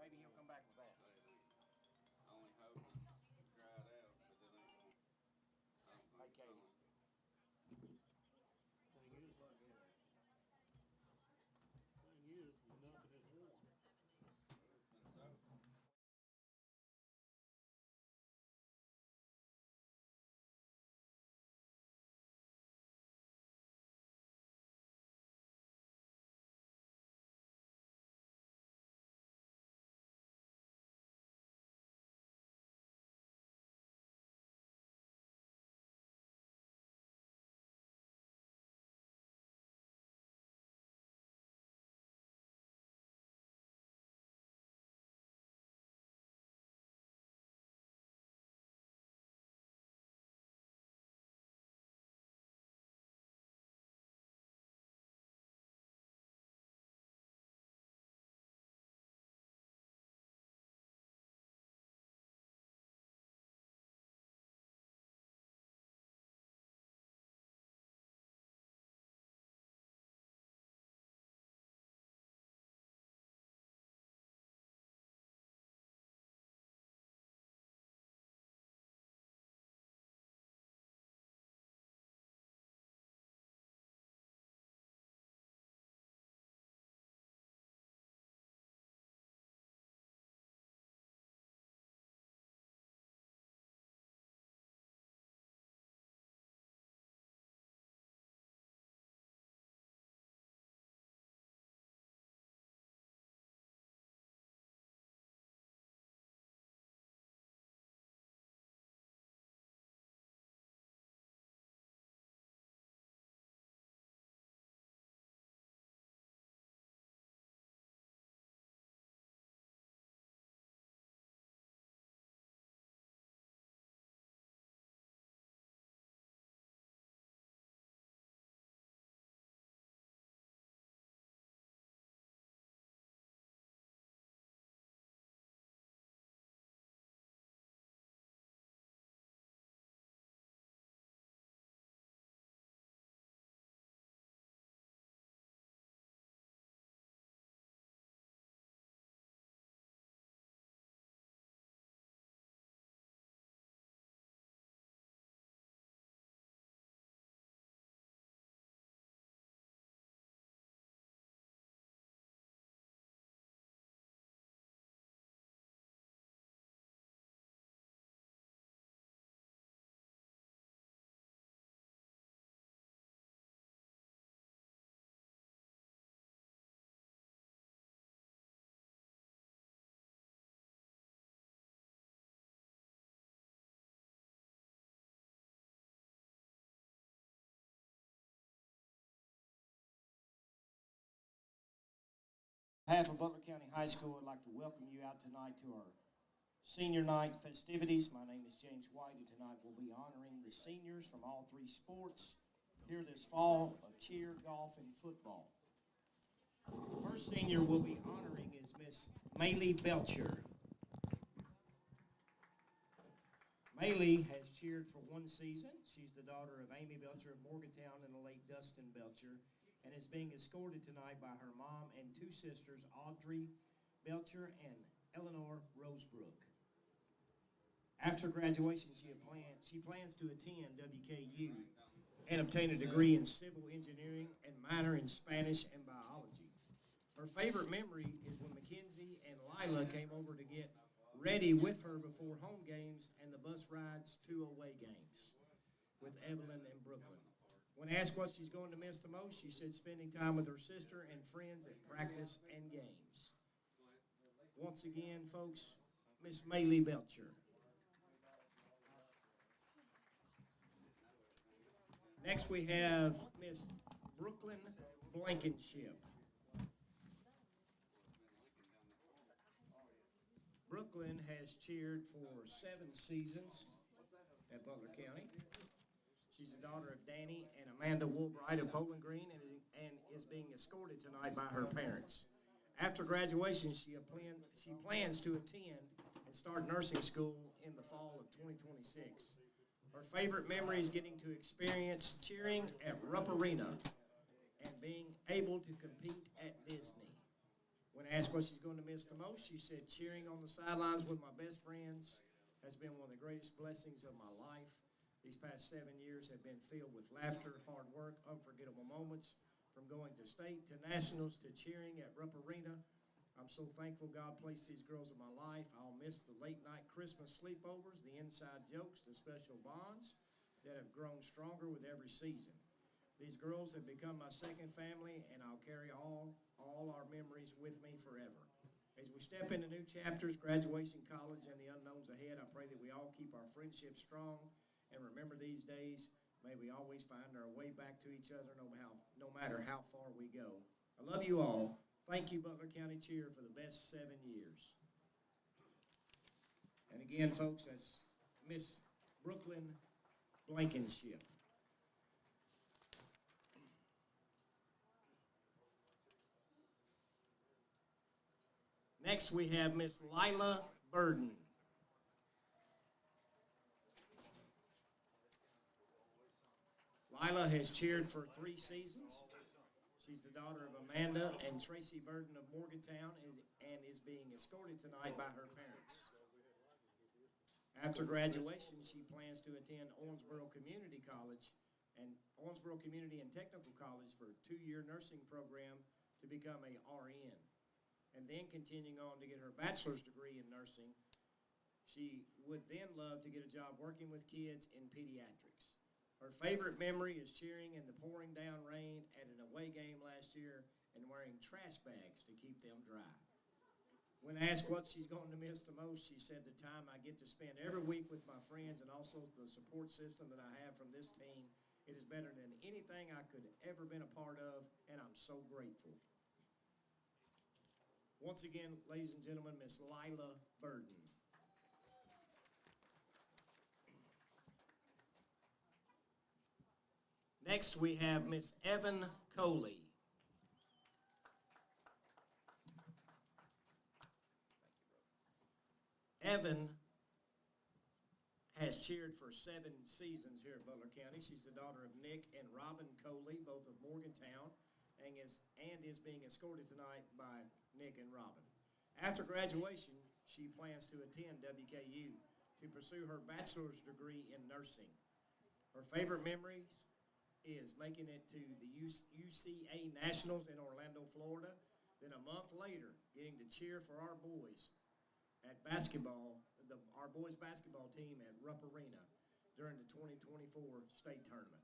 maybe he'll come back with that. I only hope it dried out, but it ain't gonna. I don't think it's Vacated. on. Thing is, nothing is warm. And so, On behalf of Butler County High School, I'd like to welcome you out tonight to our senior night festivities. My name is James White, and tonight we'll be honoring the seniors from all three sports here this fall of cheer, golf, and football. The first senior we'll be honoring is Miss Maylee Belcher. Maylee has cheered for one season. She's the daughter of Amy Belcher of Morgantown and the late Dustin Belcher, and is being escorted tonight by her mom and two sisters, Audrey Belcher and Eleanor Rosebrook. After graduation, she plans to attend WKU and obtain a degree in civil engineering and minor in Spanish and biology. Her favorite memory is when Mackenzie and Lila came over to get ready with her before home games and the bus rides to away games with Evelyn and Brooklyn. When asked what she's going to miss the most, she said spending time with her sister and friends at practice and games. Once again, folks, Miss Maylee Belcher. Next we have Miss Brooklyn Blankenship. Brooklyn has cheered for 7 seasons at Butler County. She's the daughter of Danny and Amanda Woolbright of Bowling Green and is being escorted tonight by her parents. After graduation, she plans to attend and start nursing school in the fall of 2026. Her favorite memory is getting to experience cheering at Rupp Arena and being able to compete at Disney. When asked what she's going to miss the most, she said, cheering on the sidelines with my best friends has been one of the greatest blessings of my life. These past 7 years have been filled with laughter, hard work, unforgettable moments, from going to state to nationals to cheering at Rupp Arena. I'm so thankful God placed these girls in my life. I'll miss the late-night Christmas sleepovers, the inside jokes, the special bonds that have grown stronger with every season. These girls have become my second family, and I'll carry all our memories with me forever. As we step into new chapters, graduation, college, and the unknowns ahead, I pray that we all keep our friendship strong. And remember these days, may we always find our way back to each other no matter how far we go. I love you all. Thank you, Butler County Cheer, for the best 7 years. And again, folks, that's Miss Brooklyn Blankenship. Next, we have Miss Lila Burden. Lila has cheered for 3 seasons. She's the daughter of Amanda and Tracy Burden of Morgantown and is being escorted tonight by her parents. After graduation, she plans to attend Owensboro Community College and Owensboro Community and Technical College for a 2-year nursing program to become a RN. And then continuing on to get her bachelor's degree in nursing. She would then love to get a job working with kids in pediatrics. Her favorite memory is cheering in the pouring down rain at an away game last year and wearing trash bags to keep them dry. When asked what she's going to miss the most, she said the time I get to spend every week with my friends and also the support system that I have from this team. It is better than anything I could ever been a part of, and I'm so grateful. Once again, ladies and gentlemen, Miss Lila Burden. Next, we have Miss Evan Coley. Evan has cheered for 7 seasons here at Butler County. She's the daughter of Nick and Robin Coley, both of Morgantown, and is being escorted tonight by Nick and Robin. After graduation, she plans to attend WKU to pursue her bachelor's degree in nursing. Her favorite memories is making it to the UCA Nationals in Orlando, Florida, then a month later getting to cheer for our boys at basketball, our boys basketball team at Rupp Arena during the 2024 state tournament.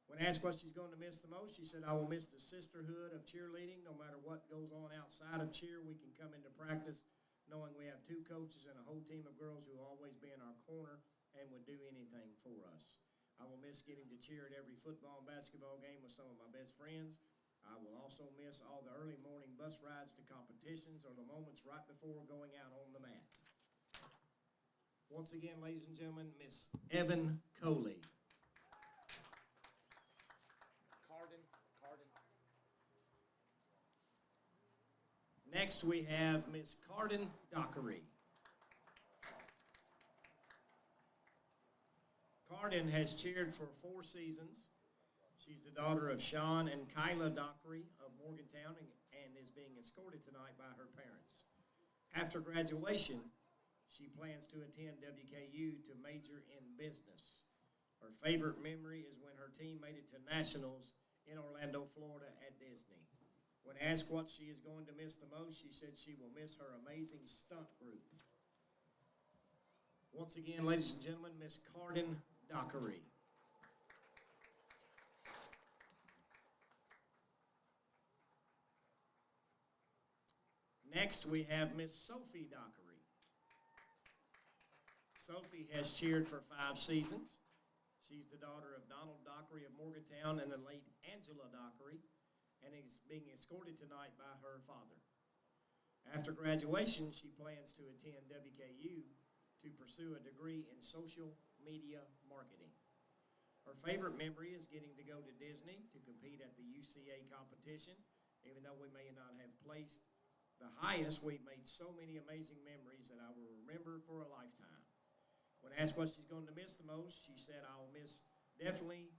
When asked what she's going to miss the most, she said, I will miss the sisterhood of cheerleading. No matter what goes on outside of cheer, we can come into practice knowing we have 2 coaches and a whole team of girls who will always be in our corner and would do anything for us. I will miss getting to cheer at every football and basketball game with some of my best friends. I will also miss all the early morning bus rides to competitions or the moments right before going out on the mat. Once again, ladies and gentlemen, Miss Evan Coley. Next, we have Miss Carden Dockery. Carden has cheered for 4 seasons. She's the daughter of Sean and Kyla Dockery of Morgantown and is being escorted tonight by her parents. After graduation, she plans to attend WKU to major in business. Her favorite memory is when her team made it to nationals in Orlando, Florida at Disney. When asked what she is going to miss the most, she said she will miss her amazing stunt group. Once again, ladies and gentlemen, Miss Carden Dockery. Next, we have Miss Sophie Dockery. Sophie has cheered for 5 seasons. She's the daughter of Donald Dockery of Morgantown and the late Angela Dockery, and is being escorted tonight by her father. After graduation, she plans to attend WKU to pursue a degree in social media marketing. Her favorite memory is getting to go to Disney to compete at the UCA competition. Even though we may not have placed the highest, we've made so many amazing memories that I will remember for a lifetime. When asked what she's going to miss the most, she said, I'll definitely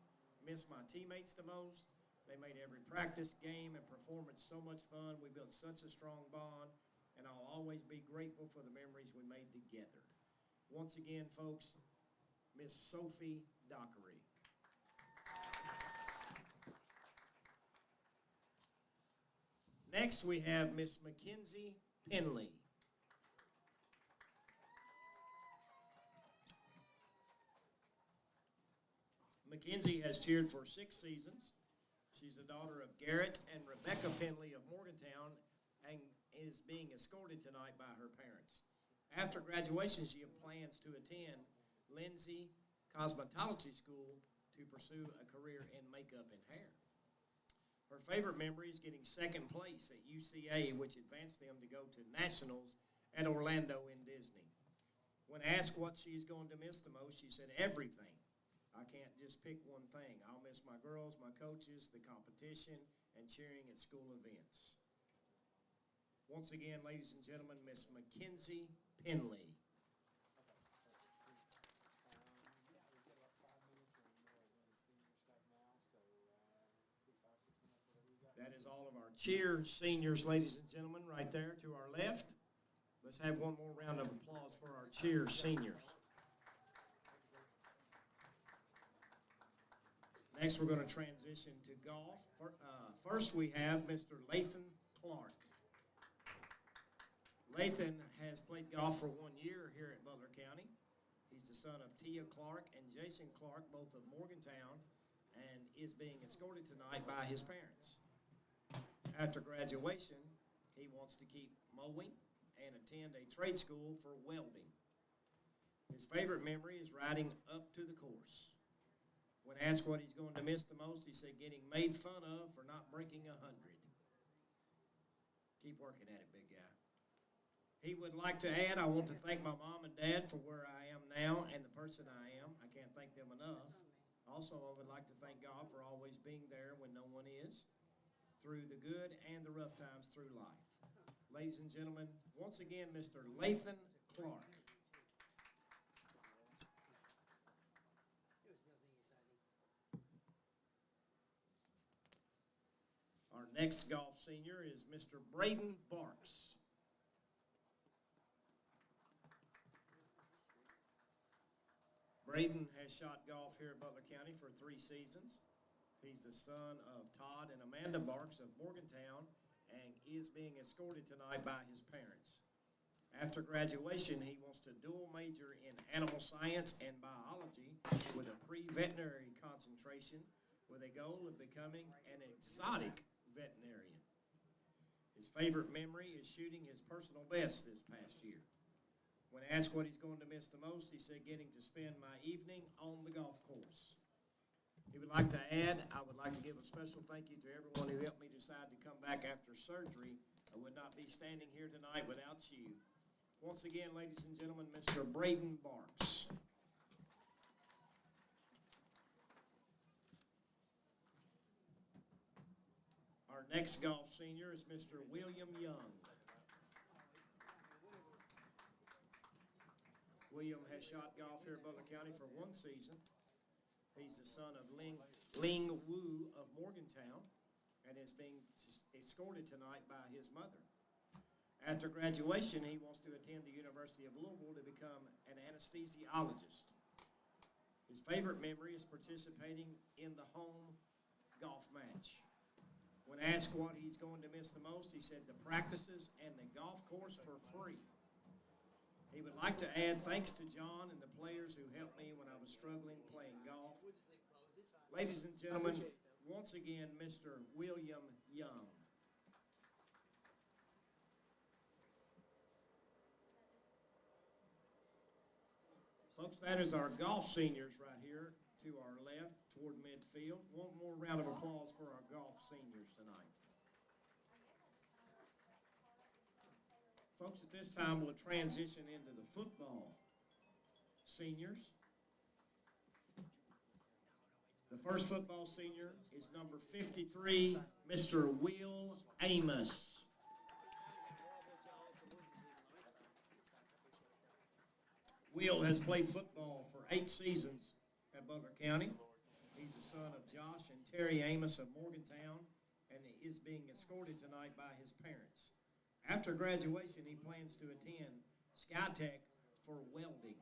miss my teammates the most. They made every practice, game, and performance so much fun. We built such a strong bond, and I'll always be grateful for the memories we made together. Once again, folks, Miss Sophie Dockery. Next, we have Miss Mackenzie Penley. Mackenzie has cheered for 6 seasons. She's the daughter of Garrett and Rebecca Penley of Morgantown and is being escorted tonight by her parents. After graduation, she plans to attend Lindsay Cosmetology School to pursue a career in makeup and hair. Her favorite memory is getting second place at UCA, which advanced them to go to nationals at Orlando in Disney. When asked what she's going to miss the most, she said, everything. I can't just pick one thing. I'll miss my girls, my coaches, the competition, and cheering at school events. Once again, ladies and gentlemen, Miss Mackenzie Penley. That is all of our cheer seniors, ladies and gentlemen, right there to our left. Let's have one more round of applause for our cheer seniors. Next, we're going to transition to golf. First, we have Mr. Lathan Clark. Lathan has played golf for 1 year here at Butler County. He's the son of Tia Clark and Jason Clark, both of Morgantown, and is being escorted tonight by his parents. After graduation, he wants to keep mowing and attend a trade school for welding. His favorite memory is riding up to the course. When asked what he's going to miss the most, he said getting made fun of for not breaking 100. Keep working at it, big guy. He would like to add, I want to thank my mom and dad for where I am now and the person I am. I can't thank them enough. Also, I would like to thank God for always being there when no one is, through the good and the rough times through life. Ladies and gentlemen, once again, Mr. Lathan Clark. Our next golf senior is Mr. Braden Barks. Braden has shot golf here at Butler County for 3 seasons. He's the son of Todd and Amanda Barks of Morgantown and is being escorted tonight by his parents. After graduation, he wants to dual major in animal science and biology with a pre-veterinary concentration with a goal of becoming an exotic veterinarian. His favorite memory is shooting his personal best this past year. When asked what he's going to miss the most, he said getting to spend my evening on the golf course. He would like to add, I would like to give a special thank you to everyone who helped me decide to come back after surgery. I would not be standing here tonight without you. Once again, ladies and gentlemen, Mr. Braden Barks. Our next golf senior is Mr. William Young. William has shot golf here at Butler County for 1 season. He's the son of Ling Wu of Morgantown and is being escorted tonight by his mother. After graduation, he wants to attend the University of Louisville to become an anesthesiologist. His favorite memory is participating in the home golf match. When asked what he's going to miss the most, he said the practices and the golf course for free. He would like to add thanks to John and the players who helped me when I was struggling playing golf. Ladies and gentlemen, once again, Mr. William Young. Folks, that is our golf seniors right here to our left toward midfield. One more round of applause for our golf seniors tonight. Folks, at this time, we'll transition into the football seniors. The first football senior is number 53, Mr. Will Amos. Will has played football for 8 seasons at Butler County. He's the son of Josh and Terry Amos of Morgantown and is being escorted tonight by his parents. After graduation, he plans to attend SkyTech for welding.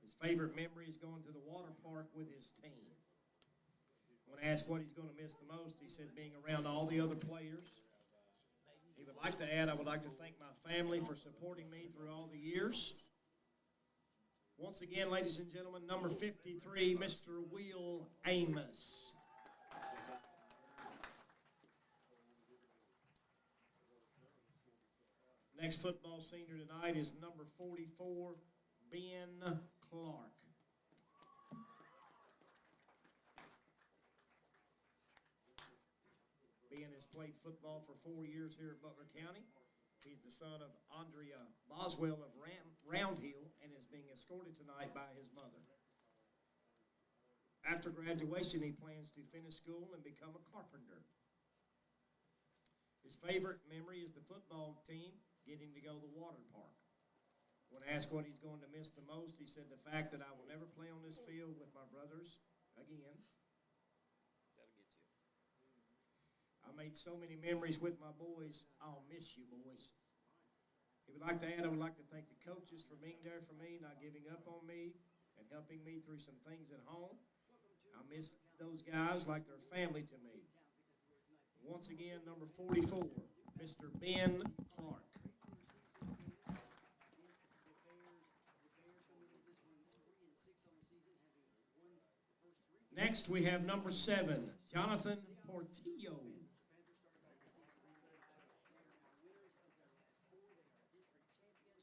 His favorite memory is going to the water park with his team. When asked what he's going to miss the most, he said being around all the other players. He would like to add, I would like to thank my family for supporting me through all the years. Once again, ladies and gentlemen, number 53, Mr. Will Amos. Next football senior tonight is number 44, Ben Clark. Ben has played football for 4 years here at Butler County. He's the son of Andrea Boswell of Roundhill and is being escorted tonight by his mother. After graduation, he plans to finish school and become a carpenter. His favorite memory is the football team getting to go to the water park. When asked what he's going to miss the most, he said the fact that I will never play on this field with my brothers again. That'll get you. I made so many memories with my boys. I'll miss you, boys. He would like to add, I would like to thank the coaches for being there for me, not giving up on me, and helping me through some things at home. I miss those guys like they're family to me. Once again, number 44, Mr. Ben Clark. Next, we have number 7, Jonathan Portillo.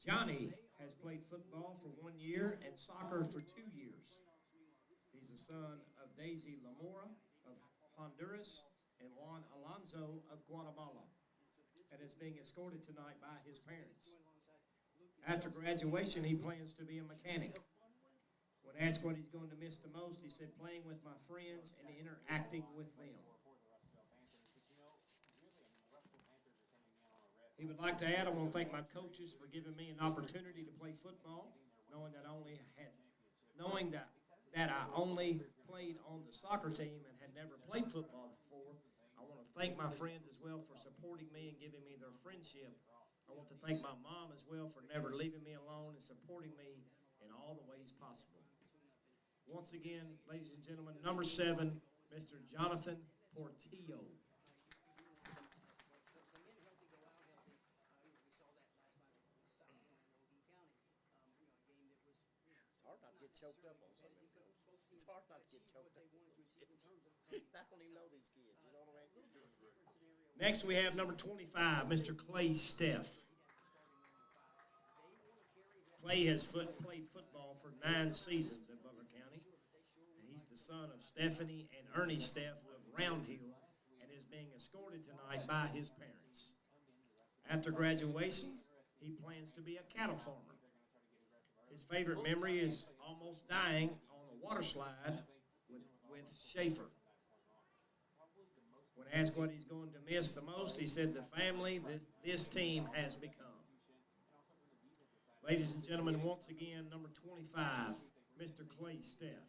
Johnny has played football for 1 year and soccer for 2 years. He's the son of Daisy Lamora of Honduras and Juan Alonso of Guatemala, and is being escorted tonight by his parents. After graduation, he plans to be a mechanic. When asked what he's going to miss the most, he said playing with my friends and interacting with them. He would like to add, I want to thank my coaches for giving me an opportunity to play football, knowing that I only played on the soccer team and had never played football before. I want to thank my friends as well for supporting me and giving me their friendship. I want to thank my mom as well for never leaving me alone and supporting me in all the ways possible. Once again, ladies and gentlemen, number 7, Mr. Jonathan Portillo. It's hard not to get choked up on something. It's hard not to get choked up. I don't even know these kids, you know what I mean? Next, we have number 25, Mr. Clay Steff. Clay has played football for 9 seasons at Butler County. And he's the son of Stephanie and Ernie Steff of Roundhill and is being escorted tonight by his parents. After graduation, he plans to be a cattle farmer. His favorite memory is almost dying on a water slide with Schaefer. When asked what he's going to miss the most, he said the family this team has become. Ladies and gentlemen, once again, number 25, Mr. Clay Steff.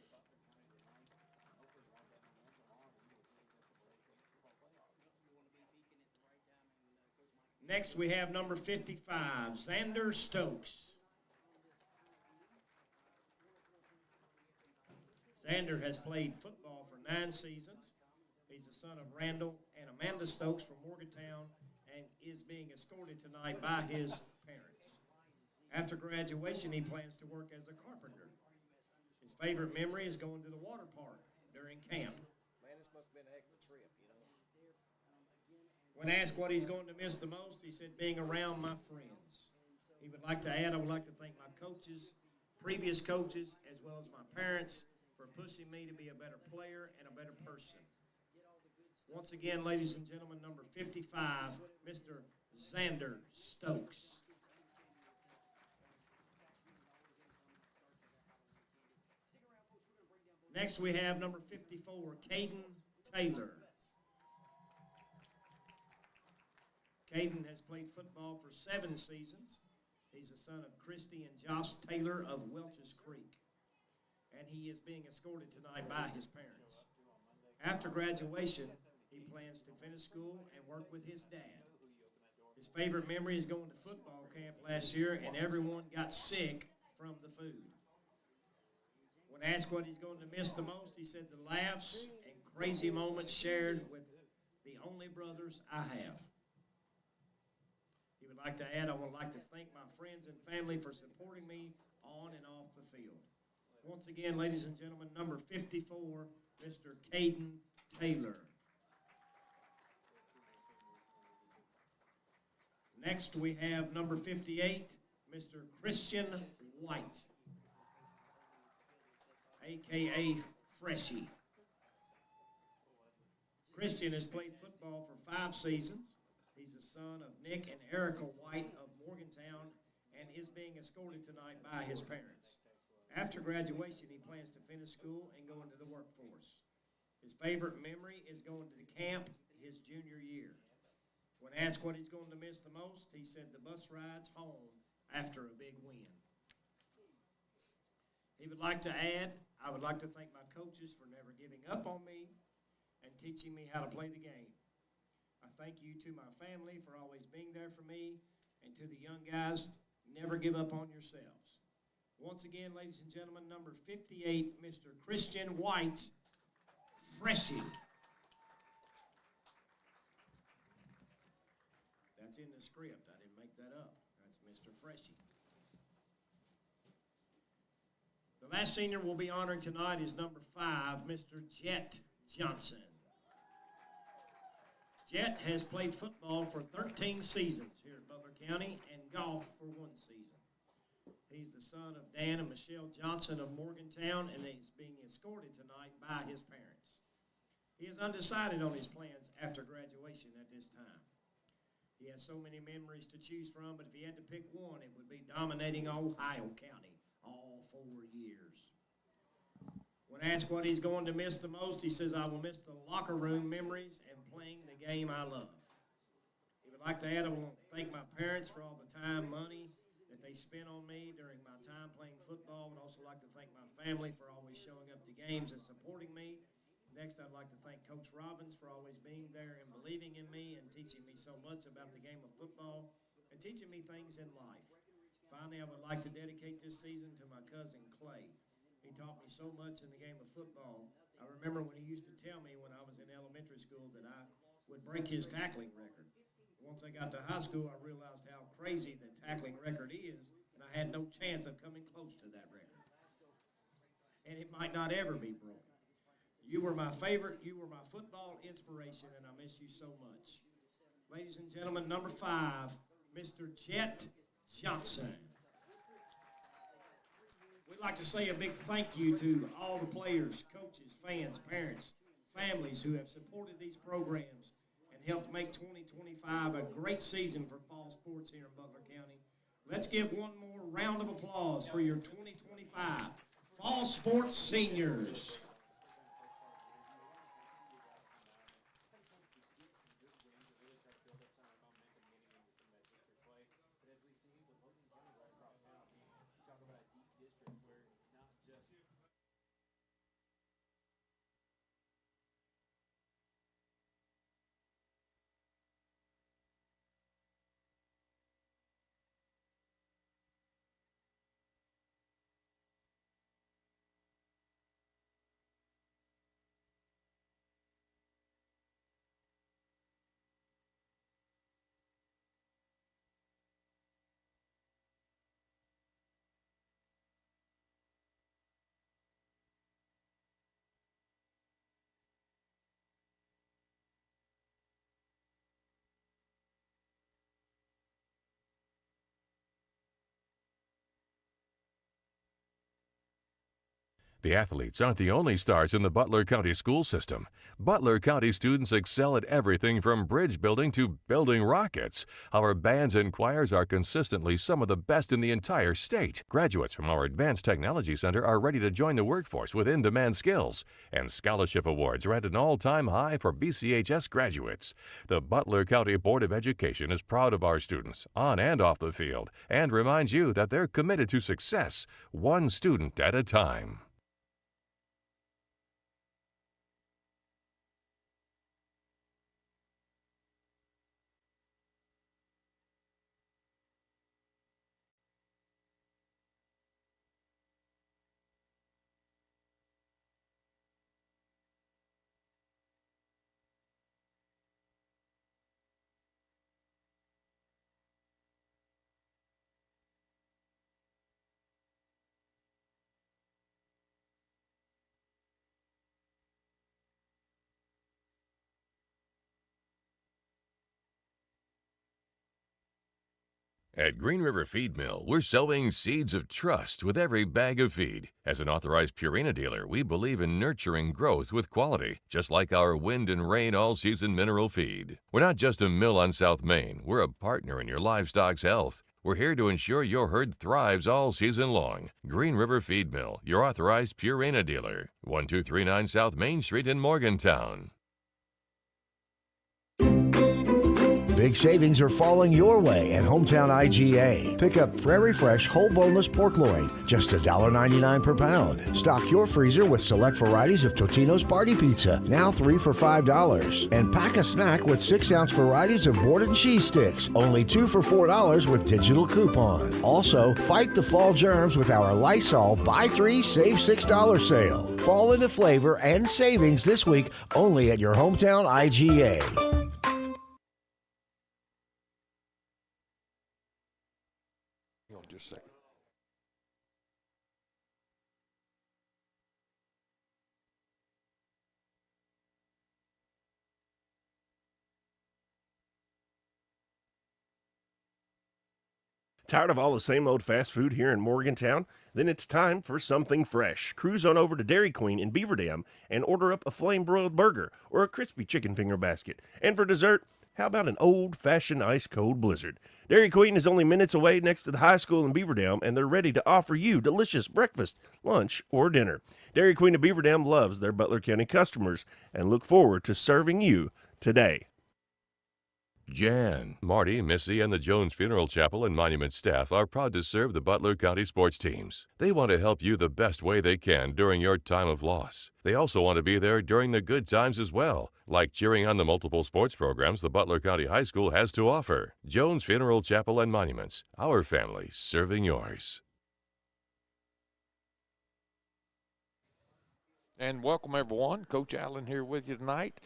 Next, we have number 55, Xander Stokes. Xander has played football for 9 seasons. He's the son of Randall and Amanda Stokes from Morgantown and is being escorted tonight by his parents. After graduation, he plans to work as a carpenter. His favorite memory is going to the water park during camp. Man, this must have been a heck of a trip, you know. When asked what he's going to miss the most, he said being around my friends. He would like to add, I would like to thank my coaches, previous coaches, as well as my parents for pushing me to be a better player and a better person. Once again, ladies and gentlemen, number 55, Mr. Xander Stokes. Next, we have number 54, Caden Taylor. Caden has played football for 7 seasons. He's the son of Christy and Josh Taylor of Welch's Creek. and he is being escorted tonight by his parents. After graduation, he plans to finish school and work with his dad. His favorite memory is going to football camp last year, and everyone got sick from the food. When asked what he's going to miss the most, he said the laughs and crazy moments shared with the only brothers I have. He would like to add, I would like to thank my friends and family for supporting me on and off the field. Once again, ladies and gentlemen, number 54, Mr. Caden Taylor. Next, we have number 58, Mr. Christian White, a.k.a. Freshie. Christian has played football for 5 seasons. He's the son of Nick and Erica White of Morgantown and is being escorted tonight by his parents. After graduation, he plans to finish school and go into the workforce. His favorite memory is going to camp his junior year. When asked what he's going to miss the most, he said the bus rides home after a big win. He would like to add, I would like to thank my coaches for never giving up on me and teaching me how to play the game. I thank you to my family for always being there for me, and to the young guys, never give up on yourselves. Once again, ladies and gentlemen, number 58, Mr. Christian White, Freshie. That's in the script. I didn't make that up. That's Mr. Freshie. The last senior we'll be honoring tonight is number 5, Mr. Jet Johnson. Jet has played football for 13 seasons here at Butler County and golf for 1 season. He's the son of Dan and Michelle Johnson of Morgantown, and he's being escorted tonight by his parents. He is undecided on his plans after graduation at this time. He has so many memories to choose from, but if he had to pick one, it would be dominating Ohio County all 4 years. When asked what he's going to miss the most, he says, I will miss the locker room memories and playing the game I love. He would like to add, I want to thank my parents for all the time, money that they spent on me during my time playing football. I would also like to thank my family for always showing up to games and supporting me. Next, I'd like to thank Coach Robbins for always being there and believing in me and teaching me so much about the game of football and teaching me things in life. Finally, I would like to dedicate this season to my cousin Clay. He taught me so much in the game of football. I remember when he used to tell me when I was in elementary school that I would break his tackling record. Once I got to high school, I realized how crazy the tackling record is, and I had no chance of coming close to that record. And it might not ever be broken. You were my favorite. You were my football inspiration, and I miss you so much. Ladies and gentlemen, number 5, Mr. Jet Johnson. We'd like to say a big thank you to all the players, coaches, fans, parents, families who have supported these programs and helped make 2025 a great season for fall sports here in Butler County. Let's give one more round of applause for your 2025 fall sports seniors. The athletes aren't the only stars in the Butler County school system. Butler County students excel at everything from bridge building to building rockets. Our bands and choirs are consistently some of the best in the entire state. Graduates from our Advanced Technology Center are ready to join the workforce with in-demand skills. And scholarship awards are at an all-time high for BCHS graduates. The Butler County Board of Education is proud of our students, on and off the field, and reminds you that they're committed to success, one student at a time. At Green River Feed Mill, we're sowing seeds of trust with every bag of feed. As an authorized Purina dealer, we believe in nurturing growth with quality, just like our wind and rain all-season mineral feed. We're not just a mill on South Main. We're a partner in your livestock's health. We're here to ensure your herd thrives all season long. Green River Feed Mill, your authorized Purina dealer. 1239 South Main Street in Morgantown. Big savings are falling your way at Hometown IGA. Pick up Prairie Fresh whole boneless pork loin, just $1.99 per pound. Stock your freezer with select varieties of Totino's Party Pizza, now 3 for $5. And pack a snack with 6-ounce varieties of Borden cheese sticks, only 2 for $4 with digital coupon. Also, fight the fall germs with our Lysol Buy 3 Save $6 sale. Fall into flavor and savings this week only at your Hometown IGA. Just a second. Tired of all the same old fast food here in Morgantown? Then it's time for something fresh. Cruise on over to Dairy Queen in Beaver Dam and order up a flame-broiled burger or a crispy chicken finger basket. And for dessert, how about an old-fashioned ice-cold blizzard? Dairy Queen is only minutes away next to the high school in Beaver Dam, and they're ready to offer you delicious breakfast, lunch, or dinner. Dairy Queen of Beaver Dam loves their Butler County customers and look forward to serving you today. Jan, Marty, Missy, and the Jones Funeral Chapel and Monument staff are proud to serve the Butler County sports teams. They want to help you the best way they can during your time of loss. They also want to be there during the good times as well, like cheering on the multiple sports programs the Butler County High School has to offer. Jones Funeral Chapel and Monuments, our family serving yours. And welcome, everyone. Coach Allen here with you tonight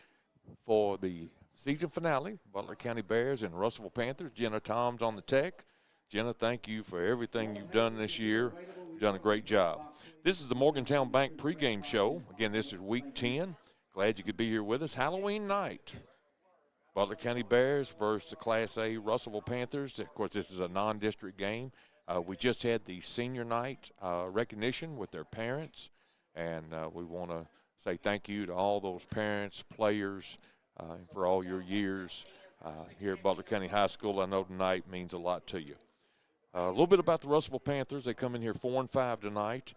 for the season finale, Butler County Bears and Russelville Panthers. Jenna Toms on the tech. Jenna, thank you for everything you've done this year. You've done a great job. This is the Morgantown Bank pregame show. Again, this is week 10. Glad you could be here with us. Halloween night. Butler County Bears versus the Class A Russelville Panthers. Of course, this is a non-district game. We just had the senior night recognition with their parents, and we want to say thank you to all those parents, players, for all your years here at Butler County High School. I know tonight means a lot to you. A little bit about the Russelville Panthers. They come in here 4-5 tonight.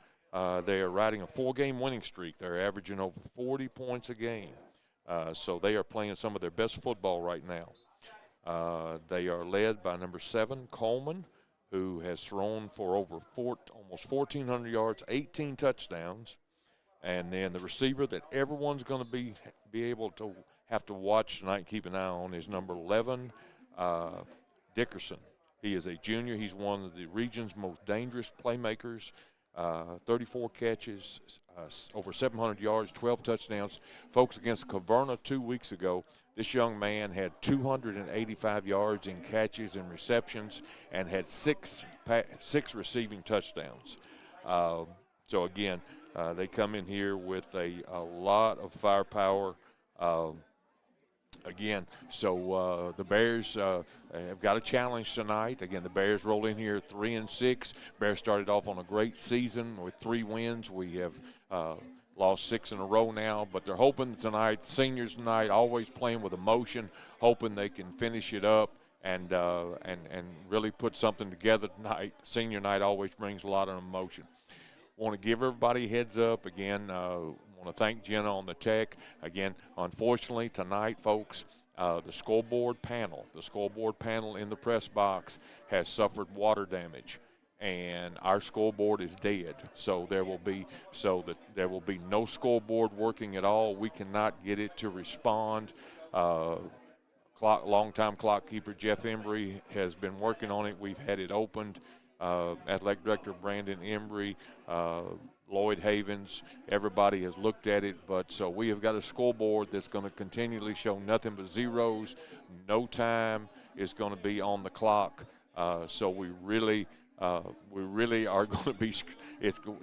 They are riding a 4-game winning streak. They're averaging over 40 points a game. So they are playing some of their best football right now. They are led by number 7, Coleman, who has thrown for over almost 1,400 yards, 18 touchdowns. And then the receiver that everyone's going to be able to have to watch tonight and keep an eye on is number 11, Dickerson. He is a junior. He's one of the region's most dangerous playmakers. 34 catches, over 700 yards, 12 touchdowns. Folks, against Caverna 2 weeks ago, this young man had 285 yards in catches and receptions and had six receiving touchdowns. So, again, they come in here with a lot of firepower. The Bears have got a challenge tonight. Again, the Bears roll in here 3-6. Bears started off on a great season with 3 wins. We have lost 6 in a row now, but they're hoping tonight, seniors tonight, always playing with emotion, hoping they can finish it up and really put something together tonight. Senior night always brings a lot of emotion. Want to give everybody a heads up. Again, want to thank Jenna on the tech. Again, unfortunately, tonight, folks, the scoreboard panel in the press box has suffered water damage, and our scoreboard is dead. So there will be no scoreboard working at all. We cannot get it to respond. Longtime clock keeper Jeff Embry has been working on it. We've had it opened. Athletic Director Brandon Embry, Lloyd Havens, everybody has looked at it, but so we have got a scoreboard that's going to continually show nothing but zeros. No time is going to be on the clock. So we really are going to be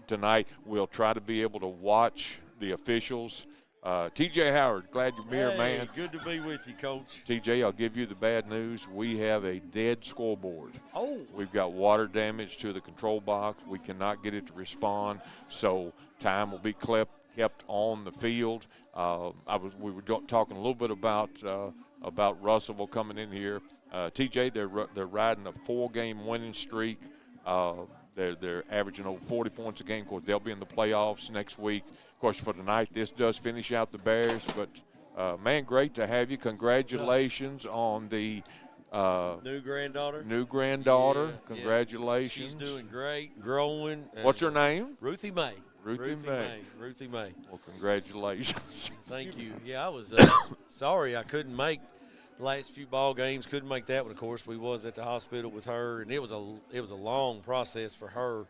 tonight. We'll try to be able to watch the officials TJ Howard, glad you're here, man. Good to be with you, Coach. TJ, I'll give you the bad news. We have a dead scoreboard. Oh. We've got water damage to the control box. We cannot get it to respond, so time will be kept on the field. We were talking a little bit about Russellville coming in here. TJ, they're riding a 4-game winning streak. They're averaging over 40 points a game. Of course, they'll be in the playoffs next week. Of course, for tonight, this does finish out the Bears. But, man, great to have you. Congratulations on the new granddaughter. Yeah, congratulations. She's doing great, growing. What's her name? Ruthie May. Ruthie May. Ruthie May. Well, congratulations. Thank you. Yeah, I was sorry I couldn't make the last few ball games. Couldn't make that one, of course. We was at the hospital with her, and it was a long process for her.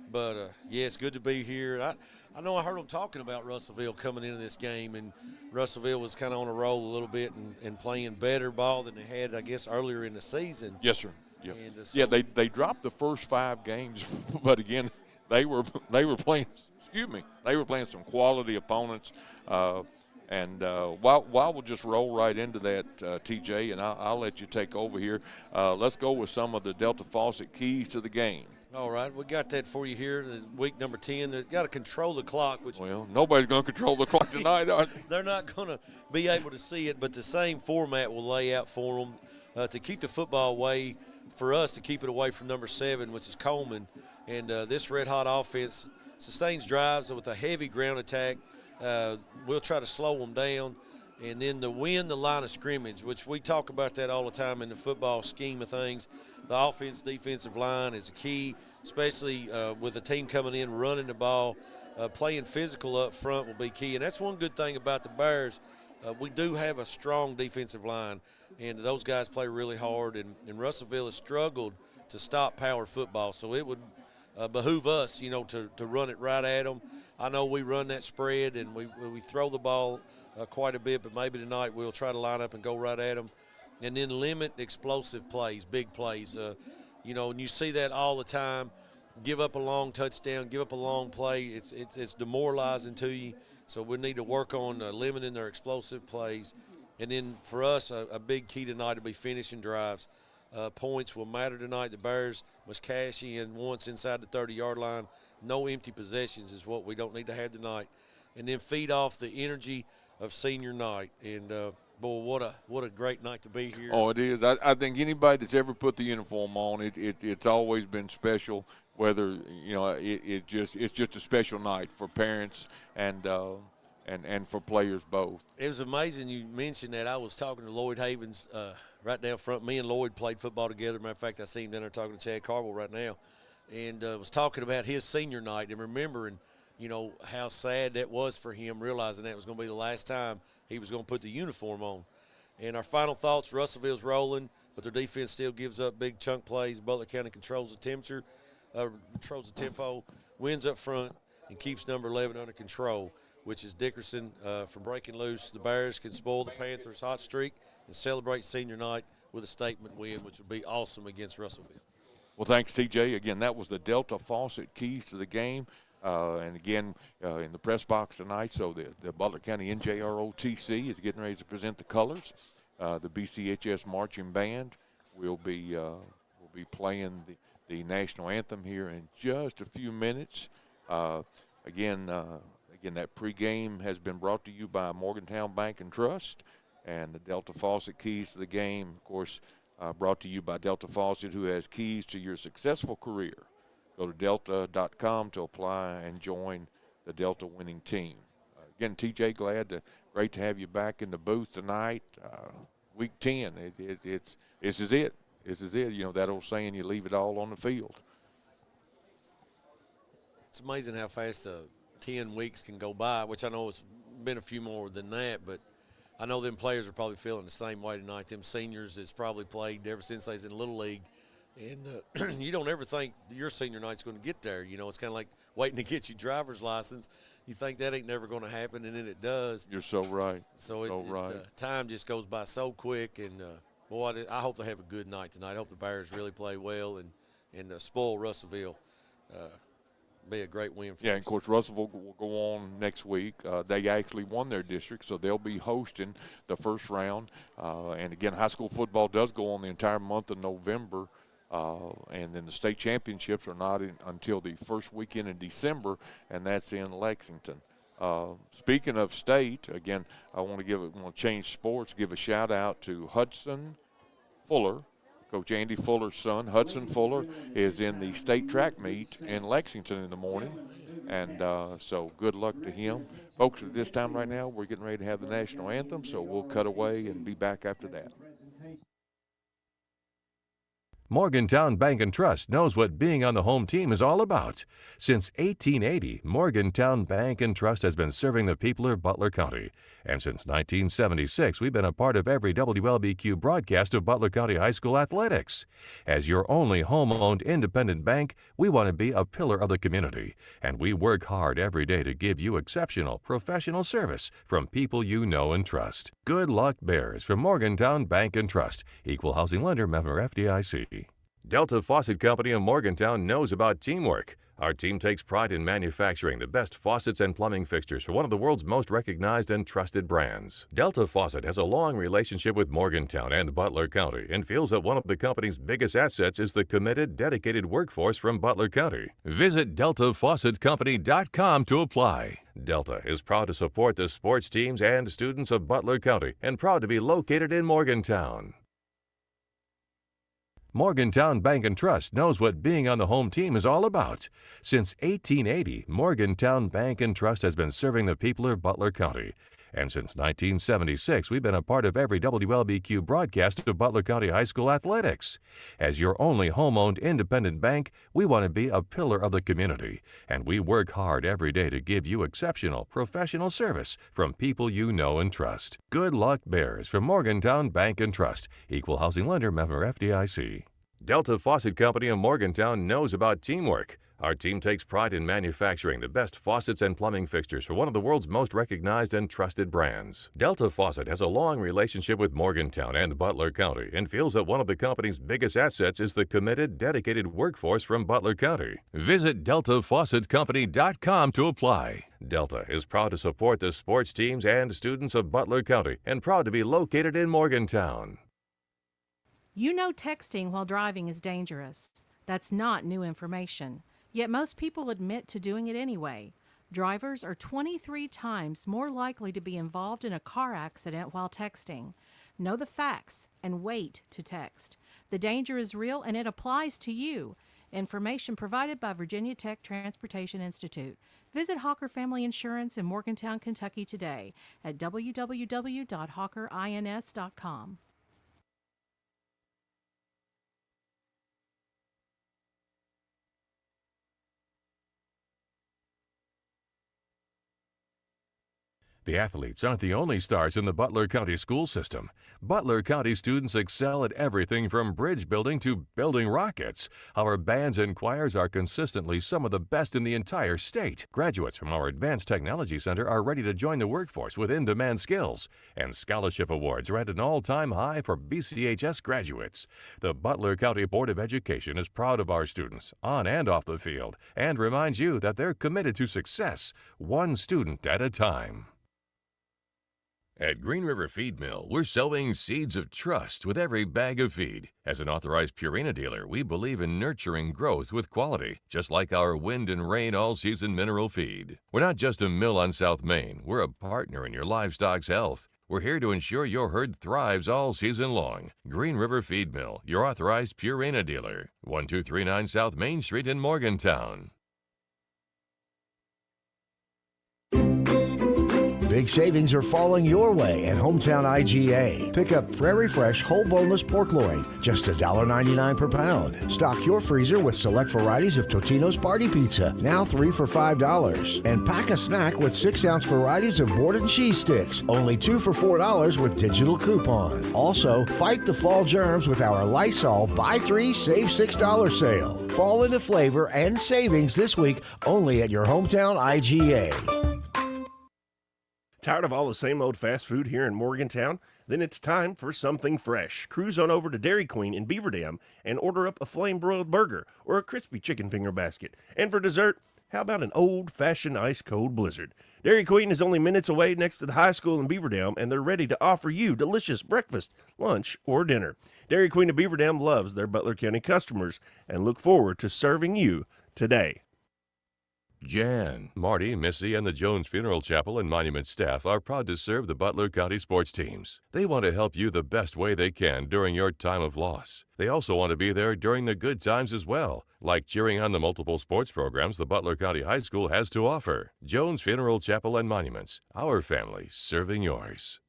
But, yeah, it's good to be here. I know I heard them talking about Russelville coming into this game, and Russelville was kind of on a roll a little bit and playing better ball than they had, I guess, earlier in the season. Yes, sir. Yeah, And, they dropped the first 5 games, but, again, they were playing – they were playing some quality opponents. And while we'll just roll right into that, TJ, and I'll let you take over here. Let's go with some of the Delta Faucet keys to the game. All right, we got that for you here. Week number 10. They've got to control the clock. Well, nobody's going to control the clock tonight, are they? They're not going to be able to see it, but the same format will lay out for them to keep the football away, for us to keep it away from number 7, which is Coleman. And this red-hot offense sustains drives with a heavy ground attack. We'll try to slow them down, and then to win the line of scrimmage, which we talk about that all the time in the football scheme of things. The offense-defensive line is a key, especially with a team coming in running the ball. Playing physical up front will be key, and that's one good thing about the Bears. We do have a strong defensive line, and those guys play really hard, and Russellville has struggled to stop power football, so it would behoove us, to run it right at them. I know we run that spread and we throw the ball quite a bit, but maybe tonight we'll try to line up and go right at them. And then limit explosive plays, big plays. And you see that all the time. Give up a long touchdown, give up a long play. It's demoralizing to you. So we need to work on limiting their explosive plays. And then for us, a big key tonight will be finishing drives. Points will matter tonight. The Bears must cash in once inside the 30-yard line. No empty possessions is what we don't need to have tonight. And then feed off the energy of senior night. And, boy, what a great night to be here. Oh, it is. I think anybody that's ever put the uniform on, it's always been special. Whether it's just a special night for parents and for players both. It was amazing you mentioned that. I was talking to Lloyd Havens right down front. Me and Lloyd played football together. Matter of fact, I see him down there talking to Chad Carville right now, and was talking about his senior night and remembering, how sad that was for him, realizing that was going to be the last time he was going to put the uniform on. And our final thoughts: Russellville's rolling, but their defense still gives up big chunk plays. Butler County controls the tempo, wins up front, and keeps number 11 under control, which is Dickerson from breaking loose. The Bears can spoil the Panthers' hot streak and celebrate senior night with a statement win, which would be awesome against Russellville. Well, thanks, TJ. Again, that was the Delta Faucet keys to the game. And, again, in the press box tonight, so the Butler County NJROTC is getting ready to present the colors. The BCHS marching band will be playing the national anthem here in just a few minutes. Again, that pregame has been brought to you by Morgantown Bank and Trust, and the Delta Faucet keys to the game, of course, brought to you by Delta Faucet, who has keys to your successful career. Go to delta.com to apply and join the Delta winning team. Again, TJ, great to have you back in the booth tonight. Week 10, this is it. This is it. That old saying, you leave it all on the field. It's amazing how fast 10 weeks can go by, which I know it's been a few more than that, but I know them players are probably feeling the same way tonight. Them seniors that's probably played ever since they was in Little League. And you don't ever think your senior night's going to get there. It's kind of like waiting to get your driver's license. You think that ain't never going to happen, and then it does. You're so right. So time just goes by so quick. And, boy, I hope they have a good night tonight. I hope the Bears really play well and spoil Russellville. be a great win for Yeah, us. and of course, Russellville will go on next week. They actually won their district, so they'll be hosting the first round. And again, high school football does go on the entire month of November. And then the state championships are not until the first weekend in December, and that's in Lexington. Speaking of state, again, I want to change sports, give a shout out to Hudson Fuller. Coach Andy Fuller's son, Hudson Fuller, is in the state track meet in Lexington in the morning. And so good luck to him. Folks, at this time right now, we're getting ready to have the national anthem, so we'll cut away and be back after that. Morgantown Bank and Trust knows what being on the home team is all about. Since 1880, Morgantown Bank and Trust has been serving the people of Butler County. And since 1976, we've been a part of every WLBQ broadcast of Butler County High School athletics. As your only home-owned independent bank, we want to be a pillar of the community. And we work hard every day to give you exceptional professional service from people you know and trust. Good luck, Bears, from Morgantown Bank and Trust. Equal housing lender, member FDIC. Delta Faucet Company of Morgantown knows about teamwork. Our team takes pride in manufacturing the best faucets and plumbing fixtures for one of the world's most recognized and trusted brands. Delta Faucet has a long relationship with Morgantown and Butler County and feels that one of the company's biggest assets is the committed, dedicated workforce from Butler County. Visit DeltaFaucetCompany.com to apply. Delta is proud to support the sports teams and students of Butler County and proud to be located in Morgantown. Morgantown Bank and Trust knows what being on the home team is all about. Since 1880, Morgantown Bank and Trust has been serving the people of Butler County. And since 1976, we've been a part of every WLBQ broadcast of Butler County High School athletics. As your only home-owned independent bank, we want to be a pillar of the community. And we work hard every day to give you exceptional professional service from people you know and trust. Good luck, Bears, from Morgantown Bank and Trust. Equal housing lender, member FDIC. Delta Faucet Company of Morgantown knows about teamwork. Our team takes pride in manufacturing the best faucets and plumbing fixtures for one of the world's most recognized and trusted brands. Delta Faucet has a long relationship with Morgantown and Butler County and feels that one of the company's biggest assets is the committed, dedicated workforce from Butler County. Visit DeltaFaucetCompany.com to apply. Delta is proud to support the sports teams and students of Butler County and proud to be located in Morgantown. You know texting while driving is dangerous. That's not new information. Yet most people admit to doing it anyway. Drivers are 23 times more likely to be involved in a car accident while texting. Know the facts and wait to text. The danger is real and it applies to you. Information provided by Virginia Tech Transportation Institute. Visit Hawker Family Insurance in Morgantown, Kentucky today at www.hawkerins.com. The athletes aren't the only stars in the Butler County school system. Butler County students excel at everything from bridge building to building rockets. Our bands and choirs are consistently some of the best in the entire state. Graduates from our Advanced Technology Center are ready to join the workforce with in-demand skills. And scholarship awards are at an all-time high for BCHS graduates. The Butler County Board of Education is proud of our students, on and off the field, and reminds you that they're committed to success, one student at a time. At Green River Feed Mill, we're sowing seeds of trust with every bag of feed. As an authorized Purina dealer, we believe in nurturing growth with quality, just like our wind and rain all-season mineral feed. We're not just a mill on South Main. We're a partner in your livestock's health. We're here to ensure your herd thrives all season long. Green River Feed Mill, your authorized Purina dealer. 1239 South Main Street in Morgantown. Big savings are falling your way at Hometown IGA. Pick up Prairie Fresh whole boneless pork loin, just $1.99 per pound. Stock your freezer with select varieties of Totino's Party Pizza, now 3 for $5. And pack a snack with 6-ounce varieties of Borden cheese sticks, only 2 for $4 with digital coupon. Also, fight the fall germs with our Lysol Buy 3 Save $6 sale. Fall into flavor and savings this week only at your Hometown IGA. Tired of all the same old fast food here in Morgantown? Then it's time for something fresh. Cruise on over to Dairy Queen in Beaver Dam and order up a flame-broiled burger or a crispy chicken finger basket. And for dessert, How about an old-fashioned ice-cold blizzard? Dairy Queen is only minutes away next to the high school in Beaver Dam, and they're ready to offer you delicious breakfast, lunch, or dinner. Dairy Queen of Beaver Dam loves their Butler County customers and look forward to serving you today. Jan, Marty, Missy, and the Jones Funeral Chapel and Monument staff are proud to serve the Butler County sports teams. They want to help you the best way they can during your time of loss. They also want to be there during the good times as well, like cheering on the multiple sports programs the Butler County High School has to offer. Jones Funeral Chapel and Monuments, our family serving yours.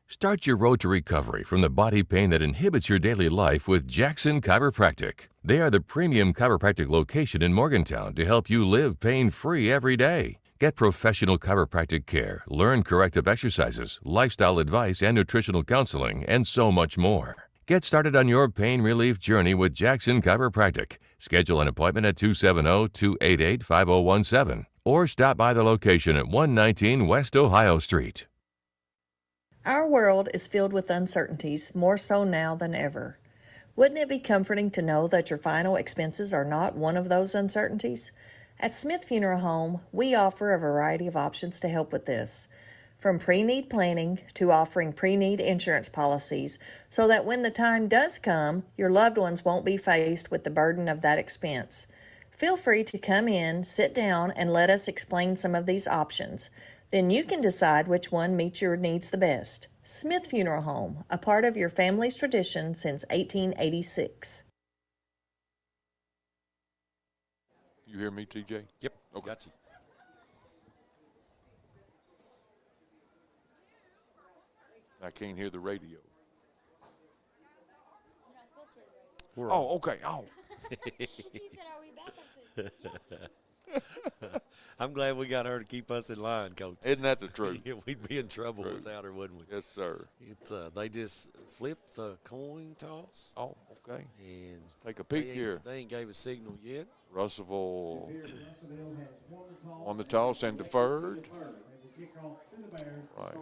Start your road to recovery from the body pain that inhibits your daily life with Jackson Chiropractic. They are the premium chiropractic location in Morgantown to help you live pain-free every day. Get professional chiropractic care, learn corrective exercises, lifestyle advice, and nutritional counseling, and so much more. Get started on your pain relief journey with Jackson Chiropractic. Schedule an appointment at 270-288-5017 or stop by the location at 119 West Ohio Street. Our world is filled with uncertainties, more so now than ever. Wouldn't it be comforting to know that your final expenses are not one of those uncertainties? At Smith Funeral Home, we offer a variety of options to help with this. From pre-need planning to offering pre-need insurance policies so that when the time does come, your loved ones won't be faced with the burden of that expense. Feel free to come in, sit down, and let us explain some of these options. Then you can decide which one meets your needs the best. Smith Funeral Home, a part of your family's tradition since 1886. You hear me, TJ? Yep. Okay. Got you. I can't hear the radio. You're not supposed to hear the radio. Oh, okay. Oh. He said, "Are we back?" I said, "Yeah." I'm glad we got her to keep us in line, Coach. Isn't that the truth? We'd be in trouble without her, wouldn't we? Yes, sir. It's they just flipped the coin toss. Oh, okay. And take a peek here. They ain't gave a signal yet. Russellville on the toss and deferred. Right.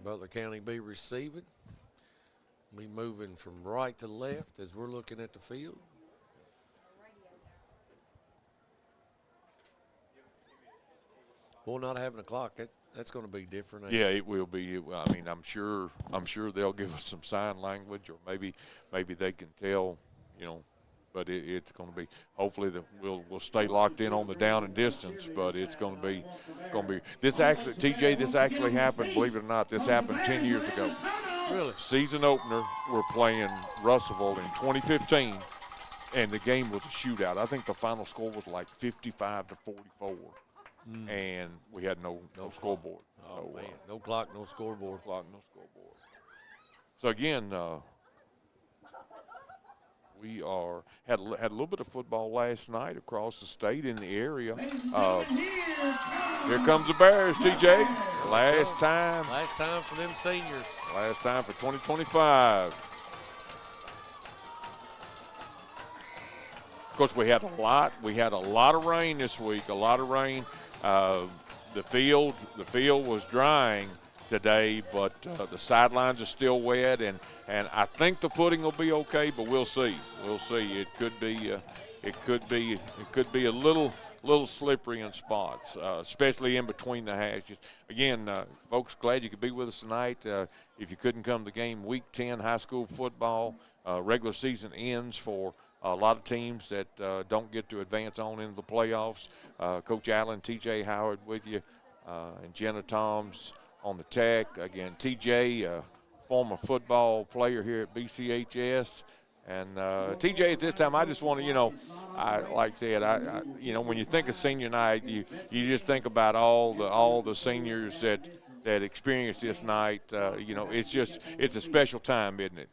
Butler County be receiving. We moving from right to left as we're looking at the field. Well, not having a clock, that's going to be different. Yeah, it will be. I mean, I'm sure they'll give us some sign language, or maybe they can tell, But it's going to be. Hopefully, we'll stay locked in on the down and distance. But it's going to be. This actually, TJ, this actually happened. Believe it or not, this happened 10 years ago. Really? Season opener. We're playing Russelville in 2015, and the game was a shootout. I think the final score was like 55-44. And we had no scoreboard. Oh, man. No clock, no scoreboard. So, again, we had a little bit of football last night across the state in the area. Here comes the Bears, TJ. Last time for them seniors. Last time for 2025. Of course, we had a lot of rain this week. A lot of rain. The field was drying today, but the sidelines are still wet, and I think the footing will be okay, but we'll see. It could be a little slippery in spots, especially in between the hashes. Again, folks, glad you could be with us tonight. If you couldn't come to the game, Week 10 high school football, regular season ends for a lot of teams that don't get to advance on into the playoffs. Coach Allen, TJ Howard with you, and Jenna Toms on the tech. Again, TJ, former football player here at BCHS. And TJ, at this time, I just want to, like I said, when you think of senior night, you just think about all the seniors that experienced this night. It's a special time, isn't it?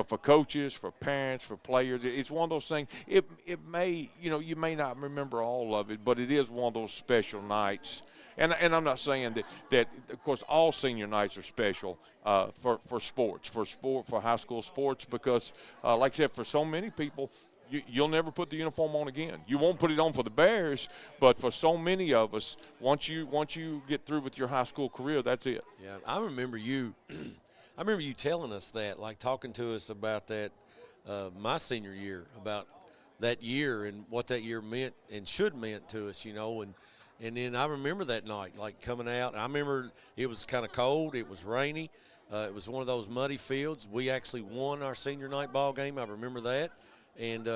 For coaches, for parents, for players. It's one of those things. It may, you may not remember all of it, but it is one of those special nights. And I'm not saying that of course all senior nights are special for sports, for high school sports, because like I said, for so many people, you'll never put the uniform on again. You won't put it on for the Bears, but for so many of us, once you get through with your high school career, that's it. Yeah, I remember you. I remember you telling us that, like talking to us about that my senior year, about that year and what that year meant and should meant to us, And then I remember that night, like coming out. I remember it was kind of cold. It was rainy. It was one of those muddy fields. We actually won our senior night ball game. I remember that. And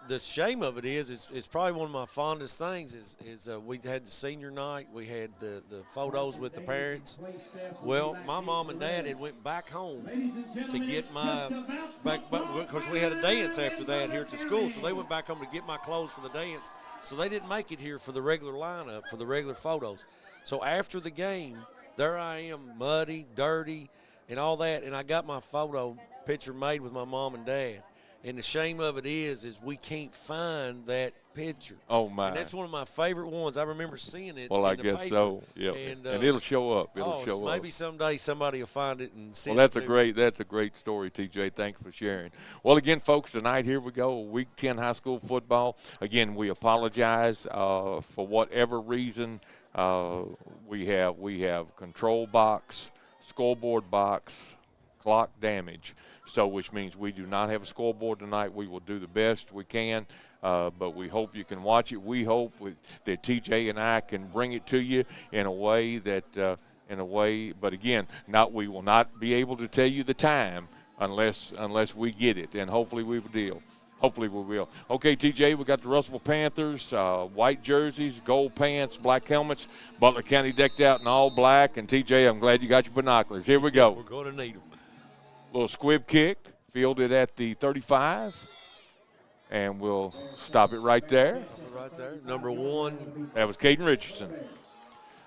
the shame of it is it's probably one of my fondest things is we had the senior night. We had the photos with the parents. Well, my mom and dad had went back home to get because we had a dance after that here at the school. So they went back home to get my clothes for the dance. So they didn't make it here for the regular lineup, for the regular photos. So after the game, there I am, muddy, dirty, and all that. And I got my photo picture made with my mom and dad. And the shame of it is we can't find that picture. Oh, my. And that's one of my favorite ones. I remember seeing it Well, in I the guess paper. so, yeah. And it'll show up. It'll show up. Maybe someday somebody will find it and see well, it. That's a great story, TJ. Thanks for sharing. Well, again, folks, tonight here we go, Week 10 high school football. Again, we apologize for whatever reason. We have control box, scoreboard box, clock damage. So, which means we do not have a scoreboard tonight. We will do the best we can, but we hope you can watch it. We hope that TJ and I can bring it to you in a way but again, we will not be able to tell you the time unless we get it, and hopefully we will. Hopefully we will. Okay, TJ, we got the Russelville Panthers, white jerseys, gold pants, black helmets, Butler County decked out in all black, and TJ, I'm glad you got your binoculars. Here we go. We're going to need them. Little squib kick, fielded at the 35, and we'll stop it right there. Right there, number 1. That was Caden Richardson.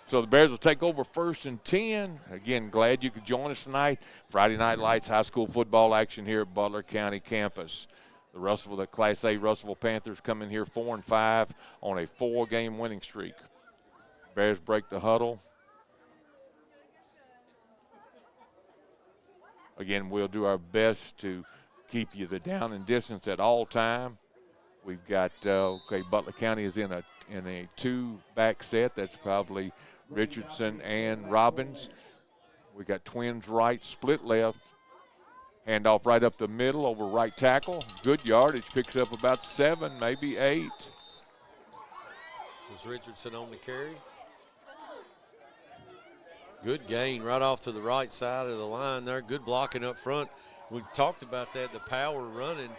So the Bears will take over 1st and 10. Again, glad you could join us tonight. Friday Night Lights high school football action here at Butler County campus. The Class A Russelville Panthers come in here 4-5 on a 4-game winning streak. Bears break the huddle. Again, we'll do our best to keep you the down and distance at all time. We've got Butler County is in a 2-back set. That's probably Richardson and Robbins. We got twins right, split left. Handoff right up the middle over right tackle. Good yardage, picks up about 7, maybe 8. Was Richardson on the carry? Good gain right off to the right side of the line there. Good blocking up front. We talked about that, the power running,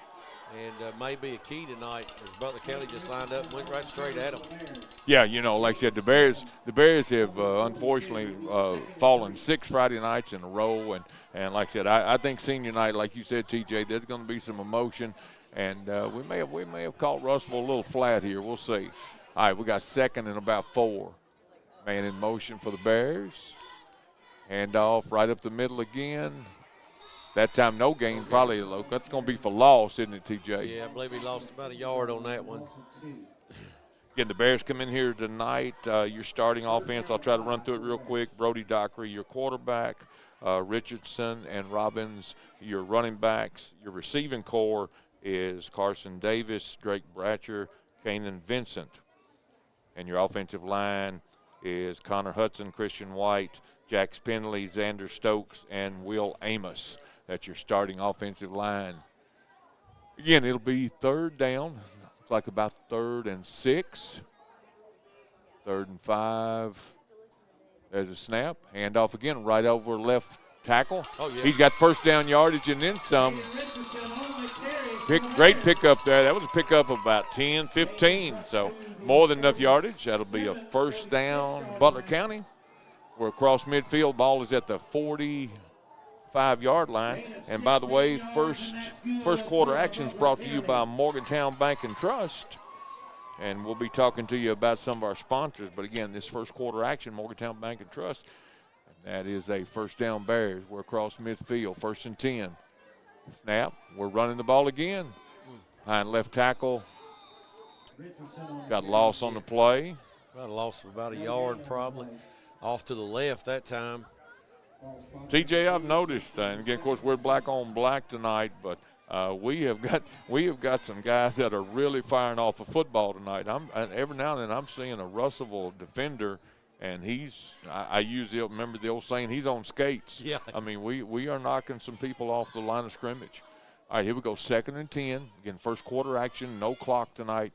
and may be a key tonight as Butler County just lined up and went right straight at them. Yeah, like I said, the Bears have unfortunately fallen 6 Friday nights in a row, and like I said, I think senior night, like you said, TJ, there's going to be some emotion, and we may have caught Russell a little flat here. We'll see. All right, we got 2nd and about 4. Man in motion for the Bears. Handoff right up the middle again. That time no gain, probably. That's going to be for loss, isn't it, TJ? Yeah, I believe he lost about a yard on that one. Again, the Bears come in here tonight. Your starting offense, I'll try to run through it real quick. Brody Dockery, your quarterback. Richardson and Robbins, your running backs. Your receiving core is Carson Davis, Drake Bratcher, Kanan Vincent. And your offensive line is Connor Hudson, Christian White, Jack Spindley, Xander Stokes, and Will Amos. That's your starting offensive line. Again, it'll be 3rd down. It's like about 3rd and 6. 3rd and 5. There's a snap. Handoff again, right over left tackle. Oh, yeah. He's got 1st down yardage and then some. Great pickup there. That was a pickup of about 10, 15. So more than enough yardage. That'll be a 1st down Butler County. We're across midfield. Ball is at the 45-yard line. And by the way, first quarter action is brought to you by Morgantown Bank and Trust. And we'll be talking to you about some of our sponsors. But again, this first quarter action, Morgantown Bank and Trust, that is a 1st down Bears. We're across midfield, 1st and 10. Snap. We're running the ball again. Behind left tackle. Got a loss on the play. Got a loss of about a yard probably. Off to the left that time. TJ, I've noticed, and again, of course, we're black on black tonight, but we have got some guys that are really firing off of football tonight. Every now and then I'm seeing a Russelville defender, and I remember the old saying, he's on skates. Yeah. I mean, we are knocking some people off the line of scrimmage. All right, here we go, 2nd and 10. Again, first quarter action, no clock tonight.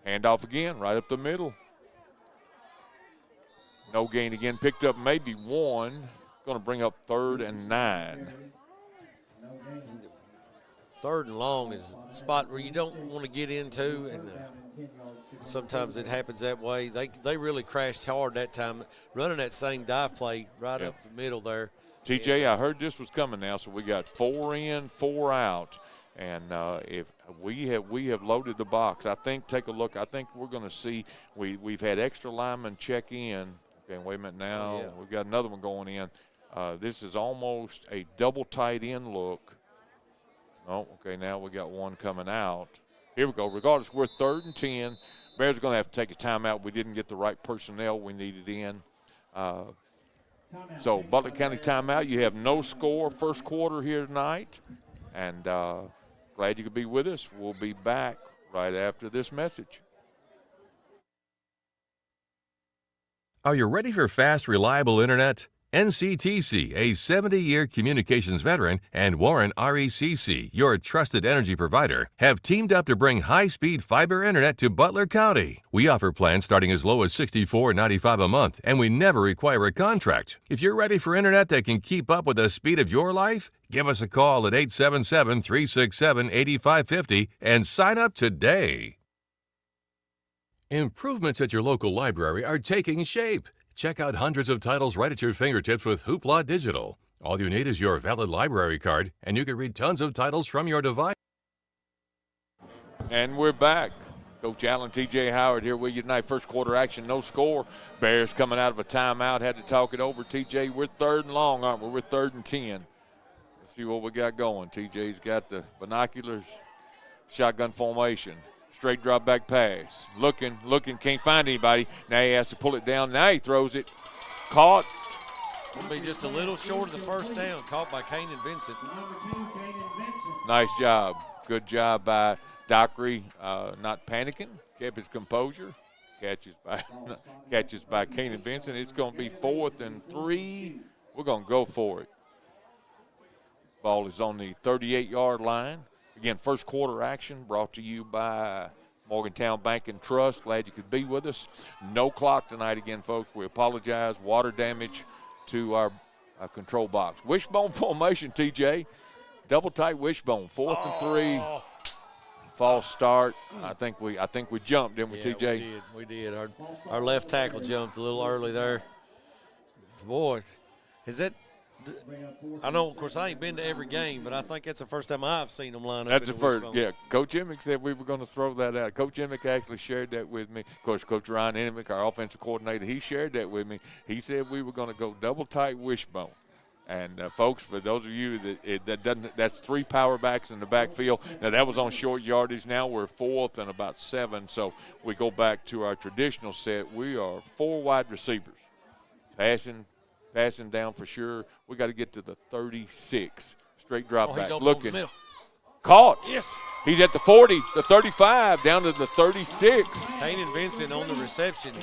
Handoff again, right up the middle. No gain again, picked up maybe 1. Going to bring up 3rd and 9. 3rd and long is a spot where you don't want to get into, and sometimes it happens that way. They really crashed hard that time, running that same dive play right up the middle there. TJ, I heard this was coming now, so we got 4 in, 4 out. And if we have loaded the box, I think, take a look, I think we're going to see we've had extra linemen check in. Okay, wait a minute now. We've got another one going in. This is almost a double tight end look. Oh, okay, now we got one coming out. Here we go. Regardless, we're 3rd and 10. Bears are going to have to take a timeout. We didn't get the right personnel we needed in. So Butler County timeout. You have no score first quarter here tonight. And glad you could be with us. We'll be back right after this message. Are you ready for fast, reliable internet? NCTC, a 70-year communications veteran, and Warren RECC, your trusted energy provider, have teamed up to bring high-speed fiber internet to Butler County. We offer plans starting as low as $64.95 a month, and we never require a contract. If you're ready for internet that can keep up with the speed of your life, give us a call at 877-367-8550 and sign up today. Improvements at your local library are taking shape. Check out hundreds of titles right at your fingertips with Hoopla Digital. All you need is your valid library card, and you can read tons of titles from your device. And we're back. Coach Allen, TJ Howard here with you tonight. First quarter action, no score. Bears coming out of a timeout, had to talk it over. TJ, we're 3rd and long, aren't we? We're 3rd and 10. Let's see what we got going. TJ's got the binoculars, shotgun formation. Straight drop back pass. Looking, can't find anybody. Now he has to pull it down. Now he throws it. Caught. It'll be just a little short of the first down. Caught by Kanan Vincent. Nice job. Good job by Dockery. Not panicking. Kept his composure. Catches by Kanan Vincent. It's going to be 4th and 3. We're going to go for it. Ball is on the 38-yard line. Again, first quarter action brought to you by Morgantown Bank and Trust. Glad you could be with us. No clock tonight again, folks. We apologize. Water damage to our control box. Wishbone formation, TJ. Double tight wishbone. 4th and 3. False start. I think we jumped, didn't we, TJ? We did. Our left tackle jumped a little early there. Boy, is that – I know, of course, I ain't been to every game, but I think that's the first time I've seen them line up. That's the first, yeah. Coach Emick said we were going to throw that out. Coach Emick actually shared that with me. Of course, Coach Ryan Emick, our offensive coordinator, he shared that with me. He said we were going to go double tight wishbone. And, folks, for those of you that's 3 power backs in the backfield. Now, that was on short yardage. Now we're 4th and about 7. So we go back to our traditional set. We are 4 wide receivers. Passing down for sure. We got to get to the 36. Straight drop back. Looking. Caught. Yes. He's at the 40, the 35, down to the 36. Kanan Vincent on the reception.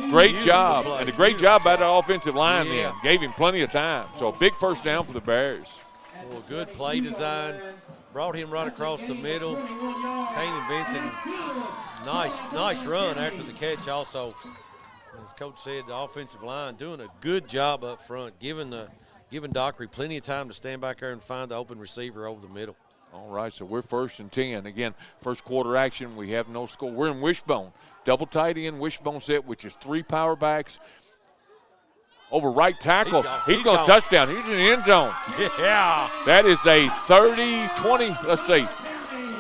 Great job. Play. And a great job by the offensive line then. Gave him plenty of time. So a big first down for the Bears. Oh, good play design. Brought him right across the middle. Kanan Vincent, nice run after the catch also. As Coach said, the offensive line doing a good job up front, giving Dockery plenty of time to stand back there and find the open receiver over the middle. All right, so we're 1st and 10. Again, first quarter action, we have no score. We're in wishbone. Double tight end wishbone set, which is 3 power backs. Over right tackle. He's going to touchdown. He's in the end zone. Yeah. That is a 30-20. Let's see.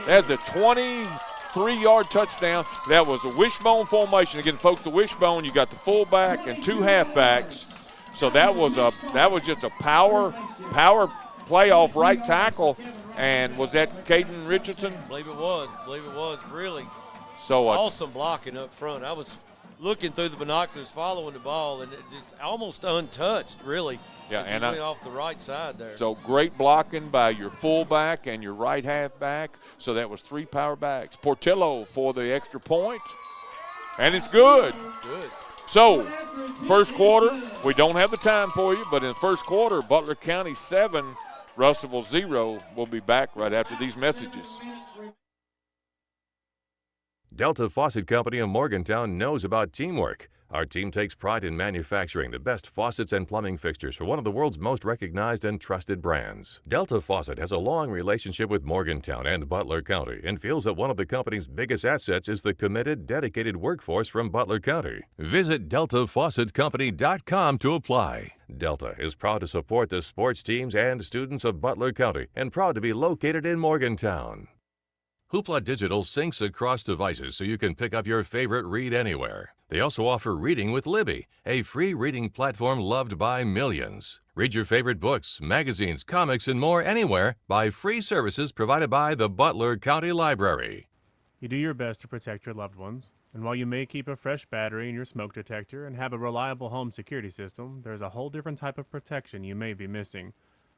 That's a 23-yard touchdown. That was a wishbone formation. Again, folks, the wishbone, you got the fullback and 2 halfbacks. So that was just a power play off right tackle. And was that Caden Richardson? I believe it was. Really so awesome blocking up front. I was looking through the binoculars, following the ball, and it just almost untouched, really. Yeah, and went off the right side there. So great blocking by your fullback and your right halfback. So that was 3 power backs. Portillo for the extra point, and it's good. Good. So first quarter, we don't have the time for you, but in the first quarter, Butler County 7, Russelville 0. We'll be back right after these messages. Delta Faucet Company of Morgantown knows about teamwork. Our team takes pride in manufacturing the best faucets and plumbing fixtures for one of the world's most recognized and trusted brands. Delta Faucet has a long relationship with Morgantown and Butler County and feels that one of the company's biggest assets is the committed, dedicated workforce from Butler County. Visit DeltaFaucetCompany.com to apply. Delta is proud to support the sports teams and students of Butler County and proud to be located in Morgantown. Hoopla Digital syncs across devices so you can pick up your favorite read anywhere. They also offer Reading with Libby, a free reading platform loved by millions. Read your favorite books, magazines, comics, and more anywhere by free services provided by the Butler County Library. You do your best to protect your loved ones, and while you may keep a fresh battery in your smoke detector and have a reliable home security system, there's a whole different type of protection you may be missing.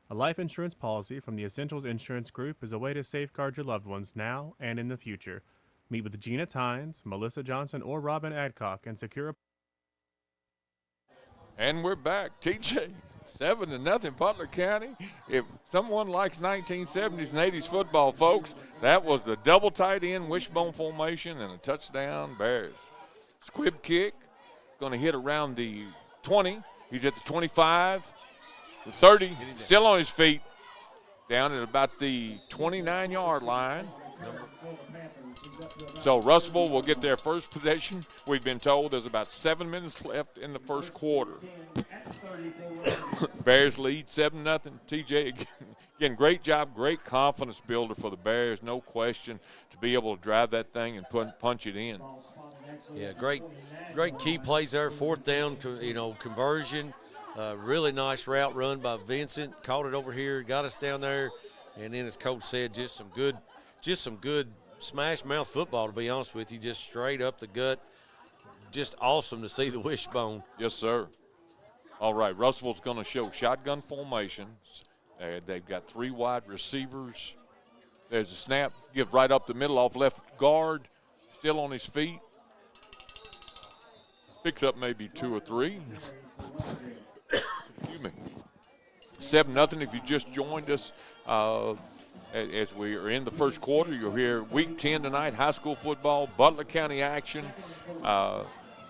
A life insurance policy from the Essentials Insurance Group is a way to safeguard your loved ones now and in the future. Meet with Gina Tynes, Melissa Johnson, or Robin Adcock and secure a... And we're back. TJ, 7-0 Butler County. If someone likes 1970s and 80s football, folks, that was the double tight end wishbone formation and a touchdown Bears. Squib kick, going to hit around the 20. He's at the 25. The 30, still on his feet, down at about the 29-yard line. So Russelville will get their first possession. We've been told there's about 7 minutes left in the first quarter. Bears lead 7-0. TJ, again, great job, great confidence builder for the Bears, no question, to be able to drive that thing and punch it in. Yeah, great key plays there. Fourth down, conversion. Really nice route run by Vincent. Caught it over here, got us down there, and then as Coach said, just some good smash mouth football. To be honest with you, just straight up the gut. Just awesome to see the wishbone. Yes, sir. All right, Russellville's going to show shotgun formations. They've got 3 wide receivers. There's a snap, give right up the middle off left guard, still on his feet. Picks up maybe 2 or 3. Excuse me. 7-0. If you just joined us as we are in the first quarter, you'll hear Week 10 tonight, high school football, Butler County action.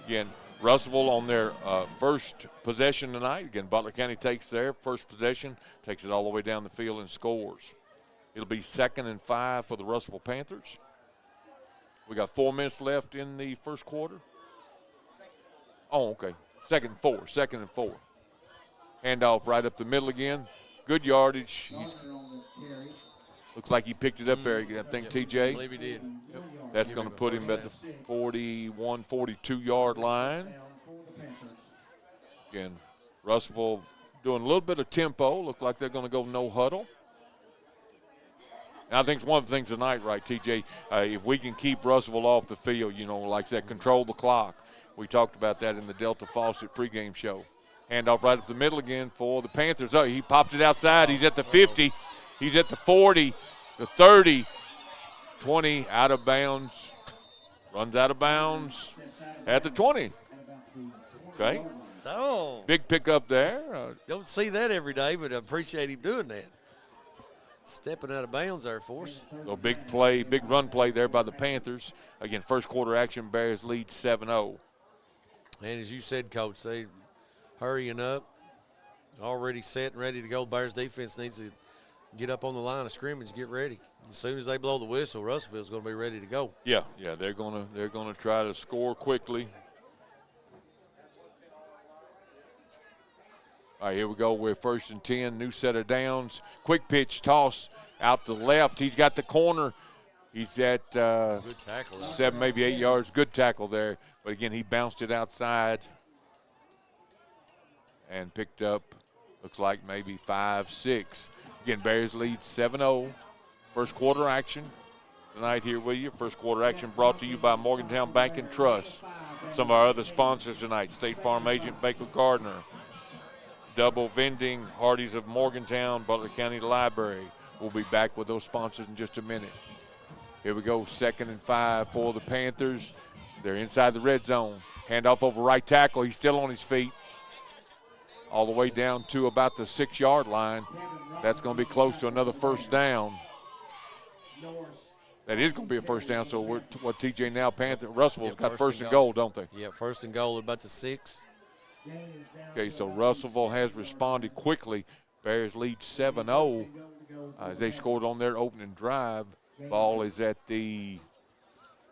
Again, Russelville on their first possession tonight. Again, Butler County takes their first possession, takes it all the way down the field and scores. It'll be 2nd and 5 for the Russelville Panthers. We got 4 minutes left in the first quarter. Oh, okay. 2nd and 4. Handoff right up the middle again. Good yardage. Looks like he picked it up there, I think, TJ. I believe he did. Yep. That's going to put him at the 41, 42-yard line. Again, Russelville doing a little bit of tempo. Look like they're going to go no huddle. And I think it's one of the things tonight, right, TJ, if we can keep Russelville off the field, like that, control the clock. We talked about that in the Delta Faucet pregame show. Handoff right up the middle again for the Panthers. Oh, he popped it outside. He's at the 50. He's at the 40, the 30, 20, out of bounds. Runs out of bounds at the 20. Okay. Oh. Big pickup there. Don't see that every day, but I appreciate him doing that. Stepping out of bounds there for us. So big play, big run play there by the Panthers. Again, first quarter action, Bears lead 7-0. And as you said, Coach, they hurrying up, already set and ready to go. Bears defense needs to get up on the line of scrimmage, get ready. As soon as they blow the whistle, Russellville's going to be ready to go. Yeah, they're going to try to score quickly. All right, here we go. We're 1st and 10, new set of downs. Quick pitch toss out to the left. He's got the corner. He's at good tackle. 7, maybe 8 yards. Good tackle there. But, again, he bounced it outside and picked up, looks like maybe 5, 6. Again, Bears lead 7-0. First quarter action tonight here with you. First quarter action brought to you by Morgantown Bank and Trust. Some of our other sponsors tonight, State Farm Agent Baker Gardner, Double Vending, Hardee's of Morgantown, Butler County Library. We'll be back with those sponsors in just a minute. Here we go, 2nd and 5 for the all the way down to about the 6-yard line. That's going to be close to another first down. That is going to be a first down. So what TJ now, Russellville's got first and goal, don't they? Yeah, first and goal at about the 6. Okay, so Russellville has responded quickly. Bears lead 7-0 as they scored on their opening drive. Ball is at the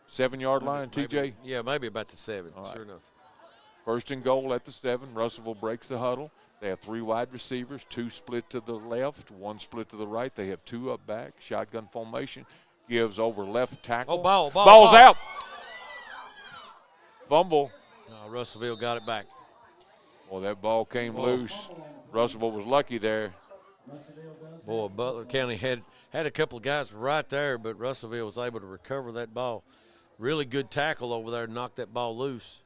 7-yard line, TJ? Yeah, maybe about the 7, All right. sure enough. First and goal at the 7. Russellville breaks the huddle. They have 3 wide receivers, 2 split to the left, 1 split to the right. They have 2 up back. Shotgun formation. Gives over left tackle. Oh, Ball's out. Fumble. Russellville got it back. Well, that ball came loose. Russellville was lucky there. Boy, Butler County had a couple of guys right there, but Russellville was able to recover that ball. Really good tackle over there to knock that ball loose.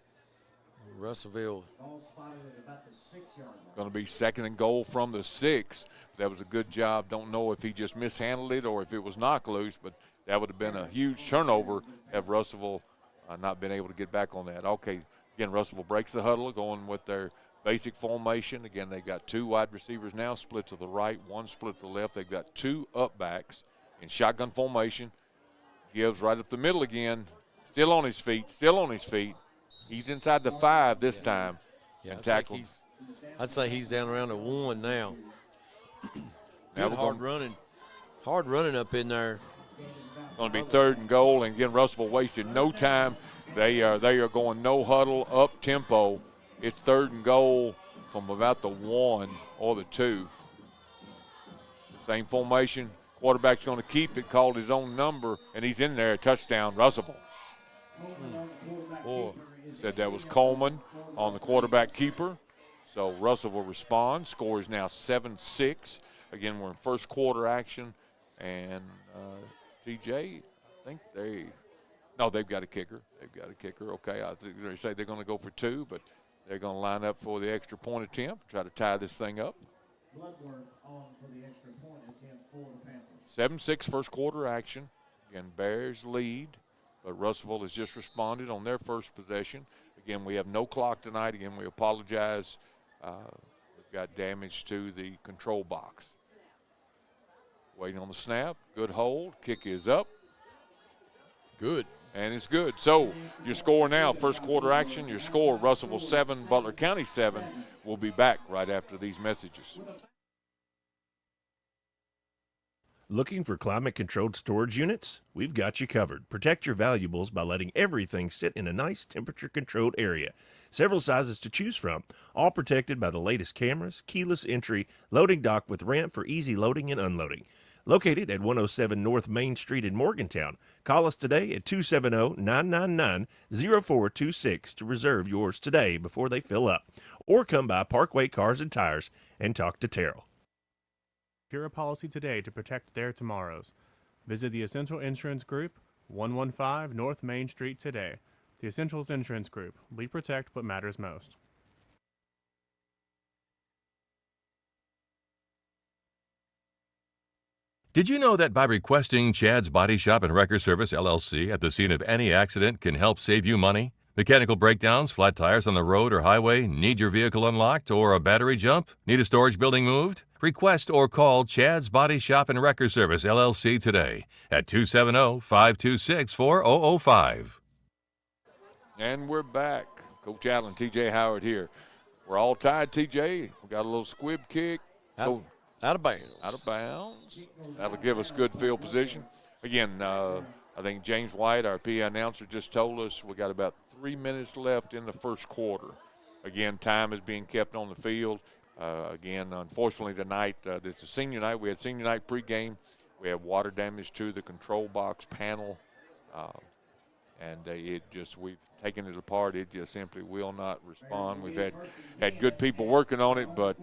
Russellville. Going to be second and goal from the 6. That was a good job. Don't know if he just mishandled it or if it was knocked loose, but that would have been a huge turnover had Russellville not been able to get back on that. Okay, again, Russellville breaks the huddle, going with their basic formation. Again, they've got 2 wide receivers now, split to the right, 1 split to the left. They've got 2 up backs in shotgun formation. Gives right up the middle again. Still on his feet. He's inside the 5 this time. Yeah, and tackled. I'd say he's down around the 1 now. Good hard running up in there. Going to be third and goal, and again, Russellville wasted no time. They are going no huddle, up tempo. It's third and goal from about the 1 or the 2. Same formation. Quarterback's going to keep it, called his own number, and he's in there. Touchdown, Russellville. Said that was Coleman on the quarterback keeper. So Russellville responds. Score is now 7-6. Again, we're in first quarter action, and TJ, I think they've got a kicker. Okay, I think they say they're going to go for 2, but they're going to line up for the extra point attempt, try to tie this thing up. Bloodworth on for the extra point attempt for the Panthers. 7-6 first quarter action. Again, Bears lead, but Russellville has just responded on their first possession. Again, we have no clock tonight. Again, we apologize. We've got damage to the control box. Waiting on the snap. Good hold. Kick is up. Good. And it's good. So your score now, first quarter action, your score, Russellville 7, Butler County 7. We'll be back right after these messages. Looking for climate-controlled storage units? We've got you covered. Protect your valuables by letting everything sit in a nice temperature-controlled area. Several sizes to choose from, all protected by the latest cameras, keyless entry, loading dock with ramp for easy loading and unloading. Located at 107 North Main Street in Morgantown. Call us today at 270-999-0426 to reserve yours today before they fill up. Or come by Parkway Cars and Tires and talk to Terrell. Secure a policy today to protect their tomorrows. Visit the Essential Insurance Group, 115 North Main Street today. The Essentials Insurance Group. We protect what matters most. Did you know that by requesting Chad's Body Shop and Wrecker Service, LLC, at the scene of any accident can help save you money? Mechanical breakdowns, flat tires on the road or highway, need your vehicle unlocked, or a battery jump? Need a storage building moved? Request or call Chad's Body Shop and Wrecker Service, LLC today at 270-526-4005. And we're back. Coach Allen, TJ Howard here. We're all tied, TJ. We got a little squib kick. Out of bounds. Out of bounds. That'll give us good field position. Again, I think James White, our PA announcer, just told us we got about 3 minutes left in the first quarter. Again, time is being kept on the field. Again, unfortunately tonight, this is senior night. We had senior night pregame. We have water damage to the control box panel. We've taken it apart. It just simply will not respond. We've had good people working on it, but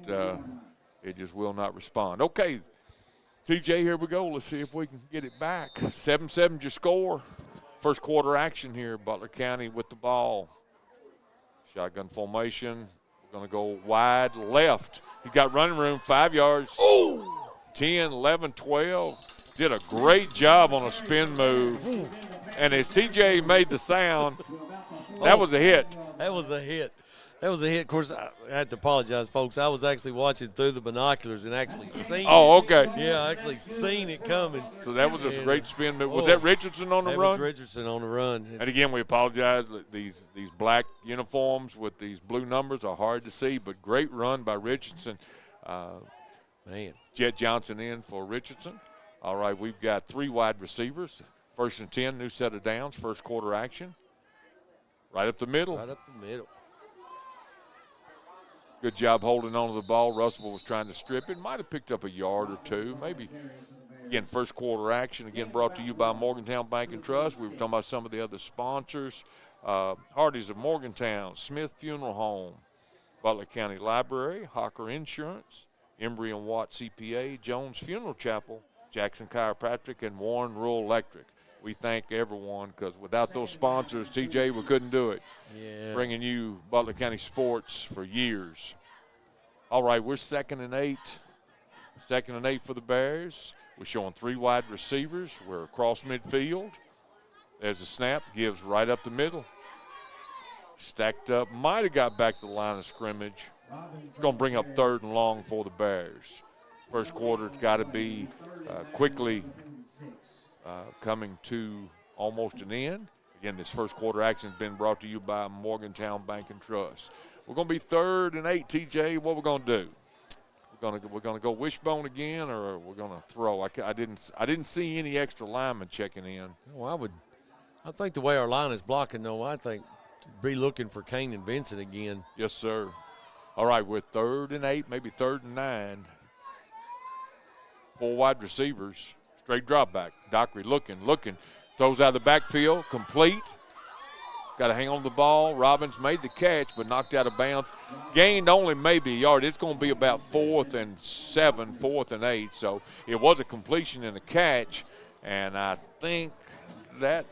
it just will not respond. Okay, TJ, here we go. Let's see if we can get it back. 7-7 your score. First quarter action here. Butler County with the ball. Shotgun formation. We're going to go wide left. He got running room, 5 yards. Oh! 10, 11, 12. Did a great job on a spin move. And as TJ made the sound, that was a hit. That was a hit. That was a hit. Of course, I have to apologize, folks. I was actually watching through the binoculars and actually seen Oh, it. okay. Yeah, I actually seen it coming. So that was a And, great spin move. Was that Richardson on the that run? was Richardson on the run. And again, we apologize. These black uniforms with these blue numbers are hard to see, but great run by Richardson. Man. Jet Johnson in for Richardson. All right, we've got 3 wide receivers. 1st and 10, new set of downs, first quarter action. Right up the middle. Right up the middle. Good job holding on to the ball. Russelville was trying to strip it. Might have picked up a yard or two, maybe. Again, first quarter action, again, brought to you by Morgantown Bank and Trust. We were talking about some of the other sponsors. Hardee's of Morgantown, Smith Funeral Home, Butler County Library, Hawker Insurance, Embry and Watt CPA, Jones Funeral Chapel, Jackson Chiropractic, and Warren Rural Electric. We thank everyone because without those sponsors, TJ, we couldn't do it. Yeah. Bringing you Butler County sports for years. All right, we're 2nd and 8. 2nd and 8 for the Bears. We're showing 3 wide receivers. We're across midfield. There's a snap, gives right up the middle. Stacked up, might have got back to the line of scrimmage. It's going to bring up 3rd and long for the Bears. First quarter, it's got to be quickly coming to almost an end. Again, this first quarter action has been brought to you by Morgantown Bank and Trust. We're going to be 3rd and 8, TJ. What we're going to do? We're going to go wishbone again, or we're going to throw. I didn't see any extra linemen checking in. Well, I think the way our line is blocking, though, I think to be looking for Kane and Vincent again. Yes, sir. All right, we're 3rd and 8, maybe 3rd and 9. 4 wide receivers, straight drop back. Dockery looking, throws out of the backfield, complete. Got to hang on to the ball. Robbins made the catch, but knocked out of bounds. Gained only maybe a yard. It's going to be about 4th and 7, 4th and 8. So it was a completion and a catch, and I think that,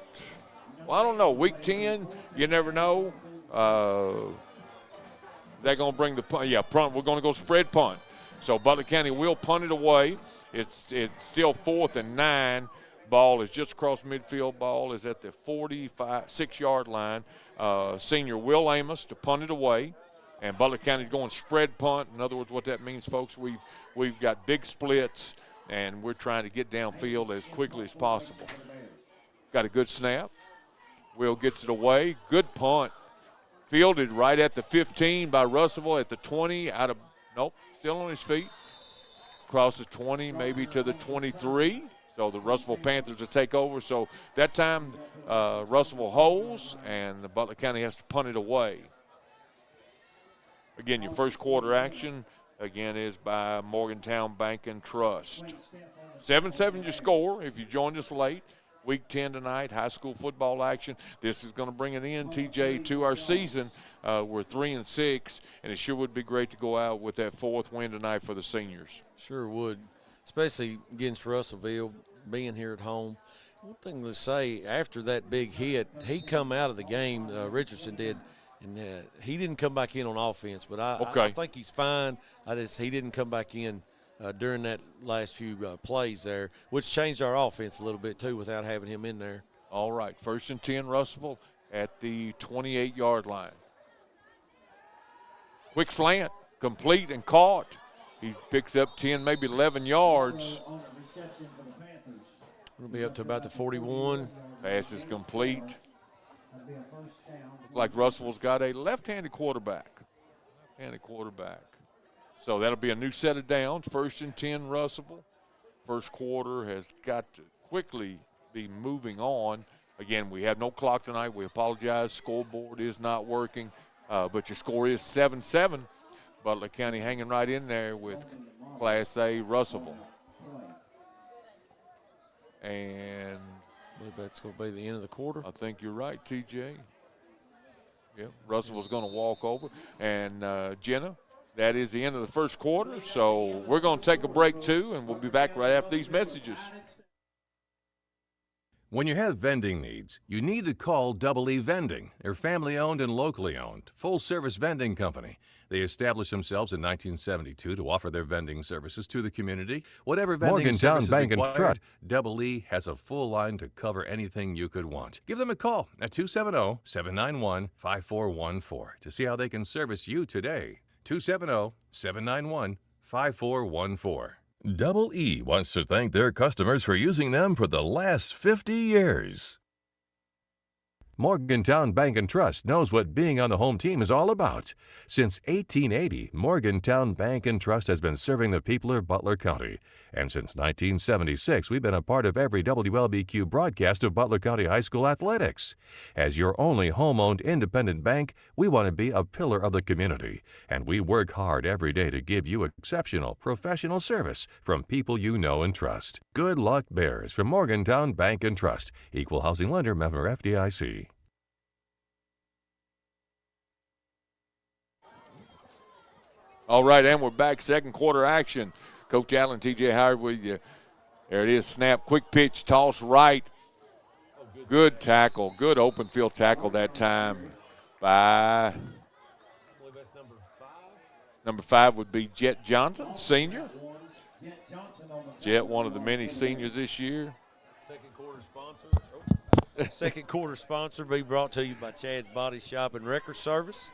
well, I don't know, week 10, you never know. They're going to bring the punt. Yeah, punt. We're going to go spread punt. So Butler County will punt it away. It's still 4th and 9. Ball is just across midfield. Ball is at the 46-yard line. Senior Will Amos to punt it away. And Butler County's going spread punt. In other words, what that means, folks, we've got big splits, and we're trying to get downfield as quickly as possible. Got a good snap. Will gets it away. Good punt. Fielded right at the 15 by Russelville at the 20 still on his feet. Across the 20, maybe to the 23. So the Russelville Panthers will take over. So that time Russelville holds, and the Butler County has to punt it away. Again, your first quarter action, again, is by Morgantown Bank and Trust. 7-7 your score if you joined us late. Week 10 tonight, high school football action. This is going to bring an end, TJ, to our season. We're 3-6, and it sure would be great to go out with that 4th win tonight for the seniors. Sure would, especially against Russellville, being here at home. One thing to say, after that big hit, he come out of the game, Richardson did, and he didn't come back in on offense. But I think he's fine. He didn't come back in during that last few plays there, which changed our offense a little bit too without having him in there. All right, 1st and 10 Russellville at the 28-yard line. Quick slant, complete and caught. He picks up 10, maybe 11 yards. We'll be up to about the 41. Pass is complete. Looks like Russellville's got a left-handed quarterback. So that'll be a new set of downs. 1st and 10 Russellville. First quarter has got to quickly be moving on. Again, we have no clock tonight. We apologize. Scoreboard is not working. But your score is 7-7. Butler County hanging right in there with Class A Russellville. And I believe that's going to be the end of the quarter. I think you're right, TJ. Yep, Russellville's going to walk over. And Jenna, that is the end of the first quarter. So we're going to take a break too, and we'll be back right after these messages. When you have vending needs, you need to call Double E Vending. They're family-owned and locally owned, full-service vending company. They established themselves in 1972 to offer their vending services to the community. Whatever vending Morgantown service Bank is and required, Trust. Double E has a full line to cover anything you could want. Give them a call at 270-791-5414 to see how they can service you today. 270-791-5414. Double E wants to thank their customers for using them for the last 50 years. Morgantown Bank and Trust knows what being on the home team is all about. Since 1880, Morgantown Bank and Trust has been serving the people of Butler County. And since 1976, we've been a part of every WLBQ broadcast of Butler County High School athletics. As your only home-owned independent bank, we want to be a pillar of the community. And we work hard every day to give you exceptional professional service from people you know and trust. Good luck, Bears, from Morgantown Bank and Trust. Equal housing lender, member FDIC. All right, and we're back. Second quarter action. Coach Allen, TJ Howard with you. There it is. Snap, quick pitch, toss right. Good tackle. Good open field tackle that time by number 5 would be Jet Johnson, senior. Jet, one of the many seniors this year. Second quarter sponsor be brought to you by Chad's Body Shop and Record Service.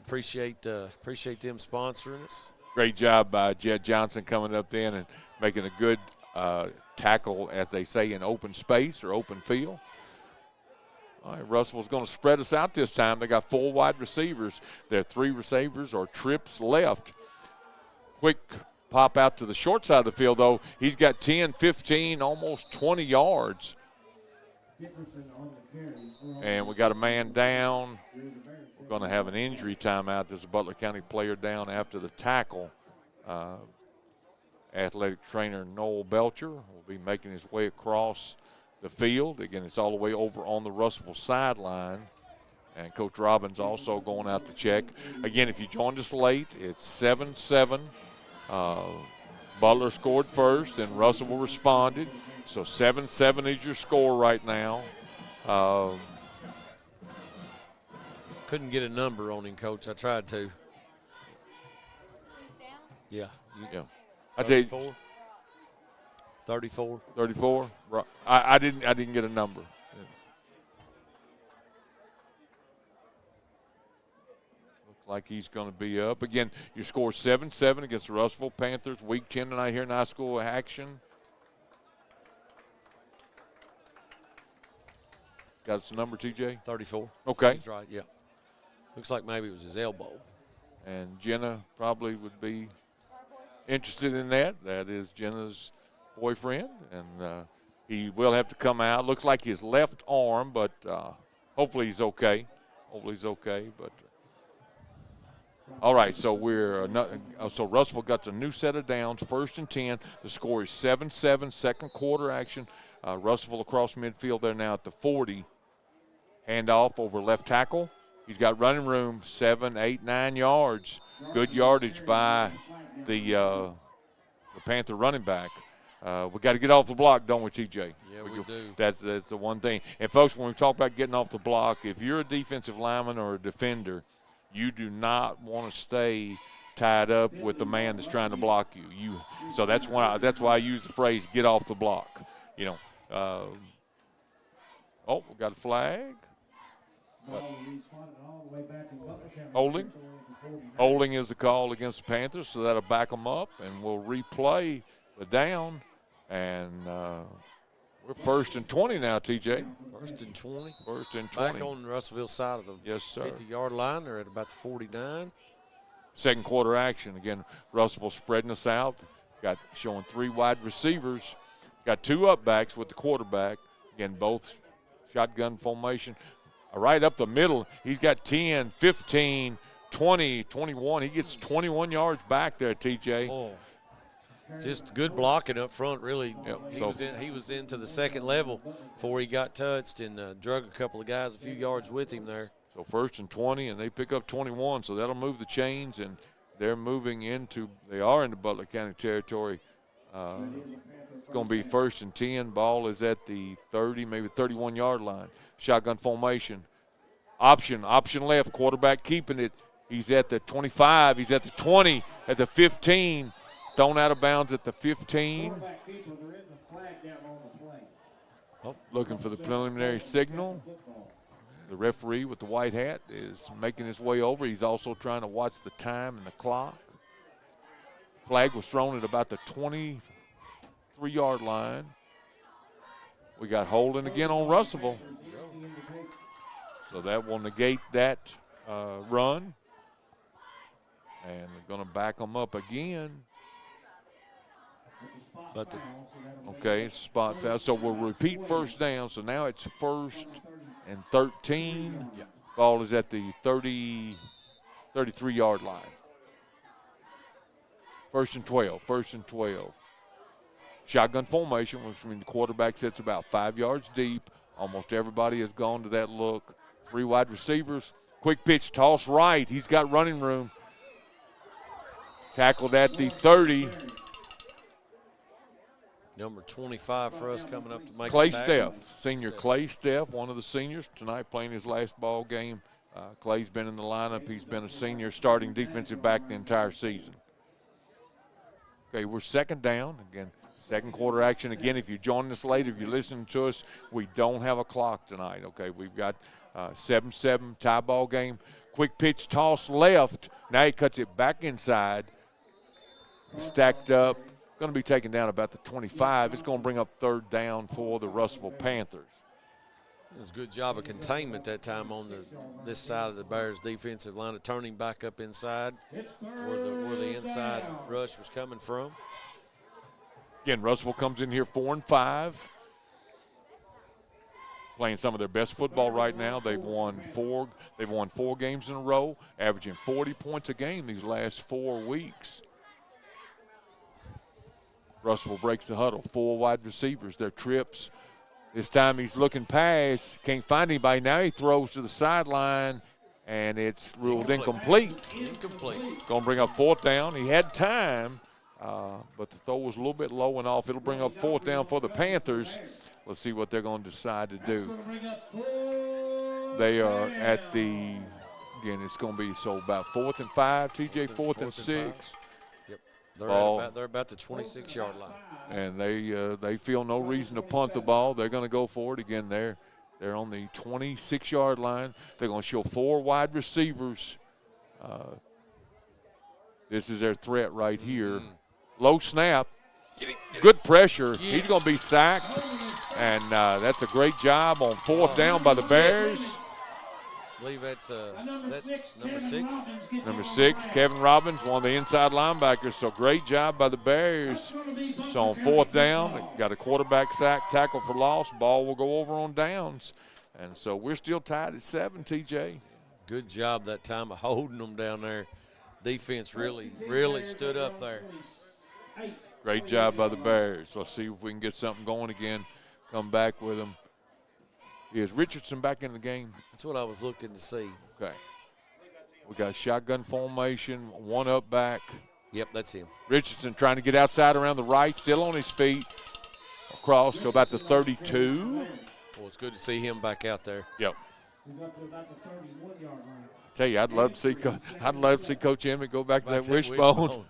Appreciate them sponsoring us. Great job by Jet Johnson coming up then and making a good tackle, as they say, in open space or open field. All right, Russell's going to spread us out this time. They got 4 wide receivers. Their 3 receivers are trips left. Quick pop out to the short side of the field, though. He's got 10, 15, almost 20 yards. And we got a man down. We're going to have an injury timeout. There's a Butler County player down after the tackle. Athletic trainer Noel Belcher will be making his way across the field. Again, it's all the way over on the Russelville sideline. And Coach Robbins also going out to check. Again, if you joined us late, it's 7-7. Butler scored first, and Russelville responded. So 7-7 is your score right now. Couldn't get a number on him, Coach. I tried to. Yeah. Yeah. I tell you, 34. 34. I didn't get a number. Looks like he's going to be up again. Your score 7-7 against the Russelville Panthers. Week 10 tonight here in high school action. Got us a number, TJ? 34. Okay. He's right. Yeah. Looks like maybe it was his elbow. And Jenna probably would be interested in that. That is Jenna's boyfriend, and he will have to come out. Looks like his left arm, but hopefully he's okay. Hopefully he's okay. But all right, so so Russellville got a new set of downs, 1st and 10. The score is 7-7, second quarter action. Russellville across midfield there now at the 40. Handoff over left tackle. He's got running room, 7, 8, 9 yards. Good yardage by the Panther running back. We got to get off the block, don't we, TJ? Yeah, we do. That's the one thing. And, folks, when we talk about getting off the block, if you're a defensive lineman or a defender, you do not want to stay tied up with the man that's trying to block you. So that's why I use the phrase "get off the block." You know. We got a flag. Holding is the call against the Panthers, so that'll back them up, and we'll replay the down. And we're 1st and 20 now, TJ. 1st and 20. 1st and 20. Back on the Russellville side of the 50-yard line. They're at about the 49. Second quarter action. Again, Russellville spreading us out. Got showing 3 wide receivers. Got 2 up backs with the quarterback. Again, both shotgun formation. Right up the middle, he's got 10, 15, 20, 21. He gets 21 yards back there, TJ. Oh. Just good blocking up front, really. Yep. He was into the second level before he got touched and drug a couple of guys a few yards with him there. So 1st and 20, and they pick up 21, so that'll move the chains, and they are into Butler County territory. It's going to be 1st and 10. Ball is at the 30, maybe 31-yard line. Shotgun formation. Option left. Quarterback keeping it. He's at the 25. He's at the 20, at the 15. Thrown out of bounds at the 15. Looking for the preliminary signal. The referee with the white hat is making his way over. He's also trying to watch the time and the clock. Flag was thrown at about the 23-yard line. We got holding again on Russelville. So that will negate that run. And they're going to back them up again. Okay, spot foul. So we'll repeat first down. So now it's 1st and 13. Ball is at the 33-yard line. 1st and 12. Shotgun formation, which means the quarterback sits about 5 yards deep. Almost everybody has gone to that look. 3 wide receivers. Quick pitch, toss right. He's got running room. Tackled at the 30. Number 25 for us coming up to make Clay the tackle. Steff, senior Clay Steff, one of the seniors tonight playing his last ball game. Clay's been in the lineup. He's been a senior starting defensive back the entire season. Okay, we're 2nd down. Again, 2nd quarter action. Again, if you're joining us late, if you're listening to us, we don't have a clock tonight. Okay, we've got 7-7 tie ball game. Quick pitch toss left. Now he cuts it back inside. Stacked up. Going to be taken down about the 25. It's going to bring up 3rd down for the Russelville Panthers. It was a good job of containment that time on this side of the Bears' defensive line of turning back up inside where the inside rush was coming from. Again, Russelville comes in here 4 and 5. Playing some of their best football right now. They've won 4 games in a row, averaging 40 points a game these last 4 weeks. Russelville breaks the huddle. 4 wide receivers. Their trips. This time he's looking past. Can't find anybody. Now he throws to the sideline, and it's ruled incomplete. Going to bring up 4th down. He had time, but the throw was a little bit low and off. It'll bring up 4th down for the Panthers. Let's see what they're going to decide to do. They are at the, again, it's going to be about 4th and 5, TJ, 4th and 6. They're about the 26-yard line. And they feel no reason to punt the ball. They're going to go for it. Again, they're on the 26-yard line. They're going to show 4 wide receivers. This is their threat right here. Low snap. Good pressure. He's going to be sacked. And that's a great job on 4th down by the Bears. I believe that's number 6. Number 6, Kevin Robbins, one of the inside linebackers. So great job by the Bears. So on 4th down, got a quarterback sack, tackle for loss. Ball will go over on downs. And so we're still tied at 7, TJ. Good job that time of holding them down there. Defense really stood up there. Great job by the Bears. Let's see if we can get something going again. Come back with them. Is Richardson back in the game? That's what I was looking to see. Okay. We got shotgun formation, 1 up back. Yep, that's him. Richardson trying to get outside around the right, still on his feet. Across to about the 32. Well, it's good to see him back out there. Yep. Tell you, I'd love to see Coach Emmett go back to that wishbone.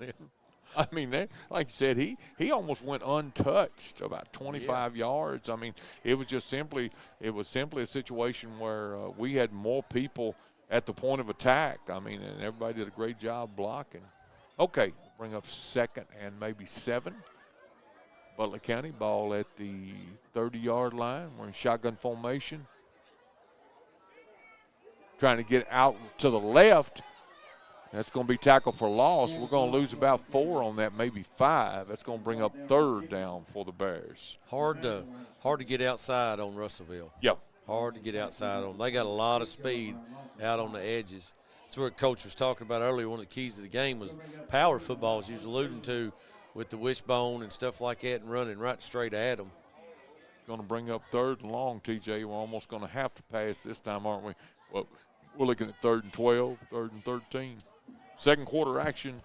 I mean, like you said, he almost went untouched about 25 yards. I mean, it was simply a situation where we had more people at the point of attack. I mean, and everybody did a great job blocking. Okay, bring up 2nd and maybe 7. Butler County ball at the 30-yard line. We're in shotgun formation. Trying to get out to the left. That's going to be tackle for loss. We're going to lose about 4 on that, maybe 5. That's going to bring up 3rd down for the Bears. Hard to get outside on Russelville. Yep. Hard to get outside on. They got a lot of speed out on the edges. That's what Coach was talking about earlier. One of the keys to the game was power football, as he was alluding to, with the wishbone and stuff like that, and running right straight at them. Going to bring up 3rd and long, TJ. We're almost going to have to pass this time, aren't we? Well, we're looking at 3rd and 12, 3rd and 13. 2nd quarter action,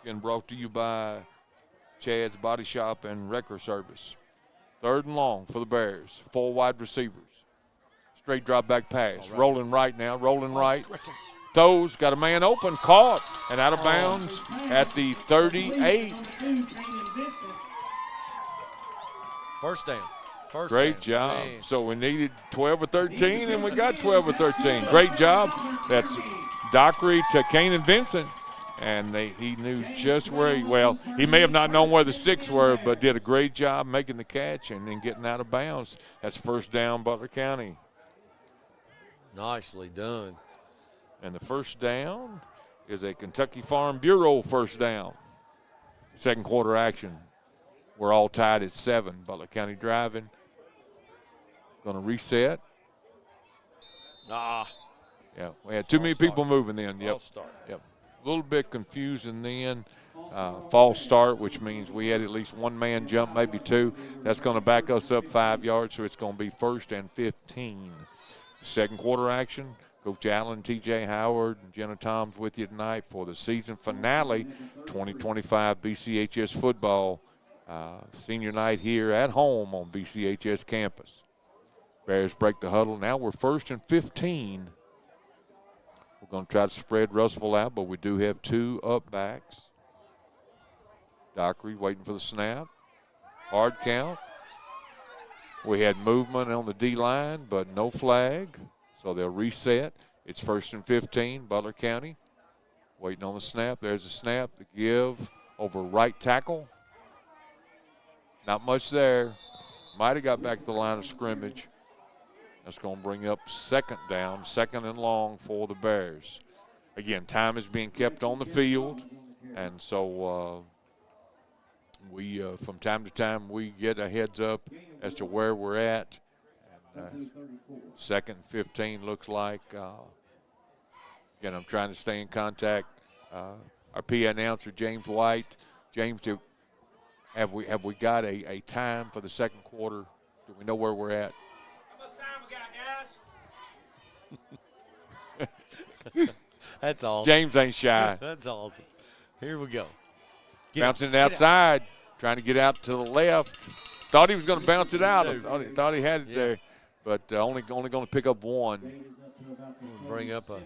again brought to you by Chad's Body Shop and Wrecker Service. 3rd and long for the Bears. 4 wide receivers. Straight drop back pass. Rolling right now. Rolling right. Throws. Got a man open. Caught. And out of bounds at the 38. First down. Great job. Man. So we needed 12 or 13, and we got 12 or 13. Great job. That's Dockery to Kanan Vincent. And he knew just where he may have not known where the sticks were, but did a great job making the catch and then getting out of bounds. That's first down, Butler County. Nicely done. And the first down is a Kentucky Farm Bureau first down. Second quarter action. We're all tied at 7. Butler County driving. Going to reset. Yeah, we had too many people moving then. Yep. Yep. A little bit confusing then. False start, which means we had at least one man jump, maybe 2. That's going to back us up 5 yards, so it's going to be 1st and 15. Second quarter action. Coach Allen, T.J. Howard, and Jenna Toms with you tonight for the season finale, 2025 BCHS football. Senior night here at home on BCHS campus. Bears break the huddle. Now we're 1st and 15. We're going to try to spread Russelville out, but we do have 2 up backs. Dockery waiting for the snap. Hard count. We had movement on the D-line, but no flag, so they'll reset. It's 1st and 15, Butler County. Waiting on the snap. There's a snap. The give over right tackle. Not much there. Might have got back to the line of scrimmage. That's going to bring up 2nd down, 2nd and long for the Bears. Again, time is being kept on the field, and so we, from time to time, we get a heads up as to where we're at. And, 2nd and 15 looks like. Again, I'm trying to stay in contact. Our PA announcer, James White. James, have we got a time for the second quarter? Do we know where we're at? How much time we got, guys? That's awesome. James ain't shy. That's awesome. Here we go. Bouncing it outside, trying to get out to the left. Thought he was going to bounce it out. Thought he had it there, but only going to pick up 1. Bring up a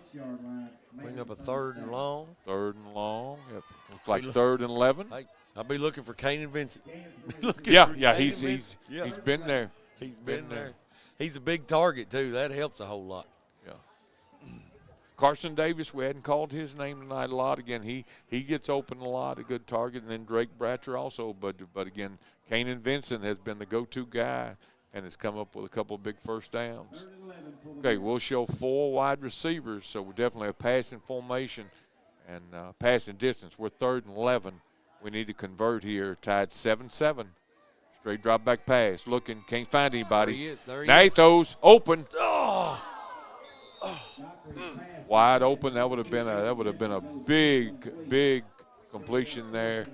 3rd and long. 3rd and long. Looks like 3rd and 11. Hey, I'll be looking for Kanan Vincent. He's been there. He's been there. He's a big target too. That helps a whole lot. Yeah. Carson Davis, we hadn't called his name tonight a lot. Again, he gets open a lot, a good target, and then Drake Bratcher also. But again, Kanan Vincent has been the go-to guy and has come up with a couple of big first downs. Okay, we'll show 4 wide receivers, so we're definitely a passing formation and passing distance. We're 3rd and 11. We need to convert here, tied 7-7. Straight drop back pass, looking, can't find anybody. There he is. Now he throws, open. Wide open. That would have been a big completion there,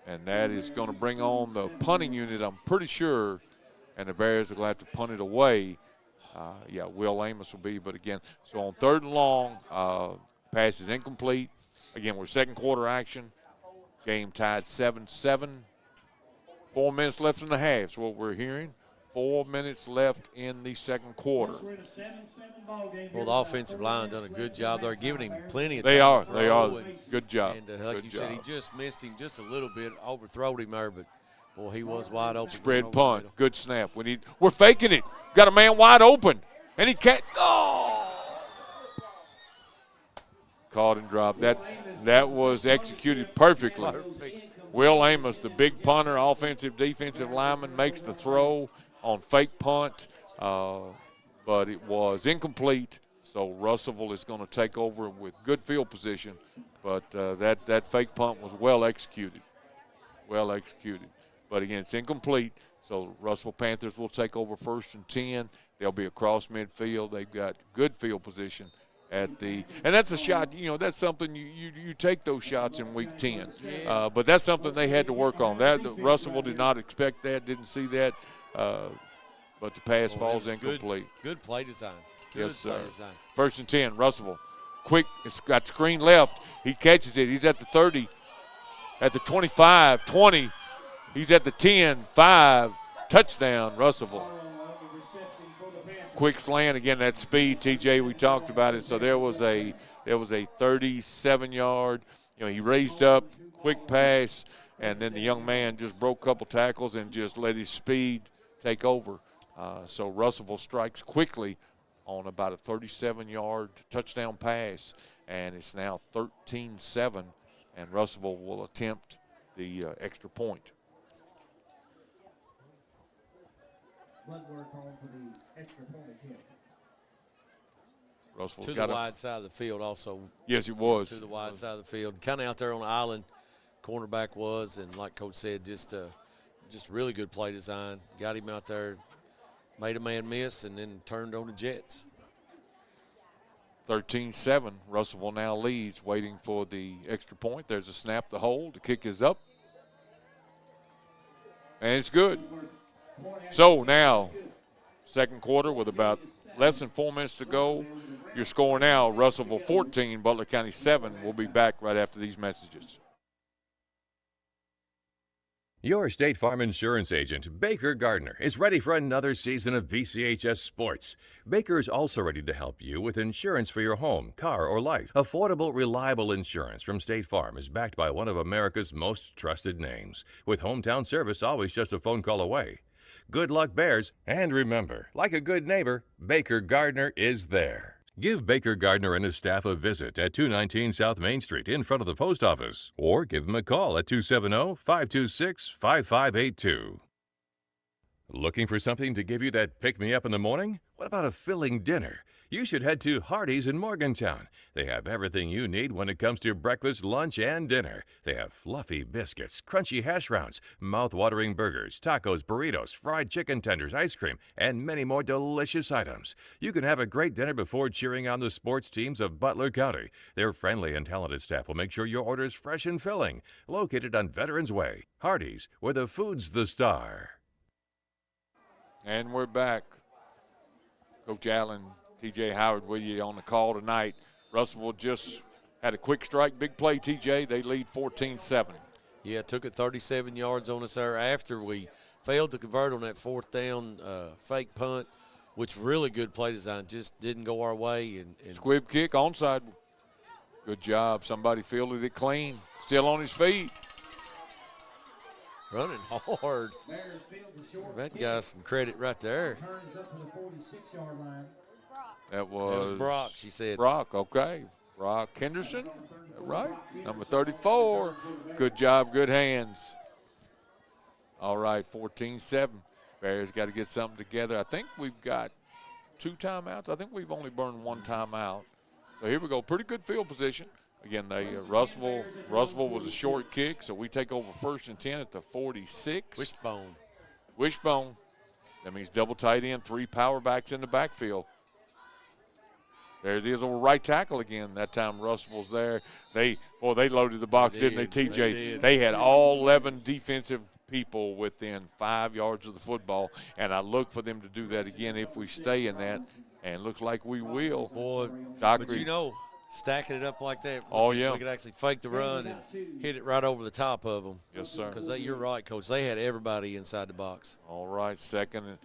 and that is going to bring on the punting unit, I'm pretty sure, and the Bears are going to have to punt it away. Will Amos will be, but again, so on 3rd and long, pass is incomplete. Again, we're second quarter action. Game tied 7-7. 4 minutes left in the half is what we're hearing. 4 minutes left in the second quarter. Well, the offensive line done a good job. They're giving him plenty of time. They are. Good job. And like you said, he just missed him just a little bit, overthrowed him there, but boy, he was wide open. Spread punt, good snap. We're faking it. Got a man wide open, and he can't. Caught and dropped. That was executed perfectly. Will Amos, the big punter, offensive, defensive lineman, makes the throw on fake punt, but it was incomplete. So Russelville is going to take over with good field position, but that fake punt was well executed. But again, it's incomplete. So Russelville Panthers will take over 1st and 10. They'll be across midfield. They've got good field position. And that's a shot, that's something you take those shots in week 10. But that's something they had to work on. Russelville did not expect that, didn't see that, but the pass falls incomplete. Good play design. Yes, sir. 1st and 10, Russelville. Quick, it's got screen left. He catches it. He's at the 30. at the 25, 20. He's at the 10, 5. Touchdown, Russelville. Quick slant again. That speed, TJ. We talked about it. So there was a 37-yard. He raised up, quick pass, and then the young man just broke a couple tackles and just let his speed take over. So Russelville strikes quickly on about a 37-yard touchdown pass, and it's now 13-7, and Russelville will attempt the extra point. Bloodworth on for the extra point attempt. Russell's to got the wide side of the field also. Yes, it was. To the wide side of the field. Kind of out there on the island, cornerback was, and like Coach said, just really good play design. Got him out there, made a man miss, and then turned on the Jets. 13-7. Russellville now leads, waiting for the extra point. There's a snap to hold. The kick is up. And it's good. So now, second quarter with about less than 4 minutes to go. Your score now, Russellville 14, Butler County 7. We'll be back right after these messages. Your State Farm Insurance agent, Baker Gardner, is ready for another season of BCHS sports. Baker is also ready to help you with insurance for your home, car, or life. Affordable, reliable insurance from State Farm is backed by one of America's most trusted names, with hometown service always just a phone call away. Good luck, Bears, and remember, like a good neighbor, Baker Gardner is there. Give Baker Gardner and his staff a visit at 219 South Main Street in front of the post office, or give them a call at 270-526-5582. Looking for something to give you that pick-me-up in the morning? What about a filling dinner? You should head to Hardee's in Morgantown. They have everything you need when it comes to breakfast, lunch, and dinner. They have fluffy biscuits, crunchy hash browns, mouth-watering burgers, tacos, burritos, fried chicken tenders, ice cream, and many more delicious items. You can have a great dinner before cheering on the sports teams of Butler County. Their friendly and talented staff will make sure your order is fresh and filling. Located on Veterans Way, Hardee's, where the food's the star. And we're back. Coach Allen, TJ Howard with you on the call tonight. Russellville just had a quick strike, big play, TJ. They lead 14-7. Yeah, took it 37 yards on us there after we failed to convert on that fourth down fake punt, which really good play design. Just didn't go our way. And Squib kick, onside. Good job. Somebody fielded it clean. Still on his feet. Running hard. That got some credit right there. That was Brock, she said. Brock, okay. Brock Henderson, right? Number 34. Good job, good hands. All right, 14-7. Bears got to get something together. I think we've got 2 timeouts. I think we've only burned 1 timeout. So here we go. Pretty good field position. Again, Russellville was a short kick, so we take over 1st and 10 at the 46. Wishbone. That means double tight end, 3 power backs in the backfield. There it is over right tackle again. That time Russellville's there. They loaded the box, didn't they, TJ? They had all 11 defensive people within 5 yards of the football, and I look for them to do that again if we stay in that, and looks like we will. Boy, Dockery, but you know, stacking it up like that, yeah, we could actually fake the run and hit it right over the top of them. Yes, sir. Because you're right, Coach. They had everybody inside the box. All right, second and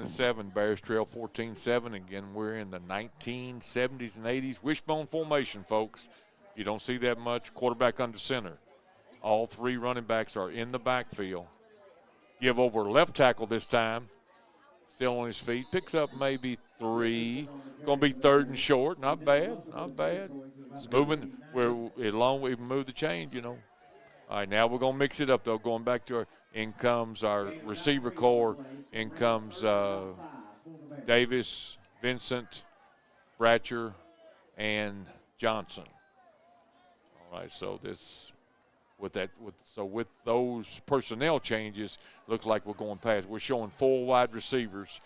7. Bears trail 14-7. Again, we're in the 1970s and 80s wishbone formation, folks. You don't see that much. Quarterback under center. All 3 running backs are in the backfield. Give over left tackle this time. Still on his feet. Picks up maybe 3. Going to be 3rd and short. Not bad. Not bad. Moving. We've moved the chain, you know. All right, now we're going to mix it up, though. Going back to in comes our receiver core. In comes Davis, Vincent, Bratcher, and Johnson. All right, so with those personnel changes, looks like we're going past. We're showing 4 wide receivers.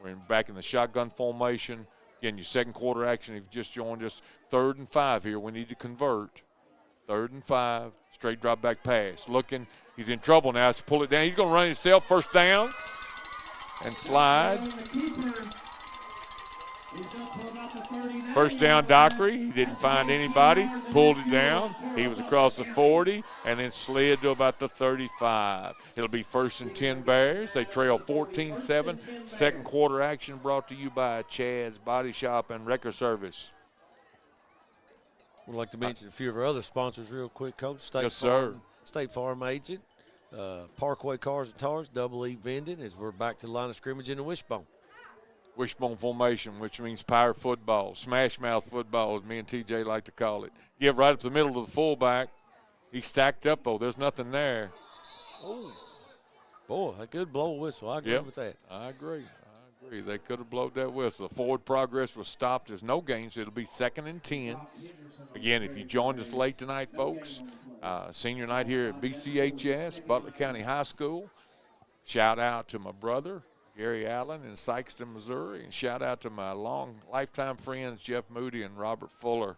We're back in the shotgun formation. Again, your second quarter action, if you just joined us, 3rd and 5 here. We need to convert. 3rd and 5, straight drop back pass. Looking, he's in trouble now. Let's pull it down. He's going to run himself, 1st down, and slides. First down, Dockery. He didn't find anybody, pulled it down. He was across the 40 and then slid to about the 35. It'll be 1st and 10 Bears. They trail 14-7. Second quarter action brought to you by Chad's Body Shop and Wrecker Service. Would like to mention a few of our other sponsors real quick, Coach. Yes, sir. State Farm Agent, Parkway Cars and Tars, Double E Vending, as we're back to the line of scrimmage in the wishbone. Wishbone formation, which means power football, smash mouth football, as me and TJ like to call it. Give right up the middle to the fullback. He stacked up, though. There's nothing there. Oh, boy, a good blow whistle. I agree with that. I agree. They could have blown that whistle. The forward progress was stopped. There's no gains. It'll be 2nd and 10. Again, if you joined us late tonight, folks, senior night here at BCHS, Butler County High School. Shout out to my brother, Gary Allen in Sykeston, Missouri, and shout out to my long lifetime friends, Jeff Moody and Robert Fuller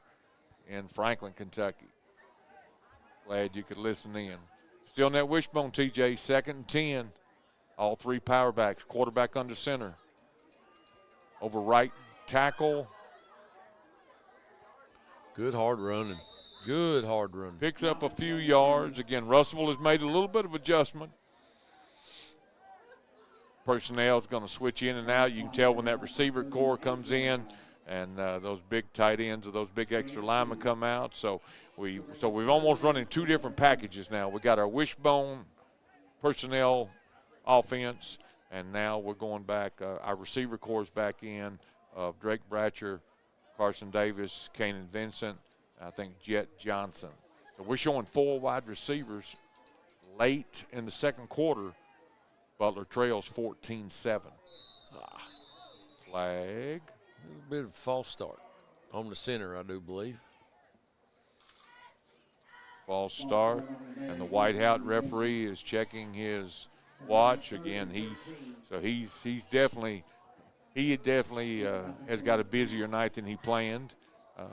in Franklin, Kentucky. Glad you could listen in. Still in that wishbone, TJ, 2nd and 10. All three power backs, quarterback under center. Over right tackle. Good hard running. Good hard running. Picks up a few yards. Again, Russelville has made a little bit of adjustment. Personnel is going to switch in and out. You can tell when that receiver core comes in and those big tight ends or those big extra linemen come out. So we've almost running two different packages now. We got our wishbone personnel offense, and now we're going back. Our receiver core is back in of Drake Bratcher, Carson Davis, Kanan Vincent, and I think Jet Johnson. So we're showing 4 wide receivers late in the second quarter. Butler trails 14-7. Flag. A little bit of a false start on the center, I do believe. False start, and the white hat referee is checking his watch again. He definitely has got a busier night than he planned,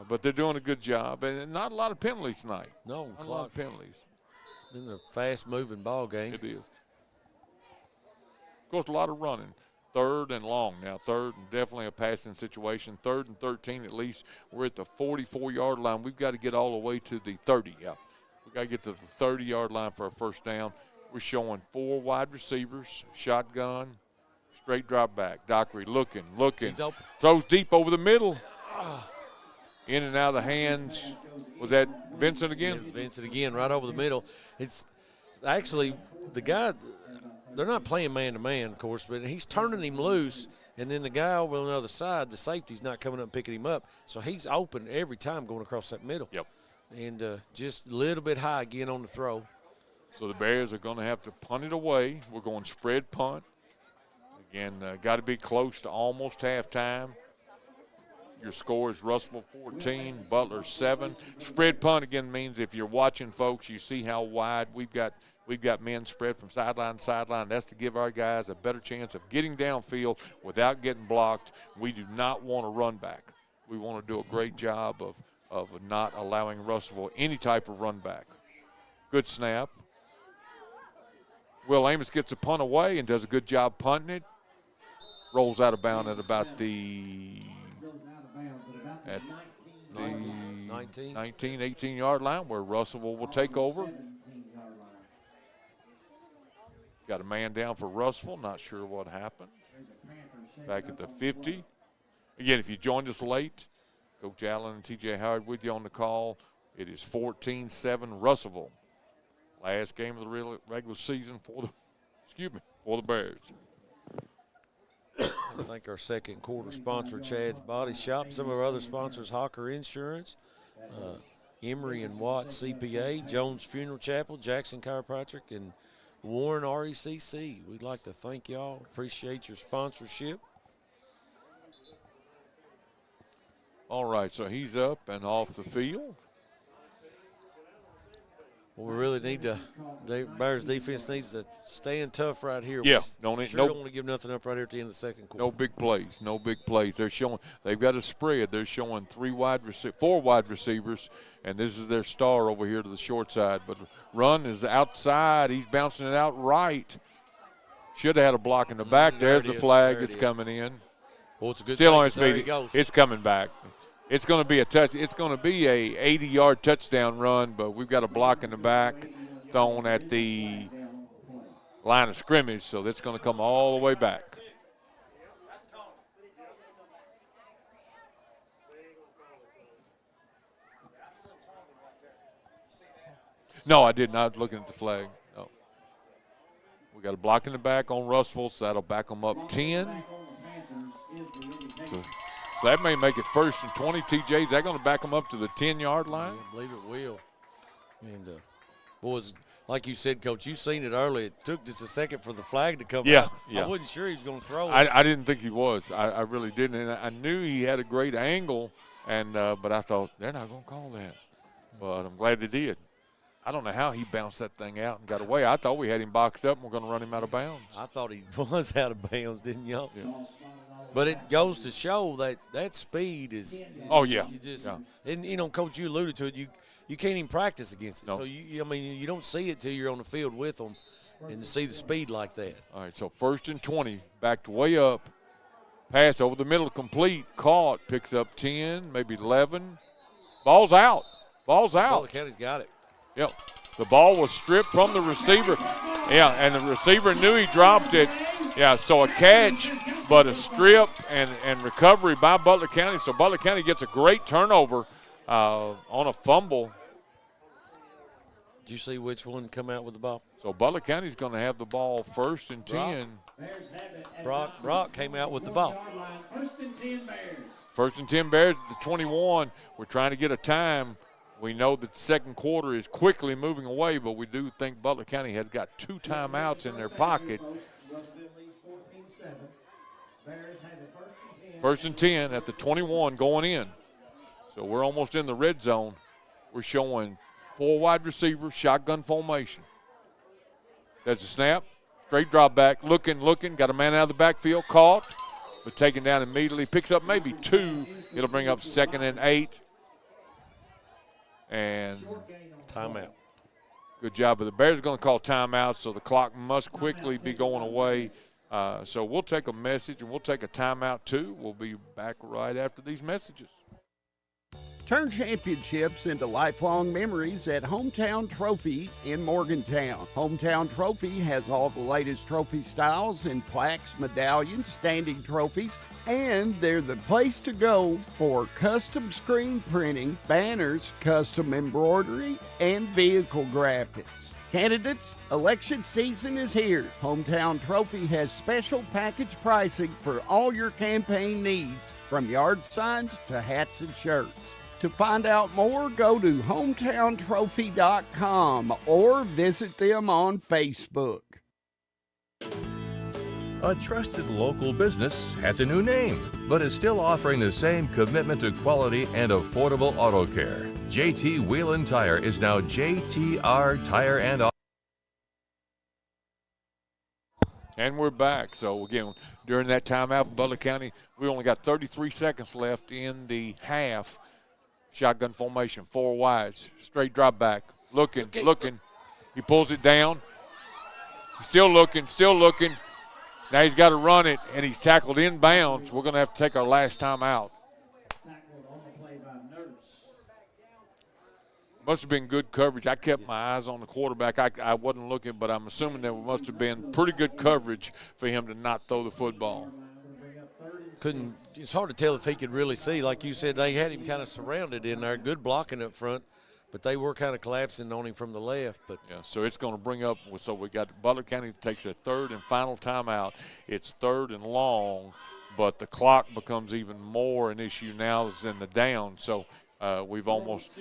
but they're doing a good job, and not a lot of penalties tonight. No, not a lot of penalties. In a fast-moving ball game. It is. Of course, a lot of running. 3rd and long now. 3rd and definitely a passing situation. 3rd and 13 at least. We're at the 44-yard line. We've got to get all the way to the 30. Yeah, we've got to get to the 30-yard line for a first down. We're showing 4 wide receivers, shotgun, straight drop back. Dockery looking. He's open. Throws deep over the middle. In and out of the hands. Was that Vincent again? It was Vincent again, right over the middle. It's actually the guy. They're not playing man-to-man, of course, but he's turning him loose, and then the guy over on the other side, the safety's not coming up and picking him up. So he's open every time going across that middle. Yep. And just a little bit high again on the throw. So the Bears are going to have to punt it away. We're going spread punt. Again, got to be close to almost halftime. Your score is Russelville 14, Butler 7. Spread punt again means if you're watching, folks, you see how wide we've got men spread from sideline to sideline. That's to give our guys a better chance of getting downfield without getting blocked. We do not want to run back. We want to do a great job of not allowing Russellville any type of run back. Good snap. Will Amos gets a punt away and does a good job punting it. Rolls out of bounds at about the 19, 18-yard line where Russellville will take over. Got a man down for Russellville. Not sure what happened. Back at the 50. Again, if you joined us late, Coach Allen and TJ Howard with you on the call. It is 14-7 Russellville. Last game of the regular season for the Bears. I think our second quarter sponsor, Chad's Body Shop. Some of our other sponsors, Hawker Insurance, Emery and Watt CPA, Jones Funeral Chapel, Jackson Chiropractic, and Warren RECC. We'd like to thank y'all. Appreciate your sponsorship. All right, so he's up and off the field. Well, we really need to. The Bears defense needs to stand tough right here. Yeah, don't want to give nothing up right here at the end of the second quarter. No big plays. No big plays. They've got a spread. They're showing 4 wide receivers, and this is their star over here to the short side. But run is outside. He's bouncing it out right. Should have had a block in the back. There's the flag that's coming in. Well, it's a good Still thing, on his 'cause there he feet. goes. It's coming back. It's going to be a touch. It's going to be a 80-yard touchdown run, but we've got a block in the back thrown at the line of scrimmage, so that's going to come all the way back. No, I did not. Looking at the flag. No. We got a block in the back on Russelville, so that'll back them up 10. So that may make it 1st and 20. TJ, is that going to back them up to the 10-yard line? Yeah, I believe it will. And, boys, like you said, Coach, you seen it early. It took just a second for the flag to come out. Yeah. I wasn't sure he was going to throw it. I didn't think he was. I really didn't. And I knew he had a great angle, and but I thought, they're not going to call that. But I'm glad they did. I don't know how he bounced that thing out and got away. I thought we had him boxed up and we're going to run him out of bounds. I thought he was out of bounds, didn't y'all? Yeah. But it goes to show that speed is. Oh, yeah. You just, Yeah. And, you know, Coach, you alluded to it. You can't even practice against it. No. So, you don't see it till you're on the field with them and to see the speed like that. All right, so 1st and 20, backed way up. Pass over the middle, complete, caught, picks up 10, maybe 11. Ball's out. Butler County's got it. Yep. The ball was stripped from the receiver. Yeah, and the receiver knew he dropped it. Yeah, so a catch, but a strip and recovery by Butler County. So Butler County gets a great turnover on a fumble. Did you see which one come out with the ball? So Butler County's going to have the ball 1st and 10. Brock came out with the ball. 1st and 10 Bears at the 21. We're trying to get a time. We know that the second quarter is quickly moving away, but we do think Butler County has got 2 timeouts in their pocket. 1st and 10 at the 21 going in. So we're almost in the red zone. We're showing 4 wide receivers, shotgun formation. There's a snap, straight drop back, looking, got a man out of the backfield, caught, but taken down immediately. Picks up maybe 2. It'll bring up 2nd and 8. And timeout. Good job. But the Bears are going to call timeout, so the clock must quickly be going away. So we'll take a message and we'll take a timeout too. We'll be back right after these messages. Turn championships into lifelong memories at Hometown Trophy in Morgantown. Hometown Trophy has all the latest trophy styles in plaques, medallions, standing trophies, and they're the place to go for custom screen printing, banners, custom embroidery, and vehicle graphics. Candidates, election season is here. Hometown Trophy has special package pricing for all your campaign needs, from yard signs to hats and shirts. To find out more, go to hometowntrophy.com or visit them on Facebook. A trusted local business has a new name, but is still offering the same commitment to quality and affordable auto care. JT Wheel & Tire is now JTR Tire and Auto. And we're back. So, again, during that timeout in Butler County, we only got 33 seconds left in the half. Shotgun formation, 4 wides, straight drop back, looking. He pulls it down. He's still looking. Now he's got to run it, and he's tackled inbounds. We're going to have to take our last time out. Must have been good coverage. I kept my eyes on the quarterback. I wasn't looking, but I'm assuming there must have been pretty good coverage for him to not throw the football. It's hard to tell if he could really see. Like you said, they had him kind of surrounded in there, good blocking up front, but they were kind of collapsing on him from the left. But yeah, so it's going to bring up. So we got Butler County takes a 3rd and final timeout. It's 3rd and long, but the clock becomes even more an issue now than the down. So we've almost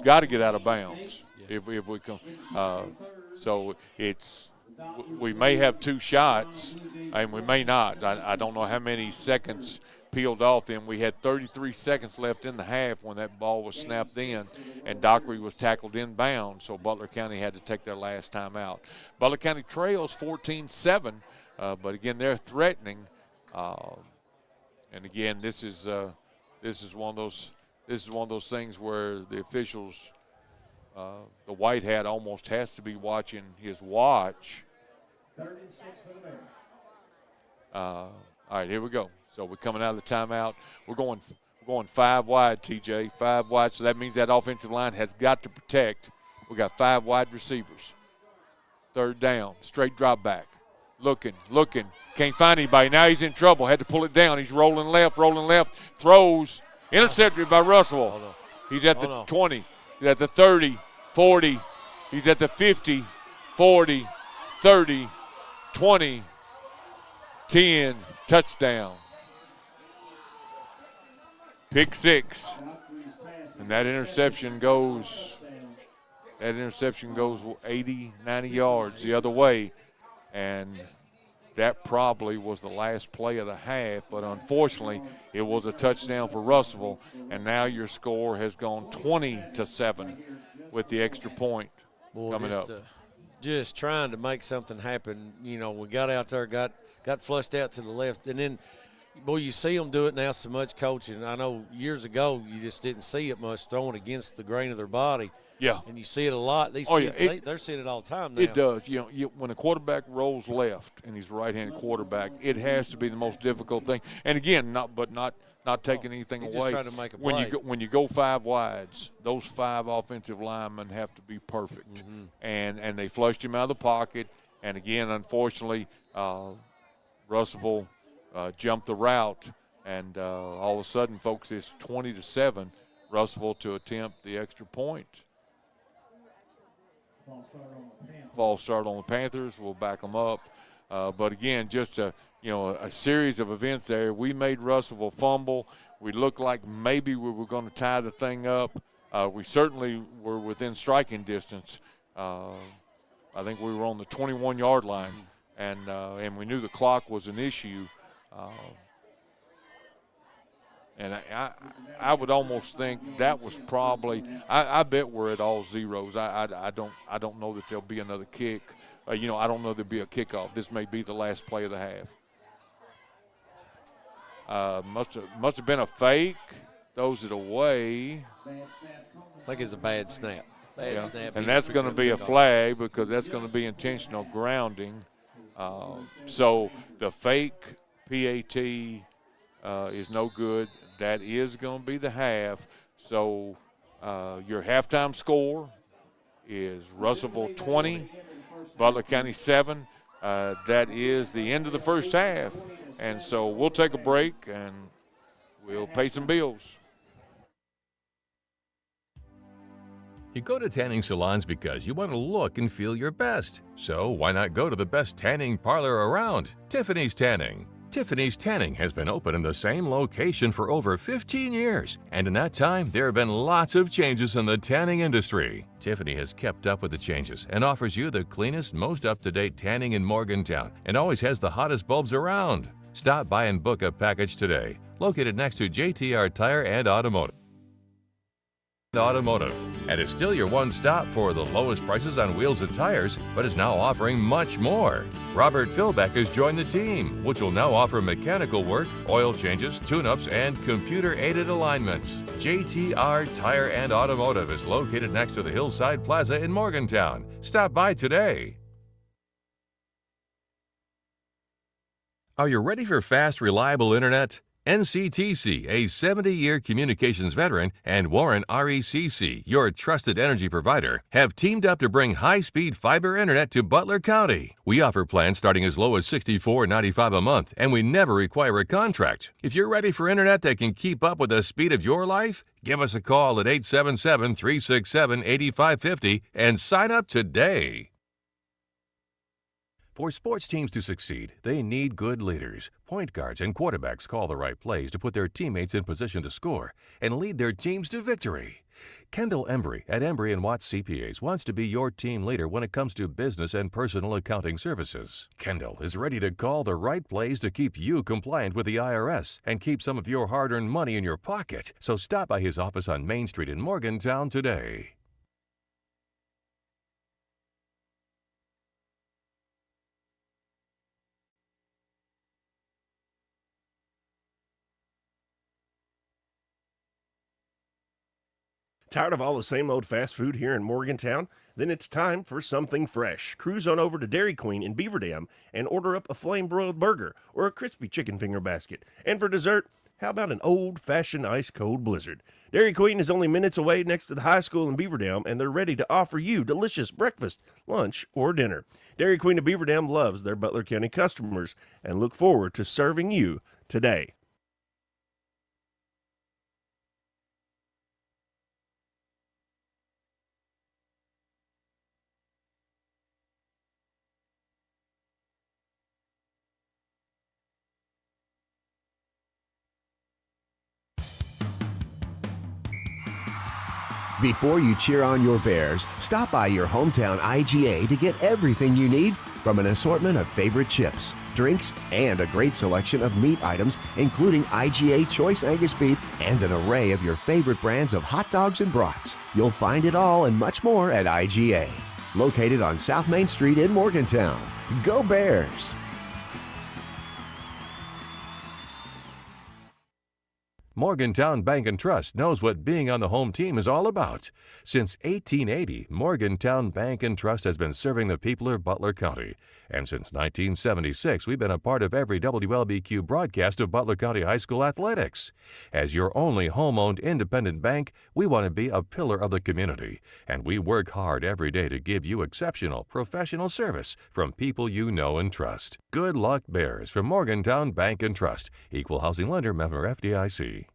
got to get out of bounds if we come. So it's. We may have 2 shots, and we may not. I don't know how many seconds peeled off them. We had 33 seconds left in the half when that ball was snapped in, and Dockery was tackled inbound, so Butler County had to take their last time out. Butler County trails 14-7, but again, they're threatening. And again, this is one of those things where the officials. The white hat almost has to be watching his watch. 3rd and 6 for the Bears. All right, here we go. So we're coming out of the timeout. We're going 5 wide, TJ, 5 wide. So that means that offensive line has got to protect. We got 5 wide receivers. 3rd down, straight drop back. Looking, can't find anybody. Now he's in trouble. Had to pull it down. He's rolling left, throws. Intercepted by Russelville. He's at the 20. He's at the 30, 40. He's at the 50, 40, 30, 20, 10. Touchdown. Pick 6. And that interception goes 80, 90 yards the other way. And that probably was the last play of the half, but unfortunately it was a touchdown for Russelville, and now your score has gone 20-7 with the extra point coming up. Just trying to make something happen. You know, we got out there, got flushed out to the left, and then, boy, you see them do it now so much, Coach, and I know years ago you just didn't see it much, throwing against the grain of their body. Yeah. And you see it a lot. These kids, they're seeing it all the time now. It does. You know, when a quarterback rolls left and he's a right-handed quarterback, it has to be the most difficult thing. And again, not taking anything away. Just trying to make a play. When you go 5 wides, those 5 offensive linemen have to be perfect. Mm-hmm. And they flushed him out of the pocket. And again, unfortunately, Russellville jumped the route, and all of a sudden, folks, it's 20-7. Russellville to attempt the extra point. False start on the Panthers. We'll back them up. But again, just a series of events there. We made Russellville fumble. We looked like maybe we were going to tie the thing up. We certainly were within striking distance. I think we were on the 21-yard line, and we knew the clock was an issue. And I would almost think that was probably I bet we're at all zeros. I don't know that there'll be another kick. I don't know there'll be a kickoff. This may be the last play of the half. Must have been a fake. Throws it away. I think it's a bad snap. Snap. And that's going to be a flag because that's going to be intentional grounding. So the fake PAT is no good. That is going to be the half. So your halftime score is Russellville 20, Butler County 7. That is the end of the first half. And so we'll take a break and we'll pay some bills. You go to tanning salons because you want to look and feel your best. So why not go to the best tanning parlor around, Tiffany's Tanning. Tiffany's Tanning has been open in the same location for over 15 years, and in that time, there have been lots of changes in the tanning industry. Tiffany has kept up with the changes and offers you the cleanest, most up-to-date tanning in Morgantown, and always has the hottest bulbs around. Stop by and book a package today. Located next to JTR Tire and Automotive. And is still your one-stop for the lowest prices on wheels and tires, but is now offering much more. Robert Philbeck has joined the team, which will now offer mechanical work, oil changes, tune-ups, and computer-aided alignments. JTR Tire and Automotive is located next to the Hillside Plaza in Morgantown. Stop by today. Are you ready for fast, reliable internet? NCTC, a 70-year communications veteran, and Warren RECC, your trusted energy provider, have teamed up to bring high-speed fiber internet to Butler County. We offer plans starting as low as $64.95 a month, and we never require a contract. If you're ready for internet that can keep up with the speed of your life, give us a call at 877-367-8550 and sign up today. For sports teams to succeed, they need good leaders. Point guards and quarterbacks call the right plays to put their teammates in position to score and lead their teams to victory. Kendall Embry at Embry & Watts CPAs wants to be your team leader when it comes to business and personal accounting services. Kendall is ready to call the right plays to keep you compliant with the IRS and keep some of your hard-earned money in your pocket. So stop by his office on Main Street in Morgantown today. Tired of all the same old fast food here in Morgantown? Then it's time for something fresh. Cruise on over to Dairy Queen in Beaver Dam and order up a flame-broiled burger or a crispy chicken finger basket. And for dessert, how about an old-fashioned ice-cold blizzard? Dairy Queen is only minutes away next to the high school in Beaver Dam, and they're ready to offer you delicious breakfast, lunch, or dinner. Dairy Queen of Beaver Dam loves their Butler County customers and look forward to serving you today. Before you cheer on your Bears, stop by your hometown IGA to get everything you need from an assortment of favorite chips, drinks, and a great selection of meat items, including IGA Choice Angus Beef and an array of your favorite brands of hot dogs and brats. You'll find it all and much more at IGA. Located on South Main Street in Morgantown. Go Bears! Morgantown Bank and Trust knows what being on the home team is all about. Since 1880, Morgantown Bank and Trust has been serving the people of Butler County. And since 1976, we've been a part of every WLBQ broadcast of Butler County High School athletics. As your only home-owned independent bank, we want to be a pillar of the community. And we work hard every day to give you exceptional, professional service from people you know and trust. Good luck, Bears, from Morgantown Bank and Trust. Equal housing lender, member FDIC.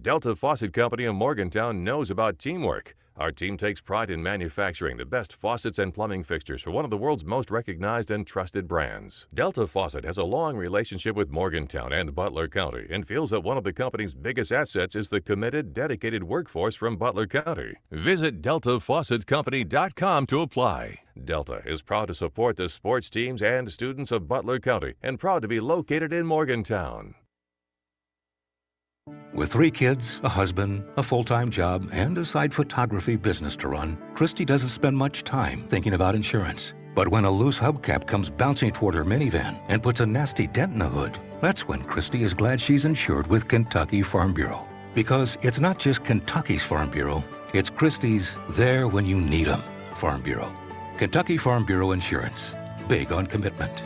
Delta Faucet Company of Morgantown knows about teamwork. Our team takes pride in manufacturing the best faucets and plumbing fixtures for one of the world's most recognized and trusted brands. Delta Faucet has a long relationship with Morgantown and Butler County and feels that one of the company's biggest assets is the committed, dedicated workforce from Butler County. Visit DeltaFaucetCompany.com to apply. Delta is proud to support the sports teams and students of Butler County and proud to be located in Morgantown. With 3 kids, a husband, a full-time job, and a side photography business to run, Christy doesn't spend much time thinking about insurance. But when a loose hubcap comes bouncing toward her minivan and puts a nasty dent in the hood, that's when Christy is glad she's insured with Kentucky Farm Bureau. Because it's not just Kentucky's Farm Bureau, it's Christy's there when you need 'em Farm Bureau. Kentucky Farm Bureau Insurance. Big on commitment.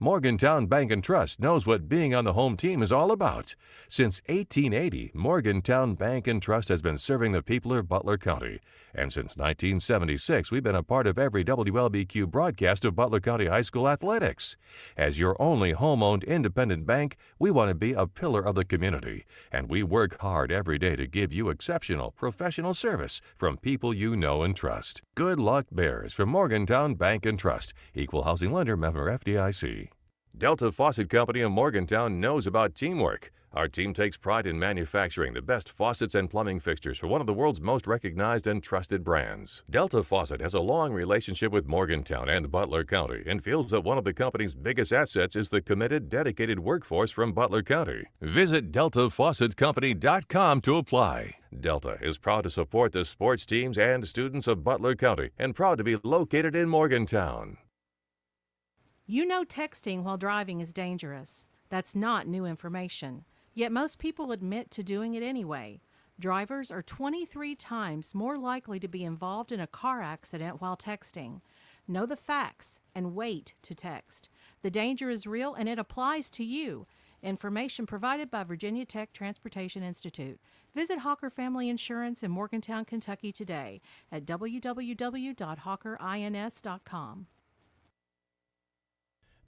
Morgantown Bank and Trust knows what being on the home team is all about. Since 1880, Morgantown Bank and Trust has been serving the people of Butler County. And since 1976, we've been a part of every WLBQ broadcast of Butler County High School athletics. As your only home-owned independent bank, we want to be a pillar of the community. And we work hard every day to give you exceptional, professional service from people you know and trust. Good luck, Bears, from Morgantown Bank and Trust. Equal housing lender, member FDIC. Delta Faucet Company of Morgantown knows about teamwork. Our team takes pride in manufacturing the best faucets and plumbing fixtures for one of the world's most recognized and trusted brands. Delta Faucet has a long relationship with Morgantown and Butler County and feels that one of the company's biggest assets is the committed, dedicated workforce from Butler County. Visit DeltaFaucetCompany.com to apply. Delta is proud to support the sports teams and students of Butler County and proud to be located in Morgantown. You know texting while driving is dangerous. That's not new information. Yet most people admit to doing it anyway. Drivers are 23 times more likely to be involved in a car accident while texting. Know the facts and wait to text. The danger is real and it applies to you. Information provided by Virginia Tech Transportation Institute. Visit Hawker Family Insurance in Morgantown, Kentucky today at www.hawkerins.com.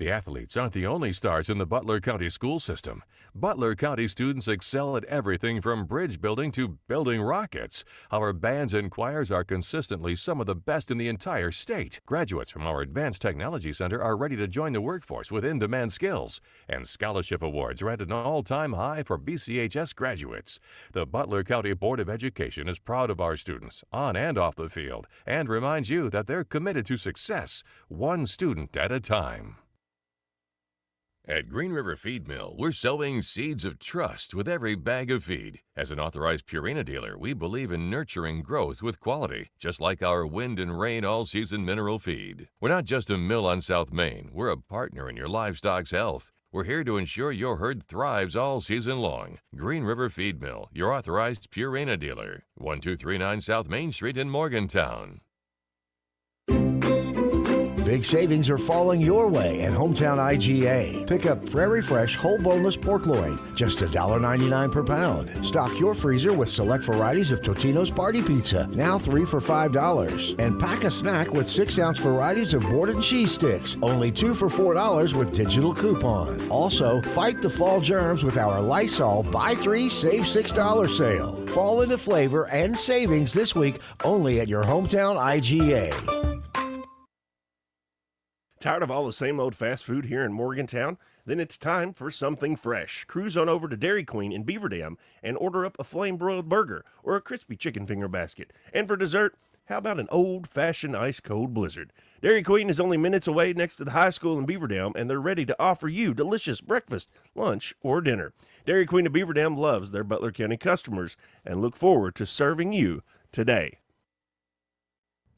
The athletes aren't the only stars in the Butler County school system. Butler County students excel at everything from bridge building to building rockets. Our bands and choirs are consistently some of the best in the entire state. Graduates from our Advanced Technology Center are ready to join the workforce with in-demand skills. And scholarship awards are at an all-time high for BCHS graduates. The Butler County Board of Education is proud of our students, on and off the field, and reminds you that they're committed to success, one student at a time. At Green River Feed Mill, we're sowing seeds of trust with every bag of feed. As an authorized Purina dealer, we believe in nurturing growth with quality, just like our wind and rain all-season mineral feed. We're not just a mill on South Main, we're a partner in your livestock's health. We're here to ensure your herd thrives all season long. Green River Feed Mill, your authorized Purina dealer. 1239 South Main Street in Morgantown. Big savings are falling your way at Hometown IGA. Pick up Prairie Fresh whole boneless pork loin, just $1.99 per pound. Stock your freezer with select varieties of Totino's Party Pizza, now 3 for $5. And pack a snack with 6-ounce varieties of board and cheese sticks, only 2 for $4 with digital coupon. Also, fight the fall germs with our Lysol Buy 3 Save $6 sale. Fall into flavor and savings this week only at your Hometown IGA. Tired of all the same old fast food here in Morgantown? Then it's time for something fresh. Cruise on over to Dairy Queen in Beaver Dam and order up a flame-broiled burger or a crispy chicken finger basket. And for dessert, how about an old-fashioned ice-cold blizzard? Dairy Queen is only minutes away next to the high school in Beaver Dam, and they're ready to offer you delicious breakfast, lunch, or dinner. Dairy Queen of Beaver Dam loves their Butler County customers and look forward to serving you today.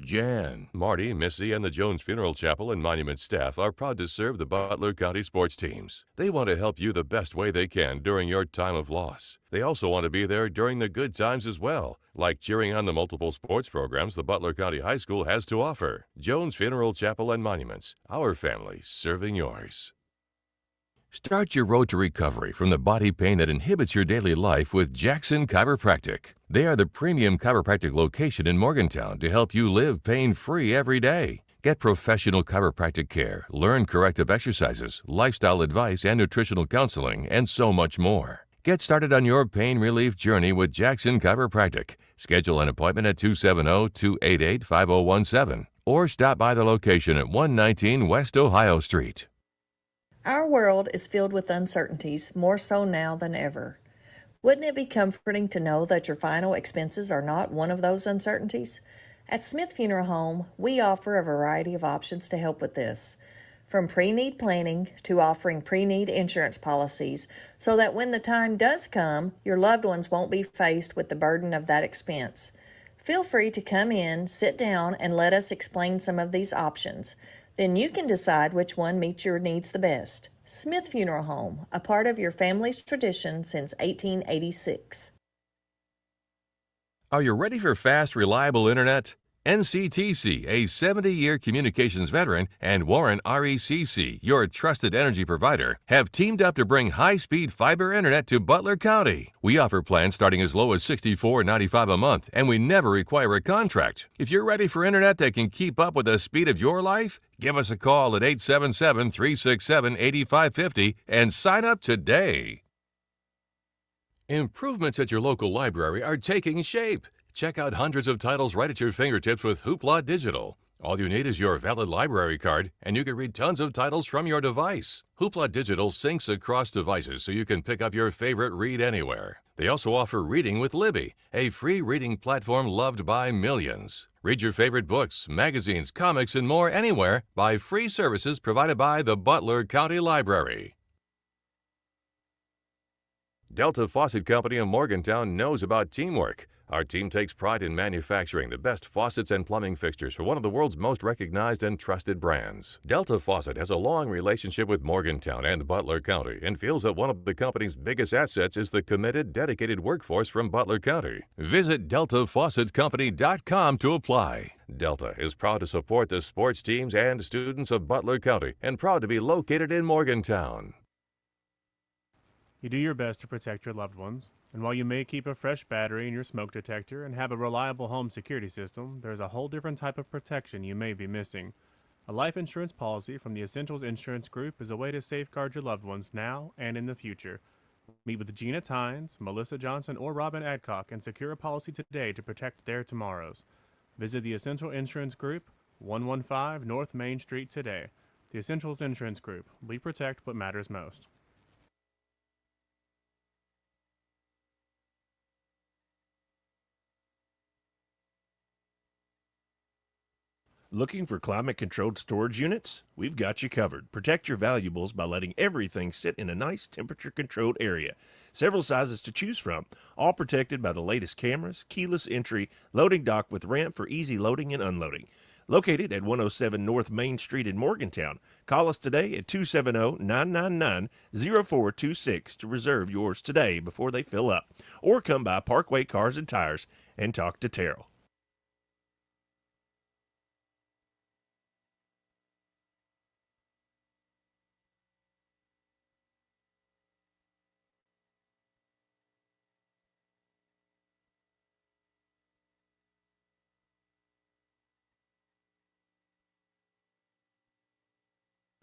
Jan, Marty, Missy, and the Jones Funeral Chapel and Monument staff are proud to serve the Butler County sports teams. They want to help you the best way they can during your time of loss. They also want to be there during the good times as well, like cheering on the multiple sports programs the Butler County High School has to offer. Jones Funeral Chapel and Monuments, our family serving yours. Start your road to recovery from the body pain that inhibits your daily life with Jackson Chiropractic. They are the premium chiropractic location in Morgantown to help you live pain-free every day. Get professional chiropractic care, learn corrective exercises, lifestyle advice, and nutritional counseling, and so much more. Get started on your pain relief journey with Jackson Chiropractic. Schedule an appointment at 270-288-5017 or stop by the location at 119 West Ohio Street. Our world is filled with uncertainties, more so now than ever. Wouldn't it be comforting to know that your final expenses are not one of those uncertainties? At Smith Funeral Home, we offer a variety of options to help with this. From pre-need planning to offering pre-need insurance policies so that when the time does come, your loved ones won't be faced with the burden of that expense. Feel free to come in, sit down, and let us explain some of these options. Then you can decide which one meets your needs the best. Smith Funeral Home, a part of your family's tradition since 1886. Are you ready for fast, reliable internet? NCTC, a 70-year communications veteran, and Warren RECC, your trusted energy provider, have teamed up to bring high-speed fiber internet to Butler County. We offer plans starting as low as $64.95 a month, and we never require a contract. If you're ready for internet that can keep up with the speed of your life, give us a call at 877-367-8550 and sign up today. Improvements at your local library are taking shape. Check out hundreds of titles right at your fingertips with Hoopla Digital. All you need is your valid library card, and you can read tons of titles from your device. Hoopla Digital syncs across devices so you can pick up your favorite read anywhere. They also offer Reading with Libby, a free reading platform loved by millions. Read your favorite books, magazines, comics, and more anywhere by free services provided by the Butler County Library. Delta Faucet Company of Morgantown knows about teamwork. Our team takes pride in manufacturing the best faucets and plumbing fixtures for one of the world's most recognized and trusted brands. Delta Faucet has a long relationship with Morgantown and Butler County and feels that one of the company's biggest assets is the committed, dedicated workforce from Butler County. Visit DeltaFaucetCompany.com to apply. Delta is proud to support the sports teams and students of Butler County and proud to be located in Morgantown. You do your best to protect your loved ones, and while you may keep a fresh battery in your smoke detector and have a reliable home security system, there's a whole different type of protection you may be missing. A life insurance policy from the Essentials Insurance Group is a way to safeguard your loved ones now and in the future. Meet with Gina Tynes, Melissa Johnson, or Robin Adcock and secure a policy today to protect their tomorrows. Visit the Essential Insurance Group, 115 North Main Street today. The Essentials Insurance Group. We protect what matters most. Looking for climate-controlled storage units? We've got you covered. Protect your valuables by letting everything sit in a nice temperature-controlled area. Several sizes to choose from, all protected by the latest cameras, keyless entry, loading dock with ramp for easy loading and unloading. Located at 107 North Main Street in Morgantown. Call us today at 270-999-0426 to reserve yours today before they fill up. Or come by Parkway Cars and Tires and talk to Terrell.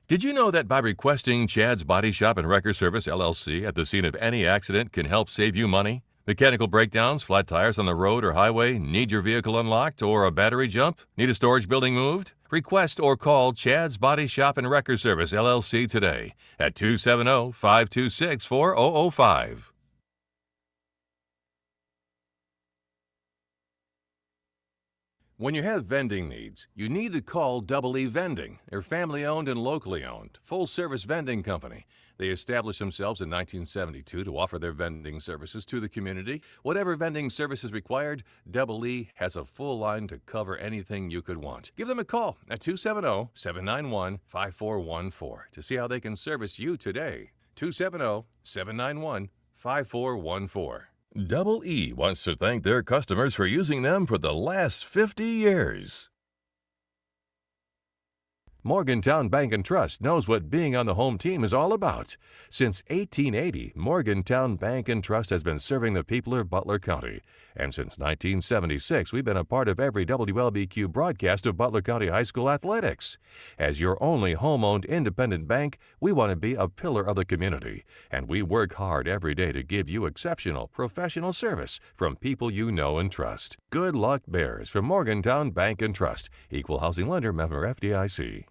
Did you know that by requesting Chad's Body Shop and Wrecker Service, LLC, at the scene of any accident can help save you money? Mechanical breakdowns, flat tires on the road or highway, need your vehicle unlocked or a battery jump? Need a storage building moved? Request or call Chad's Body Shop and Wrecker Service, LLC today at 270-526-4005. When you have vending needs, you need to call Double E Vending. They're family-owned and locally owned, full-service vending company. They established themselves in 1972 to offer their vending services to the community. Whatever vending service is required, Double E has a full line to cover anything you could want. Give them a call at 270-791-5414 to see how they can service you today. 270-791-5414. Double E wants to thank their customers for using them for the last 50 years. Morgantown Bank and Trust knows what being on the home team is all about. Since 1880, Morgantown Bank and Trust has been serving the people of Butler County. And since 1976, we've been a part of every WLBQ broadcast of Butler County High School athletics. As your only home-owned independent bank, we want to be a pillar of the community. And we work hard every day to give you exceptional professional service from people you know and trust. Good luck, Bears, from Morgantown Bank and Trust. Equal housing lender, member FDIC.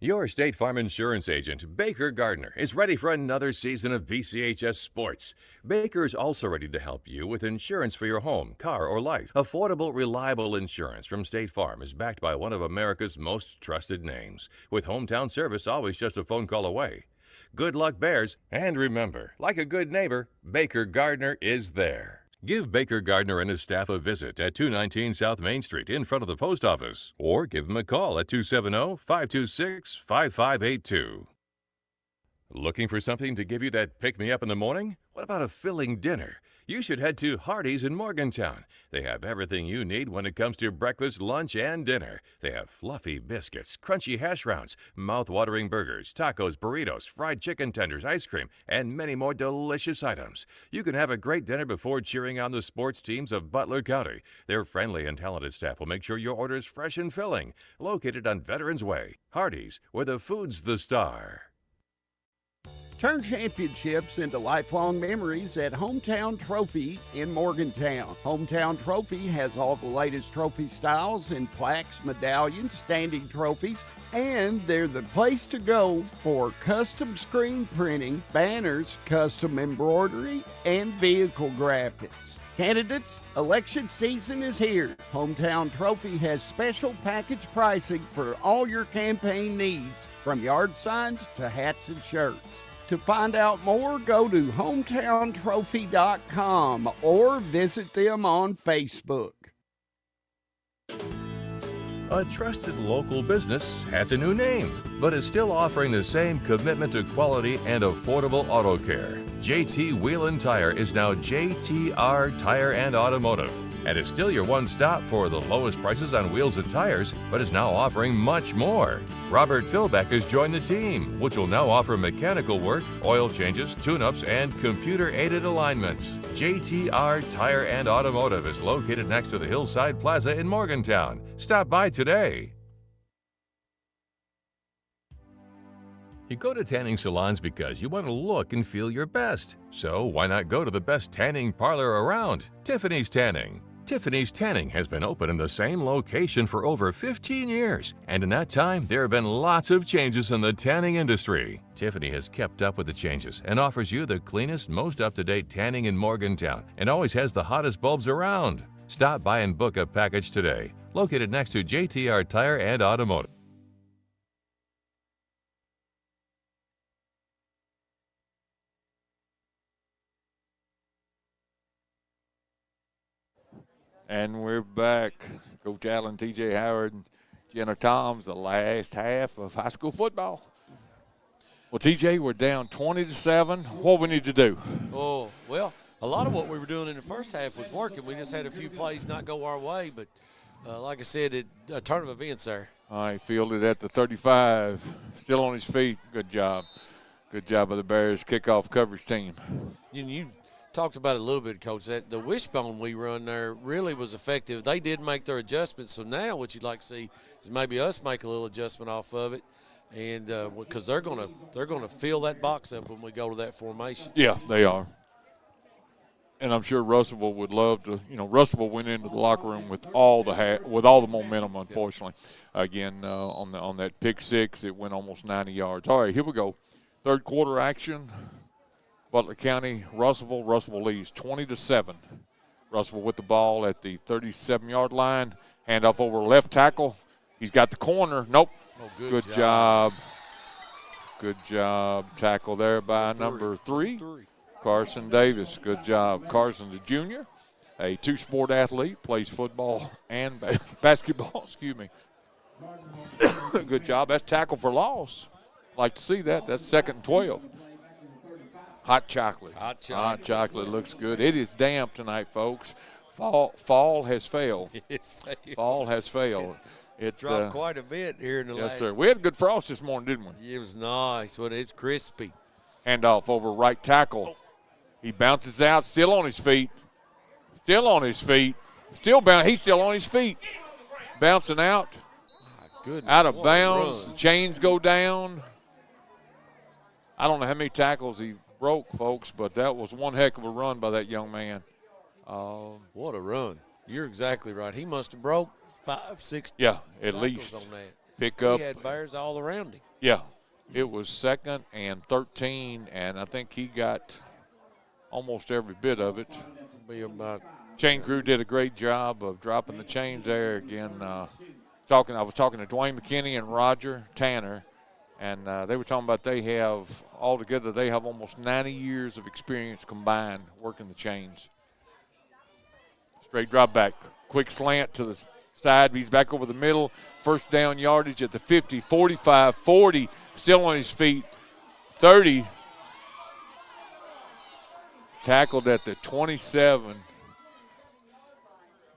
Your State Farm Insurance agent, Baker Gardner, is ready for another season of BCHS Sports. Baker is also ready to help you with insurance for your home, car, or life. Affordable, reliable insurance from State Farm is backed by one of America's most trusted names, with hometown service always just a phone call away. Good luck, Bears, and remember, like a good neighbor, Baker Gardner is there. Give Baker Gardner and his staff a visit at 219 South Main Street in front of the post office, or give him a call at 270-526-5582. Looking for something to give you that pick-me-up in the morning? What about a filling dinner? You should head to Hardee's in Morgantown. They have everything you need when it comes to breakfast, lunch, and dinner. They have fluffy biscuits, crunchy hash browns, mouth-watering burgers, tacos, burritos, fried chicken tenders, ice cream, and many more delicious items. You can have a great dinner before cheering on the sports teams of Butler County. Their friendly and talented staff will make sure your order is fresh and filling. Located on Veterans Way. Hardee's, where the food's the star. Turn championships into lifelong memories at Hometown Trophy in Morgantown. Hometown Trophy has all the latest trophy styles in plaques, medallions, standing trophies, and they're the place to go for custom screen printing, banners, custom embroidery, and vehicle graphics. Candidates, election season is here. Hometown Trophy has special package pricing for all your campaign needs, from yard signs to hats and shirts. To find out more, go to hometowntrophy.com or visit them on Facebook. A trusted local business has a new name. but is still offering the same commitment to quality and affordable auto care. JT Wheel and Tire is now JTR Tire and Automotive, and is still your one-stop for the lowest prices on wheels and tires, but is now offering much more. Robert Philbeck has joined the team, which will now offer mechanical work, oil changes, tune-ups, and computer-aided alignments. JTR Tire and Automotive is located next to the Hillside Plaza in Morgantown. Stop by today. You go to tanning salons because you want to look and feel your best. So why not go to the best tanning parlor around, Tiffany's Tanning. Tiffany's Tanning has been open in the same location for over 15 years, and in that time, there have been lots of changes in the tanning industry. Tiffany has kept up with the changes and offers you the cleanest, most up-to-date tanning in Morgantown, and always has the hottest bulbs around. Stop by and book a package today. Located next to JTR Tire and Automotive. And we're back. Coach Allen, T.J. Howard, and Jenna Toms, the last half of high school football. Well, T.J., we're down 20-7. What we need to do? Oh, well, a lot of what we were doing in the first half was working. We just had a few plays not go our way, but like I said, a turn of events there. All right, fielded at the 35. Still on his feet. Good job. Good job by the Bears kickoff coverage team. You talked about it a little bit, Coach, that the wishbone we run there really was effective. They did make their adjustments, so now what you'd like to see is maybe us make a little adjustment off of it, and because they're gonna fill that box up when we go to that formation. Yeah, they are. And I'm sure Russelville would love to. Russelville went into the locker room with all the momentum. Unfortunately, again on that pick six, it went almost 90 yards. All right, here we go. Third quarter action. Butler County, Russellville. Russellville leads 20-7. Russellville with the ball at the 37-yard line. Handoff over left tackle. He's got the corner. Nope. Oh, good job. Good job. Tackle there by number 3, Carson Davis. Good job. Carson, the junior, a two-sport athlete, plays football and basketball. Excuse me. Good job. That's tackle for loss. Like to see that. That's 2nd and 12. Hot chocolate. Hot chocolate. Hot chocolate looks good. It is damp tonight, folks. Fall has failed. Fall has failed. It's dropped quite a bit here in the last. Yes, sir. We had good frost this morning, didn't we? It was nice, but it's crispy. Handoff over right tackle. He bounces out, still on his feet. Still on his feet. He's still on his feet. Bouncing out. Goodness, out of bounds. The chains go down. I don't know how many tackles he broke, folks, but that was one heck of a run by that young man. What a run. You're exactly right. He must have broke 5, 6 yeah, at least on that. Pick up. He had Bears all around him. Yeah, it was 2nd and 13, and I think he got almost every bit of it. Chain crew did a great job of dropping the chains there. Again, I was talking to Dwayne McKinney and Roger Tanner, and they were talking about they have almost 90 years of experience combined working the chains. Straight drop back, quick slant to the side. He's back over the middle. First down yardage at the 50, 45, 40. Still on his feet. 30. Tackled at the 27.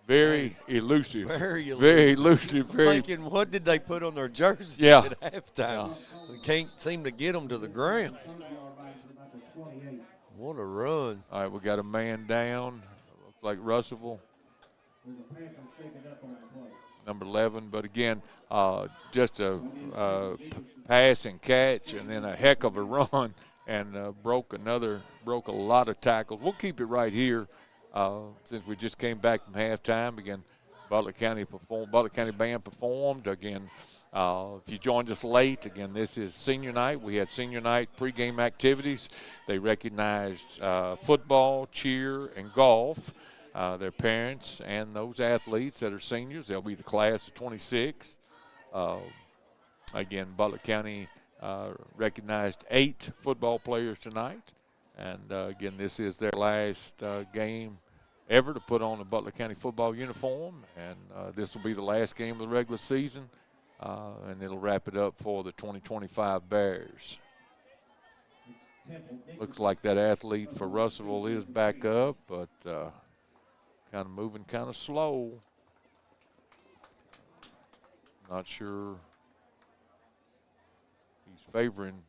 Very elusive. Very elusive. Thinking, what did they put on their jerseys at halftime? We can't seem to get them to the ground. What a run. All right, we got a man down. Looks like Russellville. Number 11. But, again, just a pass and catch and then a heck of a run and broke a lot of tackles. We'll keep it right here. Since we just came back from halftime, again, Butler County Band performed. Again, if you joined us late, again, this is senior night. We had senior night pregame activities. They recognized football, cheer, and golf. Their parents and those athletes that are seniors, they'll be the class of 26. Again, Butler County recognized 8 football players tonight. And, again, this is their last game ever to put on a Butler County football uniform. And this will be the last game of the regular season. and it'll wrap it up for the 2025 Bears. Looks like that athlete for Russellville is back up, but kind of moving kind of slow. Not sure he's favoring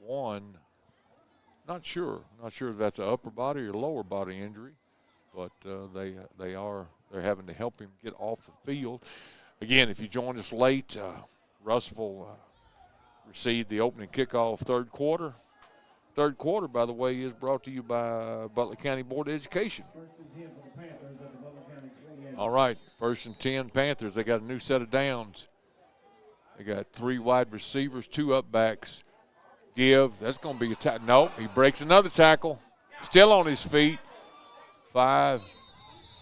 one. Not sure if that's an upper body or lower body injury, but they're having to help him get off the field. Again, if you joined us late, Russellville received the opening kickoff third quarter. Third quarter, by the way, is brought to you by Butler County Board of Education. All right, 1st and 10 Panthers. They got a new set of downs. They got 3 wide receivers, 2 up backs. Give. That's going to be a tackle. Nope, he breaks another tackle. Still on his feet. 5.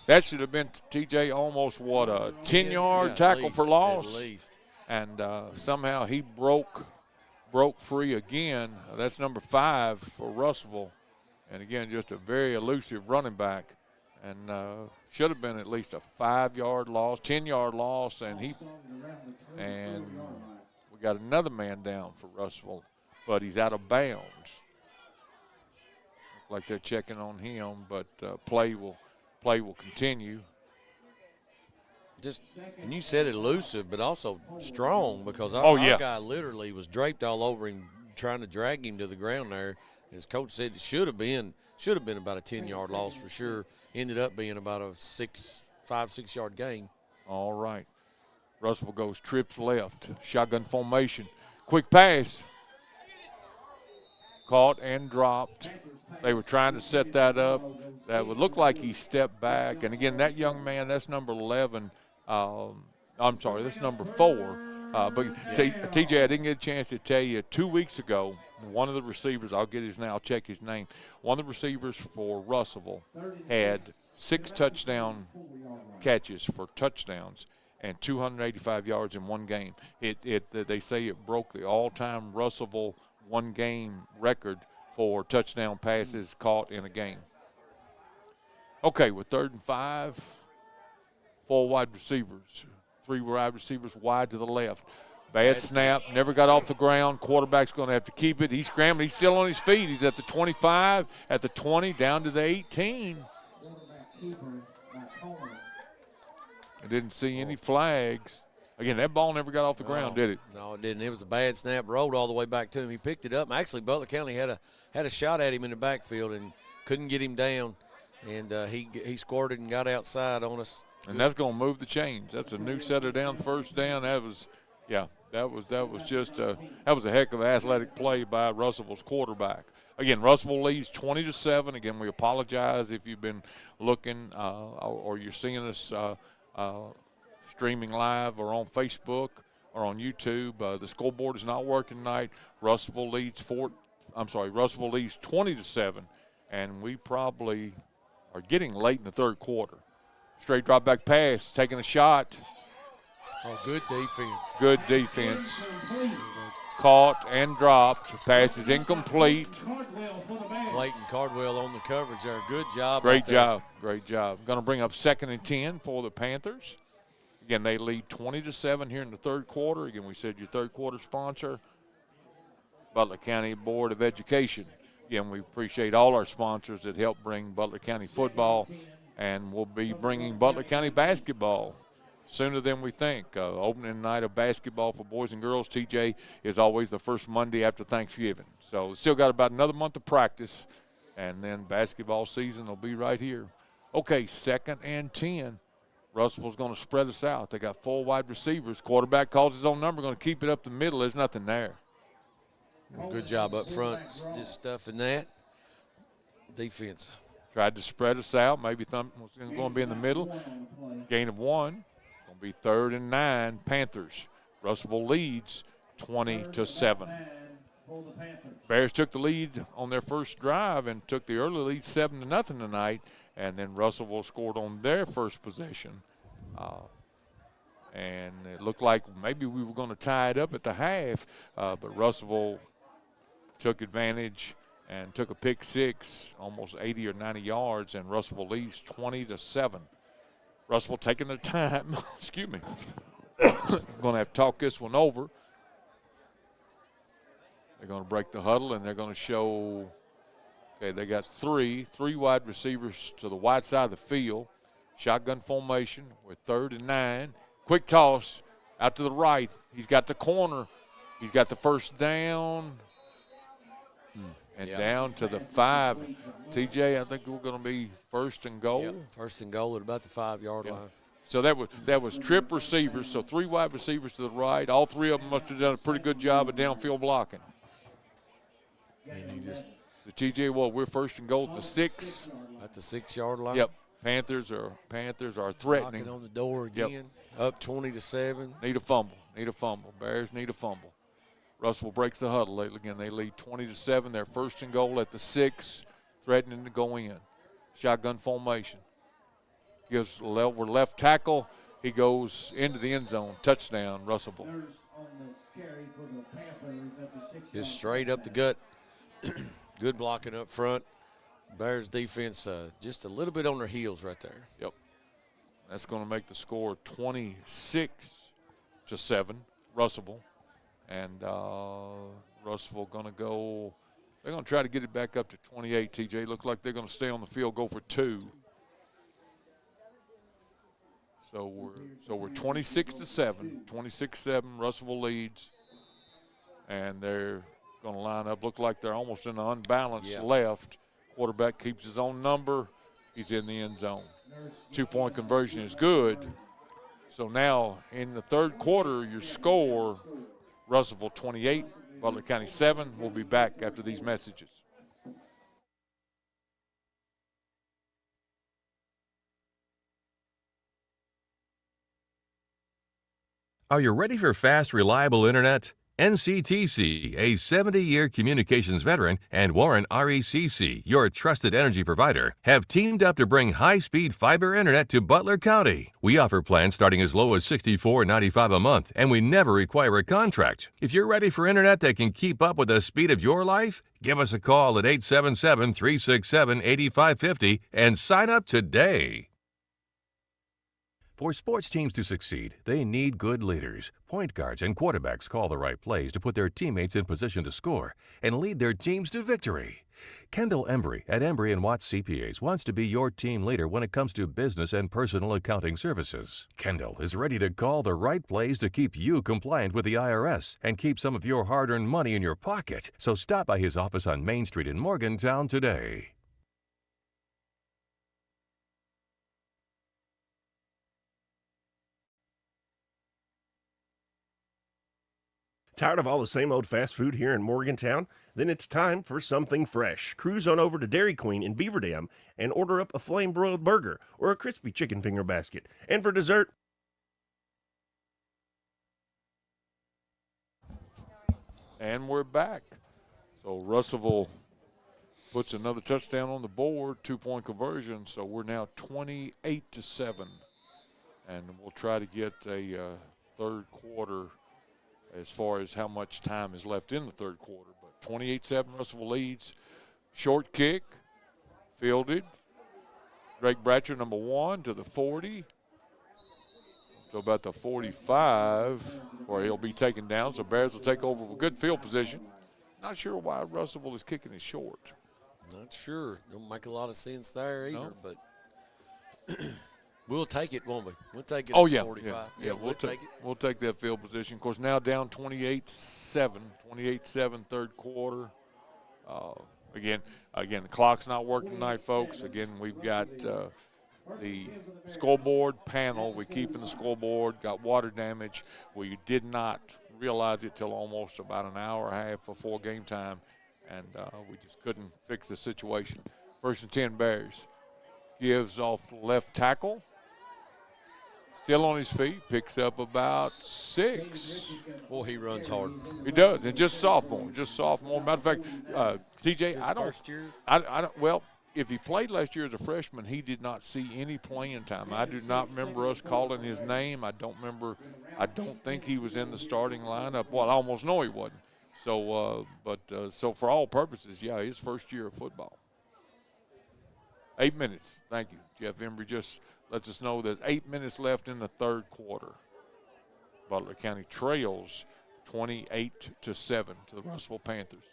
That should have been, TJ, almost what, a 10-yard tackle for loss? At least. And somehow he broke free again. That's number 5 for Russelville. And, again, just a very elusive running back. And should have been at least a 5-yard loss, 10-yard loss. And we got another man down for Russellville, but he's out of bounds. Look like they're checking on him, but play will continue. And you said it elusive, but also strong, because our guy literally was draped all over him, trying to drag him to the ground there. As Coach said, it should have been about a 10-yard loss for sure. Ended up being about a 5-6 yard gain. All right. Russellville goes trips left, shotgun formation, quick pass. Caught and dropped. They were trying to set that up. That would look like he stepped back. And, again, that young man, that's number 11. I'm sorry, that's number 4. But, TJ, I didn't get a chance to tell you, 2 weeks ago, one of the receivers, I'll check his name. One of the receivers for Russellville had 6 touchdown catches for touchdowns and 285 yards in one game. They say it broke the all-time Russellville one-game record for touchdown passes caught in a game. Okay, with 3rd and 5, 4 wide receivers, 3 wide receivers wide to the left. Bad snap, never got off the ground. Quarterback's going to have to keep it. He's scrambling. He's still on his feet. He's at the 25, at the 20, down to the 18. I didn't see any flags. Again, that ball never got off the ground, did it? No, it didn't. It was a bad snap, rolled all the way back to him. He picked it up. Actually, Butler County had a shot at him in the backfield and couldn't get him down. And he squirted and got outside on us. And that's going to move the chains. That's a new set of down, first down. That was a heck of an athletic play by Russellville's quarterback. Again, Russellville leads 20-7. Again, we apologize if you've been looking or you're seeing us streaming live or on Facebook or on YouTube. The scoreboard is not working tonight. Russellville leads 20-7, and we probably are getting late in the third quarter. Straight drop back pass, taking a shot. Oh, good defense. Good defense. Caught and dropped. Pass is incomplete. Clayton Cardwell on the coverage there. Good job. Great job. Great job. Going to bring up 2nd and 10 for the Panthers. Again, they lead 20-7 here in the third quarter. Again, we said your third quarter sponsor, Butler County Board of Education. Again, we appreciate all our sponsors that help bring Butler County football, and we'll be bringing Butler County basketball sooner than we think. Opening night of basketball for boys and girls, TJ, is always the first Monday after Thanksgiving. So still got about another month of practice, and then basketball season will be right here. Okay, 2nd and 10. Russellville's going to spread us out. They got 4 wide receivers. Quarterback calls his own number, going to keep it up the middle. There's nothing there. Good job up front, just stuffing that. Defense. Tried to spread us out. Maybe was going to be in the middle. Gain of 1. Going to be 3rd and 9, Panthers. Russellville leads 20-7. Bears took the lead on their first drive and took the early lead 7-0 tonight, and then Russellville scored on their first possession. And it looked like maybe we were going to tie it up at the half, but Russellville took advantage and took a pick 6, almost 80 or 90 yards, and Russellville leads 20-7. Russellville taking their time, excuse me, going to have to talk this one over. They're going to break the huddle, and they're going to show, okay, they got three wide receivers to the wide side of the field. Shotgun formation with 3rd and 9. Quick toss out to the right. He's got the corner. He's got the first down. And down to the 5. TJ, I think we're going to be 1st and goal. Yep, 1st and goal at about the 5-yard line. So that was trip receivers, so 3 wide receivers to the right. All 3 of them must have done a pretty good job of downfield blocking. The TJ, well, we're 1st and goal at the 6. At the 6-yard line. Yep. Panthers are threatening. Knocking on the door again. Yep. Up 20-7. Need a fumble. Bears need a fumble. Russell breaks the huddle. Again, they lead 20-7. They're 1st and goal at the 6, threatening to go in. Shotgun formation. Gives over left tackle. He goes into the end zone. Touchdown, Russelville. Just straight up the gut. Good blocking up front. Bears defense just a little bit on their heels right there. Yep. That's going to make the score 26-7, Russelville. And Russellville going to go, they're going to try to get it back up to 28, TJ. Looks like they're going to stay on the field, go for 2. So we're 26-7, 26-7, Russellville leads. And they're going to line up, look like they're almost in an unbalanced left. Quarterback keeps his own number. He's in the end zone. 2-point conversion is good. So now in the 3rd quarter, your score, Russellville 28, Butler County 7. We'll be back after these messages. Are you ready for fast, reliable internet? NCTC, a 70-year communications veteran, and Warren RECC, your trusted energy provider, have teamed up to bring high-speed fiber internet to Butler County. We offer plans starting as low as $64.95 a month, and we never require a contract. If you're ready for internet that can keep up with the speed of your life, give us a call at 877-367-8550 and sign up today. For sports teams to succeed, they need good leaders. Point guards and quarterbacks call the right plays to put their teammates in position to score and lead their teams to victory. Kendall Embry at Embry & Watts CPAs wants to be your team leader when it comes to business and personal accounting services. Kendall is ready to call the right plays to keep you compliant with the IRS and keep some of your hard-earned money in your pocket. So stop by his office on Main Street in Morgantown today. Tired of all the same old fast food here in Morgantown? Then it's time for something fresh. Cruise on over to Dairy Queen in Beaver Dam and order up a flame-broiled burger or a crispy chicken finger basket. And for dessert, And we're back. So Russellville puts another touchdown on the board, 2-point conversion. So we're now 28-7. And we'll try to get a 3rd quarter as far as how much time is left in the 3rd quarter. But 28-7, Russellville leads. Short kick, fielded. Drake Bratcher, number 1, to the 40. To about the 45, where he'll be taken down. So Bears will take over with good field position. Not sure why Russellville is kicking it short. Not sure. Don't make a lot of sense there either, but we'll take it, won't we? We'll take it at 45. Yeah, we'll take it. We'll take that field position. Of course, now down 28-7, 3rd quarter. Again, the clock's not working tonight, folks. Again, we've got the scoreboard panel. We keep in the scoreboard, got water damage. We did not realize it till almost about an hour and a half before game time, and we just couldn't fix the situation. 1st and 10 Bears. Gives off left tackle. Still on his feet, picks up about 6. Boy, he runs hard. He does, and just sophomore. Matter of fact, TJ, well, if he played last year as a freshman, he did not see any playing time. I do not remember us calling his name. I don't think he was in the starting lineup. Well, I almost know he wasn't. So, so for all purposes, yeah, his first year of football. 8 minutes. Thank you. Jeff Embry just lets us know there's 8 minutes left in the 3rd quarter. Butler County trails 28-7 to the Russelville Panthers.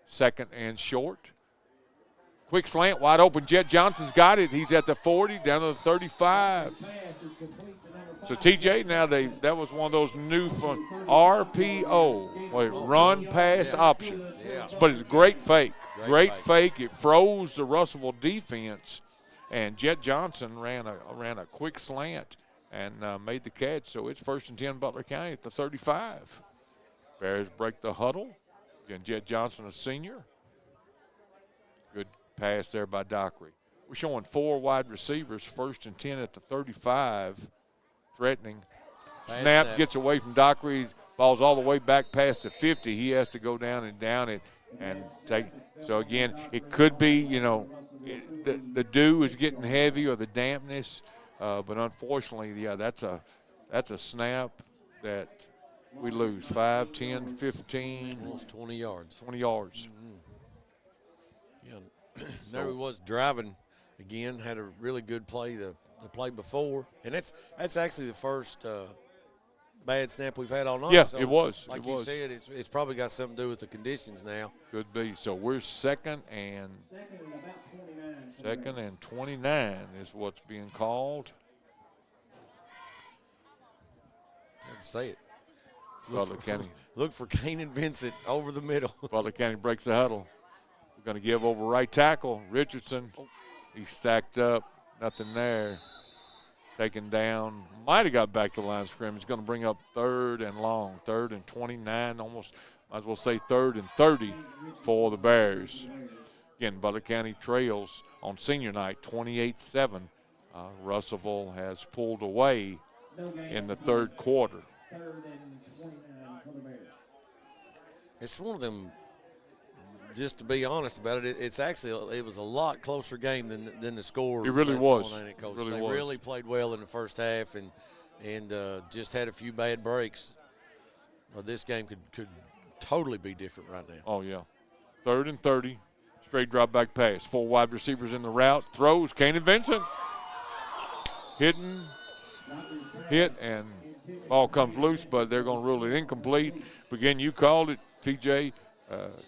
Second and short. Quick slant, wide open. Jet Johnson's got it. He's at the 40, down to the 35. So TJ, now that was one of those new fun RPO, run pass option. Yeah. But it's a great fake. Great fake. It froze the Russellville defense, and Jet Johnson ran a quick slant and made the catch. So it's 1st and 10 Butler County at the 35. Bears break the huddle. Again, Jet Johnson, a senior. Good pass there by Dockery. We're showing 4 wide receivers, 1st and 10 at the 35, threatening. Snap gets away from Dockery. Ball's all the way back past the 50. He has to go down it and take. So, again, it could be, the dew is getting heavy or the dampness. But unfortunately, yeah, that's a snap that we lose. 5, 10, 15. Almost 20 yards. 20 yards. Yeah, there he was driving again. Had a really good play the play before, and that's actually the first bad snap we've had all night. Yeah, so it was. Like you said, it's probably got something to do with the conditions now. Could be. So we're second and 29 is what's being called. Have to say it. Butler County. Look for Kane and Vincent over the middle. Butler County breaks the huddle. We're going to give over right tackle. Richardson, he's stacked up. Nothing there. Taken down. Might have got back to the line of scrimmage. Going to bring up 3rd and long. 3rd and 29. Almost, might as well say 3rd and 30 for the Bears. Again, Butler County trails on senior night 28-7. Russellville has pulled away in the 3rd quarter. It's one of them, just to be honest about it, it was a lot closer game than the score. It really was. They really played well in the first half and just had a few bad breaks. This game could totally be different right now. Oh, yeah. 3rd and 30. Straight drop back pass. 4 wide receivers in the route. Throws. Kane and Vincent. Hit, and ball comes loose, but they're going to rule it incomplete. But again, you called it, TJ.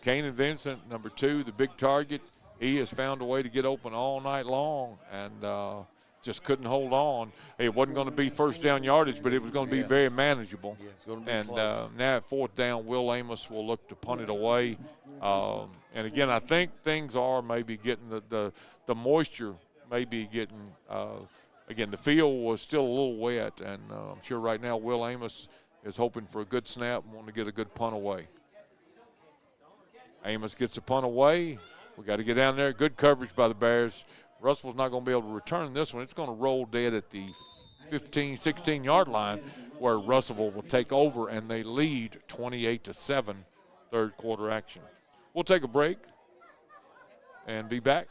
Kane and Vincent, number 2, the big target. He has found a way to get open all night long and just couldn't hold on. It wasn't going to be first down yardage, but it was going to be very manageable. Yeah, it's going to be and close. Now at 4th down, Will Amos will look to punt it away. And again, I think things are maybe getting the moisture, maybe getting again, the field was still a little wet, and I'm sure right now Will Amos is hoping for a good snap and wanting to get a good punt away. Amos gets the punt away. We got to get down there. Good coverage by the Bears. Russell's not going to be able to return this one. It's going to roll dead at the 15, 16-yard line where Russellville will take over, and they lead 28-7, 3rd quarter action. We'll take a break and be back.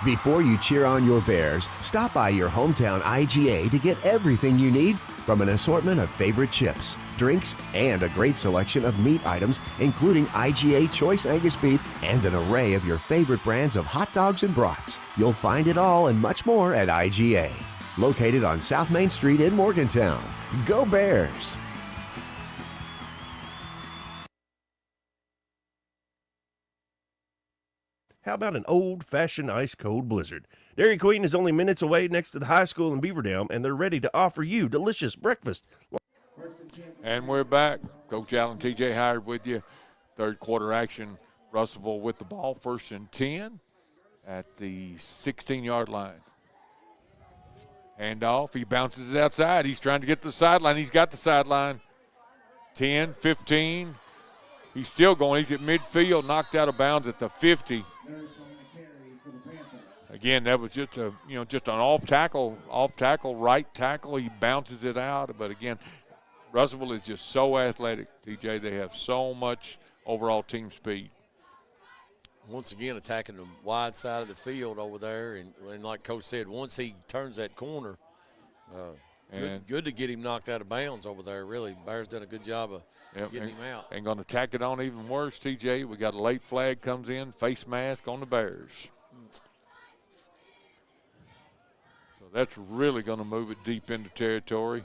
Before you cheer on your Bears, stop by your hometown IGA to get everything you need from an assortment of favorite chips, drinks, and a great selection of meat items, including IGA Choice Angus Beef and an array of your favorite brands of hot dogs and brats. You'll find it all and much more at IGA. Located on South Main Street in Morgantown. Go Bears! How about an old-fashioned ice-cold blizzard? Dairy Queen is only minutes away next to the high school in Beaver Dam, and they're ready to offer you delicious breakfast. And we're back. Coach Allen, TJ Howard with you. 3rd quarter action. Russellville with the ball, 1st and 10 at the 16-yard line. Handoff. He bounces it outside. He's trying to get to the sideline. He's got the sideline. 10, 15. He's still going. He's at midfield, knocked out of bounds at the 50. Again, that was just an off tackle, right tackle. He bounces it out. But again, Russellville is just so athletic, TJ. They have so much overall team speed. Once again, attacking the wide side of the field over there. And like Coach said, once he turns that corner, good to get him knocked out of bounds over there, really. Bears done a good job of getting him out. And going to tack it on even worse, TJ. We got a late flag comes in, face mask on the Bears. So That's really going to move it deep into territory.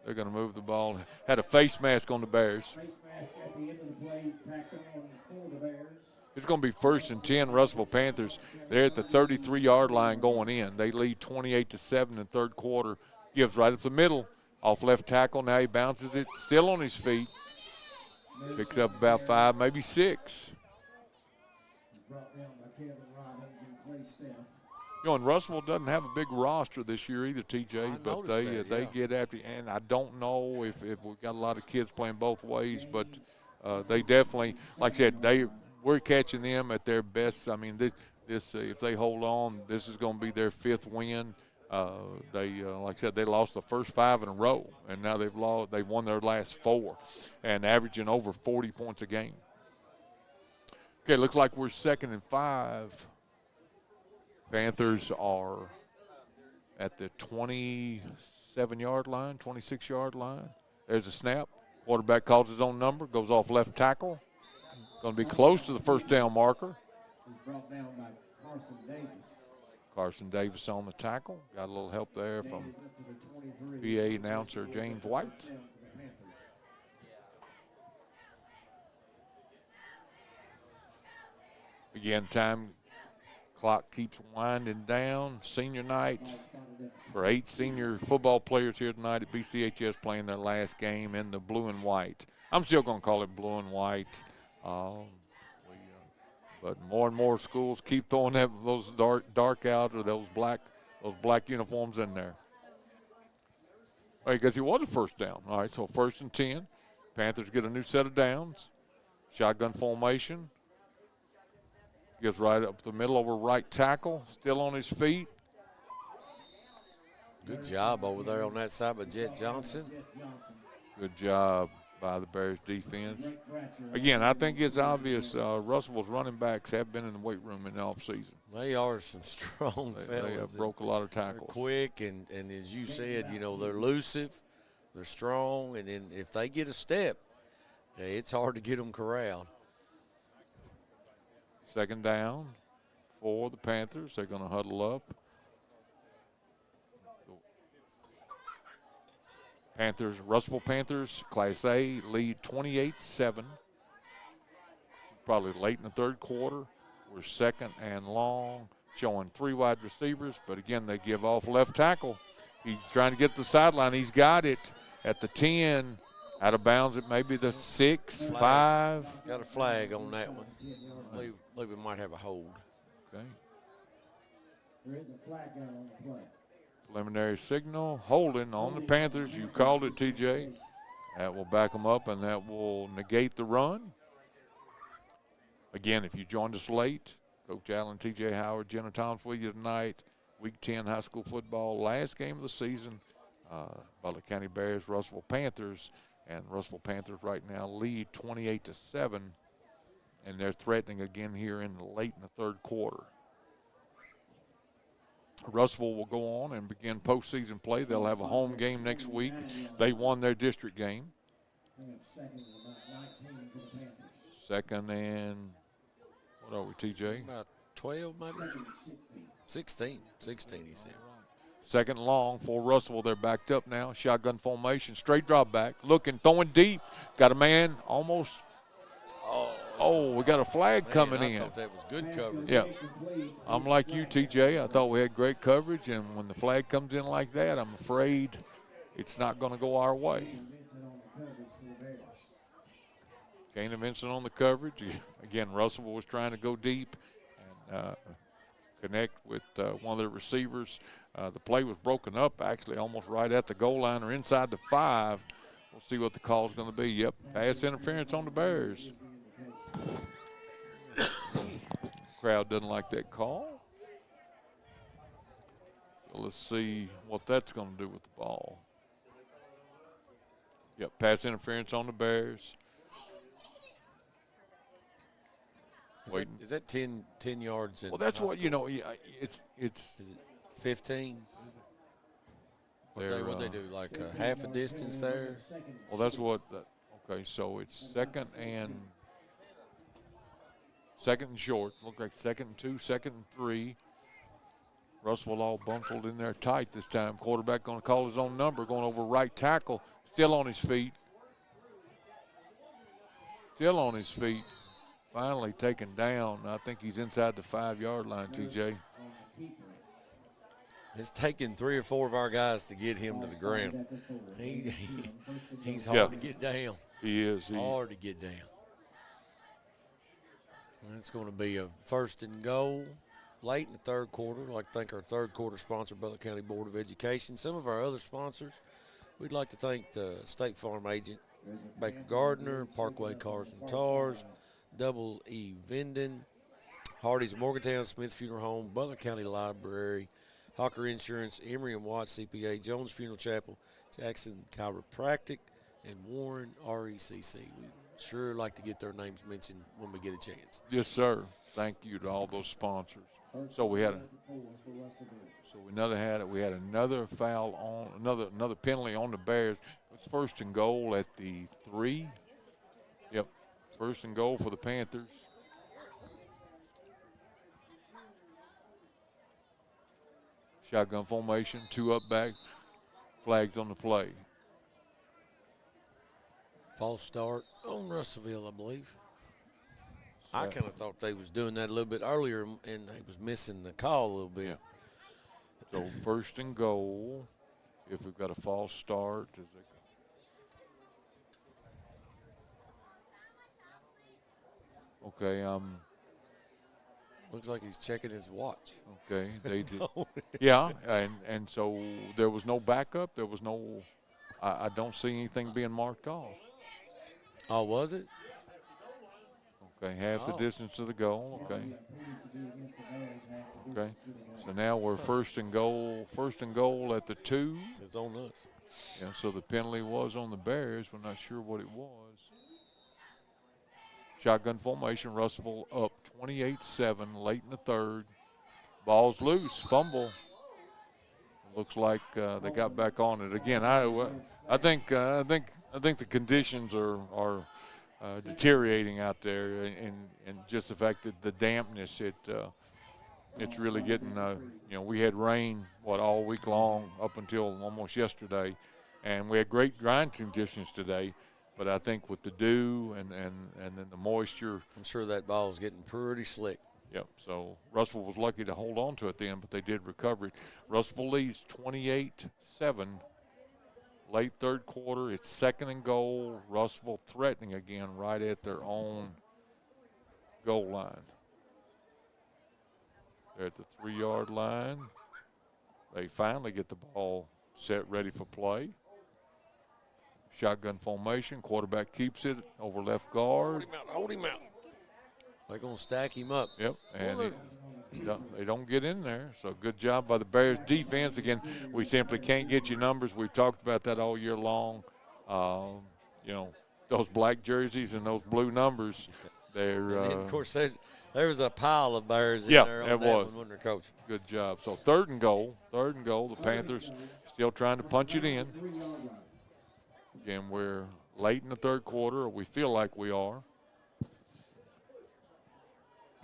They're going to move the ball. Had a face mask on the Bears. Face mask at the end of the play tacked on for the Bears. It's going to be 1st and 10, Russelville Panthers. They're at the 33-yard line going in. They lead 28-7 in the third quarter. Gives right up the middle. Off left tackle. Now he bounces it. Still on his feet. Picks up about 5, maybe 6. Brought down by Kevin Robbins and Clay Steph. You know, and Russellville doesn't have a big roster this year either, TJ, but they get after you. And I don't know if we've got a lot of kids playing both ways, but they definitely, like I said, we're catching them at their best. I mean, this if they hold on, this is going to be their 5th win. Like I said, they lost the first 5 in a row, and now they've won their last 4, and averaging over 40 points a game. Okay, looks like we're 2nd and 5. Panthers are at the 27-yard line, 26-yard line. There's a snap. Quarterback calls his own number, goes off left tackle. Going to be close to the first down marker. He's brought down by Carson Davis. Carson Davis on the tackle. Got a little help there from PA announcer James White. Again, time clock keeps winding down. Senior night for 8 senior football players here tonight at BCHS playing their last game in the blue and white. I'm still going to call it blue and white. But more and more schools keep throwing those dark out or those black uniforms in there. Because it was a first down. All right, so 1st and 10. Panthers get a new set of downs. Shotgun formation. Gets right up the middle over right tackle. Still on his feet. Good job over there on that side by Jet Johnson. Good job by the Bears defense. Again, I think it's obvious Russellville's running backs have been in the weight room in the offseason. They are some strong fellas. They have broke a lot of tackles. They're quick, and as you said, you know, they're elusive, they're strong, and then if they get a step, it's hard to get them corralled. 2nd down for the Panthers. They're going to huddle up. Russellville Panthers, Class A, lead 28-7. Probably late in the third quarter. We're 2nd and long, showing 3 wide receivers. But, again, they give off left tackle. He's trying to get the sideline. He's got it at the 10. Out of bounds at maybe the 6, 5. Got a flag on that one. I believe we might have a hold. Okay. There is a flag out on the play. Preliminary signal, holding on the Panthers. You called it, TJ. That will back them up, and that will negate the run. Again, if you joined us late, Coach Allen, TJ Howard, Jenna Thomas with you tonight. Week 10 high school football, last game of the season. Butler County Bears, Russellville Panthers. And Russellville Panthers right now lead 28-7, and they're threatening again here late in the third quarter. Russellville will go on and begin postseason play. They'll have a home game next week. They won their district game. 2nd and, what are we, TJ? About 12 maybe? 16, he said. 2nd long for Russellville. They're backed up now. Shotgun formation, straight drop back. Looking, throwing deep. Got a man almost. Oh, we got a flag coming in. I thought that was good coverage. Yeah. I'm like you, TJ. I thought we had great coverage, and when the flag comes in like that, I'm afraid it's not going to go our way. Kane Vincent on the coverage. Again, Russellville was trying to go deep and connect with one of their receivers. The play was broken up, actually, almost right at the goal line or inside the 5. We'll see what the call is going to be. Yep, pass interference on the Bears. Crowd doesn't like that call. So let's see what that's going to do with the ball. Yep, pass interference on the Bears. Is that 10 yards? Well, that's what, you know, it's Is it 15? What they do, like half a distance there? Well, that's what, okay, so it's 2nd and short. Look like 2nd and 2, 2nd and 3. Russell all bundled in there tight this time. Quarterback going to call his own number, going over right tackle, still on his feet. Still on his feet. Finally taken down. I think he's inside the 5-yard line, TJ. It's taken 3 or 4 of our guys to get him to the ground. He's hard to get down. He is. Hard to get down. And it's going to be a 1st and goal late in the 3rd quarter. I'd like to thank our 3rd quarter sponsor, Butler County Board of Education. Some of our other sponsors, we'd like to thank the State Farm agent, Baker Gardner, Parkway Cars and Tars, Double E Vendon, Hardy's Morgantown, Smith Funeral Home, Butler County Library, Hawker Insurance, Emery and Watts CPA, Jones Funeral Chapel, Jackson Chiropractic, and Warren RECC. We sure like to get their names mentioned when we get a chance. Yes, sir. Thank you to all those sponsors. So we had another foul on another penalty on the Bears. It's 1st and goal at the 3. Yep, 1st and goal for the Panthers. Shotgun formation, 2 up back, flags on the play. False start on Russelville, I believe. I kind of thought they was doing that a little bit earlier, and they was missing the call a little bit. Yeah. So 1st and goal, if we've got a false start. Okay, looks like he's checking his watch. Okay, they did. Yeah, and so there was no backup. There was no. I don't see anything being marked off. Oh, was it? Okay, half the distance to the goal. Okay. Okay. So now we're 1st and goal. 1st and goal at the 2. It's on us. Yeah. So the penalty was on the Bears. We're not sure what it was. Shotgun formation. Russellville up 28-7 late in the 3rd. Ball's loose. Fumble. Looks like they got back on it again. I think the conditions are deteriorating out there, and just the fact that the dampness it's really getting. We had rain all week long up until almost yesterday, and we had great drying conditions today. But I think with the dew and then the moisture, I'm sure that ball is getting pretty slick. Yep, so Russellville was lucky to hold on to it then, but they did recover it. Russellville leads 28-7. Late 3rd quarter, it's 2nd and goal. Russellville threatening again right at their own goal line. They're at the 3-yard line. They finally get the ball set, ready for play. Shotgun formation. Quarterback keeps it over left guard. Hold him out. They're going to stack him up. Yep, and they don't get in there. So good job by the Bears defense. Again, we simply can't get you numbers. We've talked about that all year long. Those black jerseys and those blue numbers, they're and then, of course, there was a pile of Bears in there on that one, wasn't there, Coach? Good job. So 3rd and goal. The Panthers still trying to punch it in. Again, we're late in the 3rd quarter, or we feel like we are.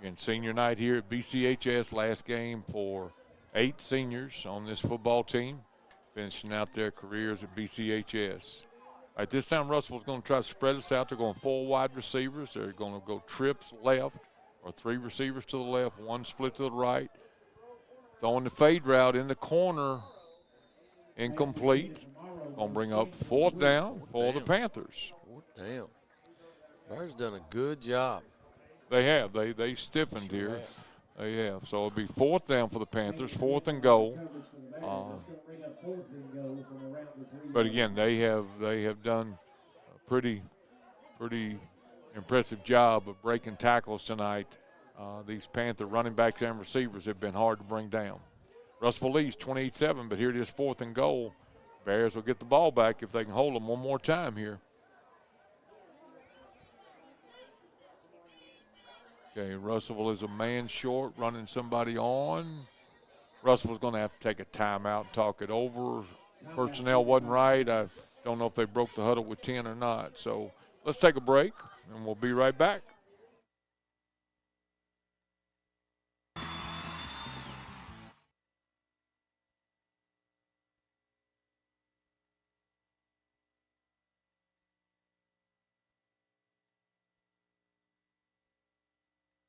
Again, senior night here at BCHS, last game for 8 seniors on this football team, finishing out their careers at BCHS. All right, this time Russellville's going to try to spread us out. They're going 4 wide receivers. They're going to go trips left, or 3 receivers to the left, 1 split to the right. Throwing the fade route in the corner, incomplete. Going to bring up 4th down for the Panthers. 4th down. Bears done a good job. They have. They stiffened here. They have. So it'll be 4th down for the Panthers, 4th and goal. But again, they have done a pretty impressive job of breaking tackles tonight. These Panther running backs and receivers have been hard to bring down. Russellville leads 28-7, but here it is 4th and goal. Bears will get the ball back if they can hold them one more time here. Okay, Russellville is a man short, running somebody on. Russellville's going to have to take a timeout and talk it over. Personnel wasn't right. I don't know if they broke the huddle with 10 or not. So let's take a break, and we'll be right back.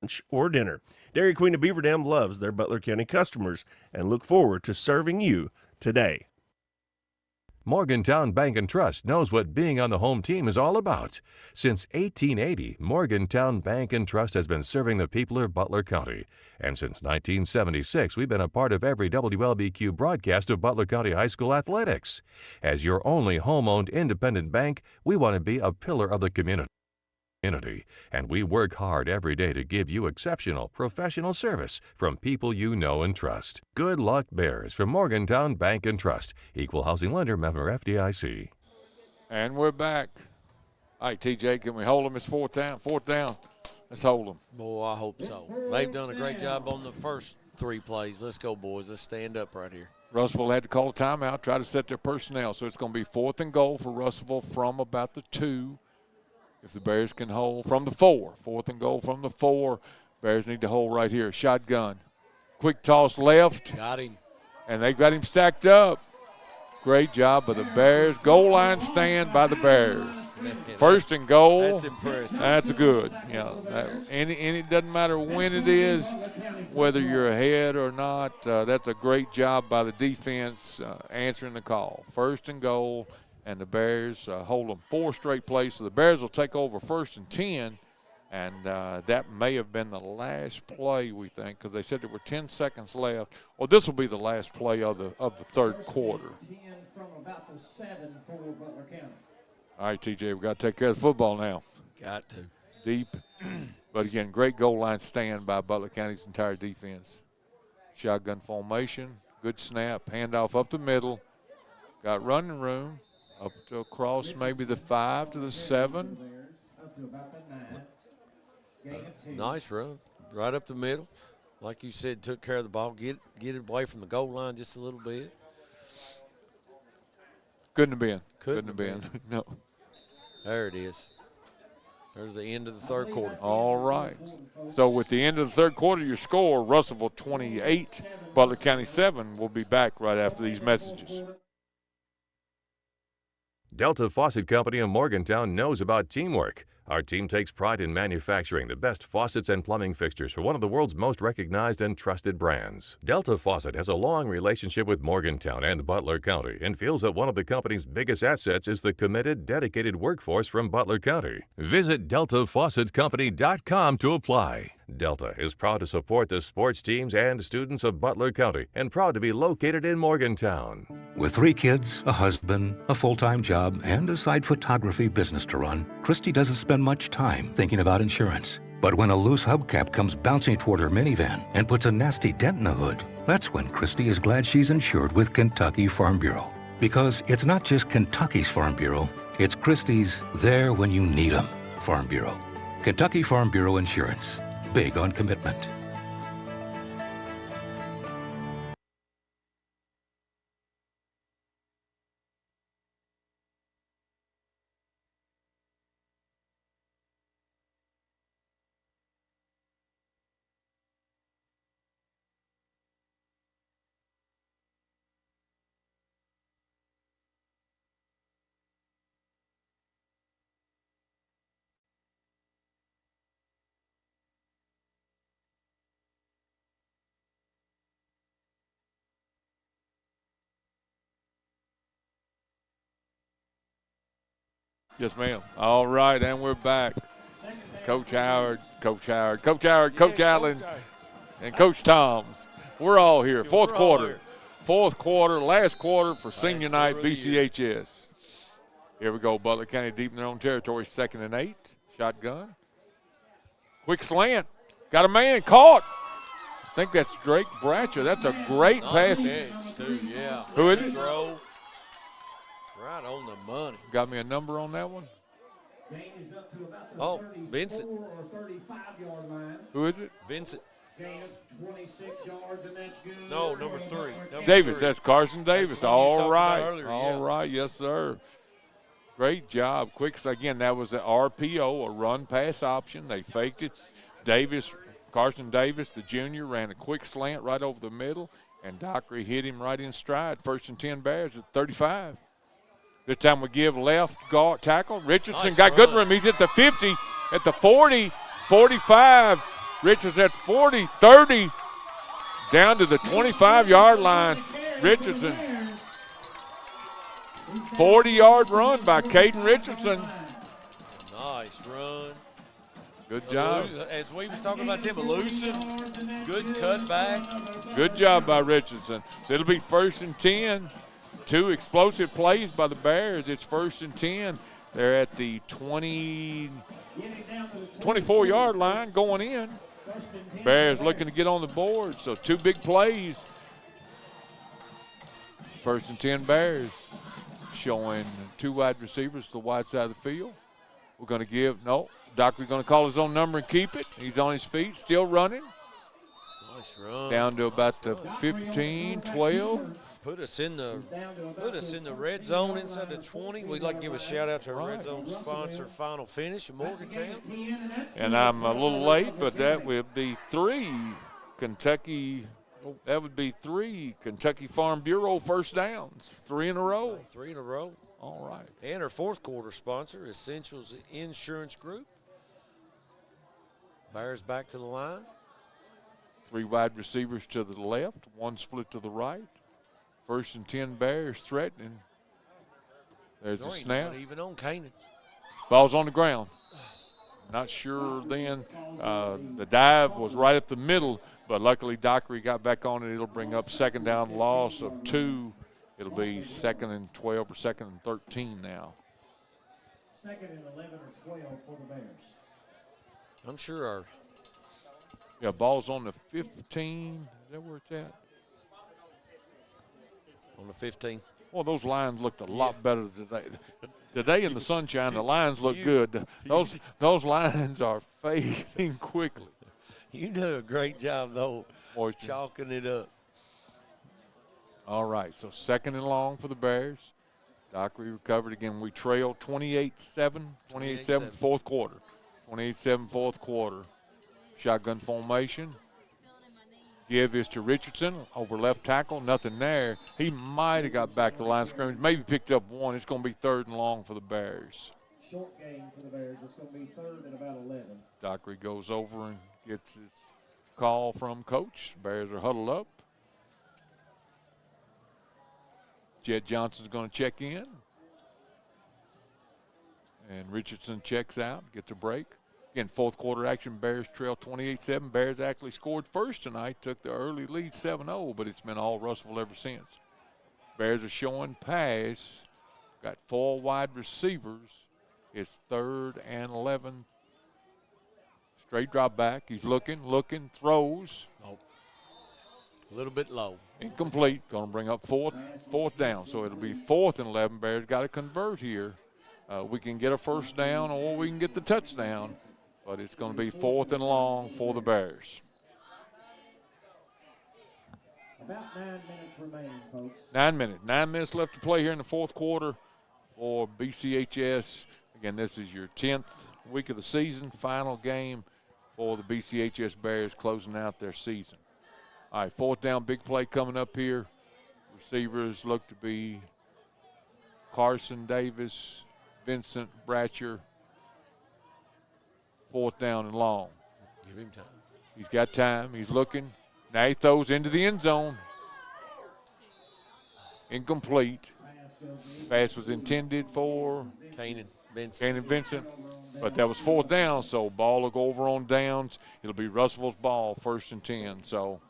lunch, or dinner. Dairy Queen of Beaver Dam loves their Butler County customers and look forward to serving you today. Morgantown Bank and Trust knows what being on the home team is all about. Since 1880, Morgantown Bank and Trust has been serving the people of Butler County. And since 1976, we've been a part of every WLBQ broadcast of Butler County High School athletics. As your only home-owned independent bank, we want to be a pillar of the community. And we work hard every day to give you exceptional professional service from people you know and trust. Good luck, Bears, from Morgantown Bank and Trust. Equal housing lender, member FDIC. And we're back. All right, TJ, can we hold them? It's fourth down. Fourth down. Let's hold them. Boy, I hope so. They've done a great job on the first 3 plays. Let's go, boys. Let's stand up right here. Russellville had to call a timeout, try to set their personnel. So it's going to be 4th and goal for Russellville from about the 2. If the Bears can hold from the 4. 4th and goal from the 4. Bears need to hold right here. Shotgun. Quick toss left. Got him. And they got him stacked up. Great job by the Bears. Goal line stand by the Bears. 1st and goal. That's impressive. That's good. You know, and it doesn't matter when it is, whether you're ahead or not. That's a great job by the defense answering the call. 1st and goal. And the Bears hold them 4 straight plays. So the Bears will take over 1st and 10. And that may have been the last play, we think, because they said there were 10 seconds left. Well, this will be the last play of the 3rd quarter. 10 from about the 7 for Butler County. All right, TJ, we've got to take care of the football now. Got to. Deep. But, again, great goal line stand by Butler County's entire defense. Shotgun formation, good snap, handoff up the middle. Got running room. Up to across maybe the 5 to the 7. Nice run. Right up the middle. Like you said, took care of the ball. Get it away from the goal line just a little bit. Couldn't have been. Couldn't have been. No. There it is. There's the end of the 3rd quarter. All right. So with the end of the 3rd quarter, your score, Russellville 28, Butler County 7. We'll be back right after these messages. Delta Faucet Company of Morgantown knows about teamwork. Our team takes pride in manufacturing the best faucets and plumbing fixtures for one of the world's most recognized and trusted brands. Delta Faucet has a long relationship with Morgantown and Butler County and feels that one of the company's biggest assets is the committed, dedicated workforce from Butler County. Visit DeltaFaucetCompany.com to apply. Delta is proud to support the sports teams and students of Butler County and proud to be located in Morgantown. With 3 kids, a husband, a full-time job, and a side photography business to run, Christy doesn't spend much time thinking about insurance. But when a loose hubcap comes bouncing toward her minivan and puts a nasty dent in the hood, that's when Christy is glad she's insured with Kentucky Farm Bureau. Because it's not just Kentucky's Farm Bureau, it's Christy's there when you need 'em Farm Bureau. Kentucky Farm Bureau Insurance. Big on commitment. Yes, ma'am. All right, and we're back. Coach Howard, Coach Allen, and Coach Toms. We're all here. Fourth quarter, last quarter for senior night BCHS. Here we go. Butler County deep in their own territory, 2nd and 8. Shotgun. Quick slant. Got a man caught. I think that's Drake Bratcher. That's a great pass. Catch too, yeah. Who is it? Throw. Right on the money. Got me a number on that one? Oh, Vincent. Who is it? Vincent. Gain of 26 yards, and that's good. No, number 3. Davis, that's Carson Davis. All right. Earlier, All right, yes, sir. Great job. Quick, again, that was an RPO, a run pass option. They faked it. Carson Davis, the junior, ran a quick slant right over the middle, and Dockery hit him right in stride. 1st and 10 Bears at 35. This time we give left guard tackle. Richardson Nice got run. good room. He's at the 50, at the 40, 45, Richardson at 40, 30, down to the 25-yard line. Richardson. 40-yard run by Caden Richardson. Nice run. Good job. As we was talking about them, elusive, good cutback. Good job by Richardson. So it'll be 1st and 10. 2 explosive plays by the Bears. It's 1st and 10. They're at the 24-yard line going in. Bears looking to get on the board, so 2 big plays. 1st and 10 Bears, showing 2 wide receivers to the wide side of the field. We're going to give, Dockery's going to call his own number and keep it. He's on his feet, still running. Nice run. Down to about the 15, 12. Put us in the red zone inside the 20. We'd like to give a shout out to our red zone sponsor, Final Finish in Morgantown. And I'm a little late, but that would be 3 Kentucky. That would be 3 Kentucky Farm Bureau first downs. 3 in a row. 3 in a row. All right. And our 4th quarter sponsor, Essentials Insurance Group. Bears back to the line. 3 wide receivers to the left, 1 split to the right. 1st and 10 Bears threatening. There's a snap. Not even on Canaan. Ball's on the ground. Not sure then. The dive was right up the middle, but luckily Dockery got back on it. It'll bring up 2nd down loss of 2. It'll be 2nd and 12 or 2nd and 13 now. 2nd and 11 or 12 for the Bears. I'm sure our. Yeah, ball's on the 15. Is that where it's at? On the 15. Well, those lines looked a lot better today. Today in the sunshine, the lines look good. Those lines are fading quickly. You do a great job, though, chalking it up. All right, so 2nd and long for the Bears. Dockery recovered again. We trailed 28-7, 28-7 4th quarter. 28-7 4th quarter. Shotgun formation. Give is to Richardson over left tackle. Nothing there. He might have got back to the line of scrimmage. Maybe picked up 1. It's going to be 3rd and long for the Bears. Short game for the Bears. It's going to be 3rd and about 11. Dockery goes over and gets his call from coach. Bears are huddled up. Jed Johnson's going to check in. And Richardson checks out, gets a break. Again, 4th quarter action, Bears trail 28-7. Bears actually scored first tonight, took the early lead 7-0, but it's been all Russelville ever since. Bears are showing pass. Got 4 wide receivers. It's 3rd and 11. Straight drop back. He's looking, throws. Nope. A little bit low. Incomplete. Going to bring up fourth down. So it'll be 4th and 11. Bears got to convert here. We can get a first down or we can get the touchdown. But it's going to be 4th and long for the Bears. About 9 minutes remaining, folks. 9 minutes. 9 minutes left to play here in the 4th quarter for BCHS. Again, this is your 10th week of the season, final game for the BCHS Bears closing out their season. All right, 4th down, big play coming up here. Receivers look to be Carson Davis, Vincent Bratcher. 4th down and long. Give him time. He's got time. He's looking. Now he throws into the end zone. Incomplete. Pass was intended for Canaan Vincent. But that was 4th down, so ball will go over on downs. It'll be Russellville's ball, 1st and 10. So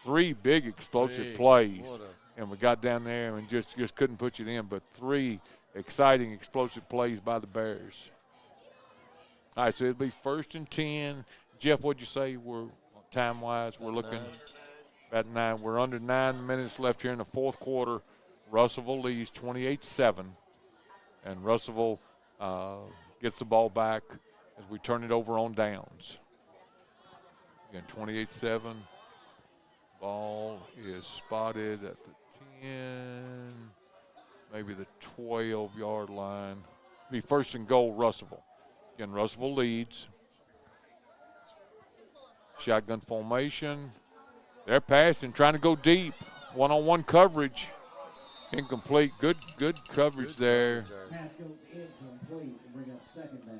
3 big explosive plays. And we got down there and just couldn't put it in, but 3 exciting explosive plays by the Bears. All right, so it'll be 1st and 10. Jeff, what'd you say? We're time-wise, we're looking at 9. We're under 9 minutes left here in the 4th quarter. Russellville leads 28-7, and Russellville gets the ball back as we turn it over on downs. Again, 28-7. Ball is spotted at the 10, maybe the 12-yard line. Be 1st and goal, Russellville. Again, Russellville leads. Shotgun formation. They're passing, trying to go deep. One-on-one coverage. Incomplete. Good coverage there. Pass goes incomplete to bring up 2nd down.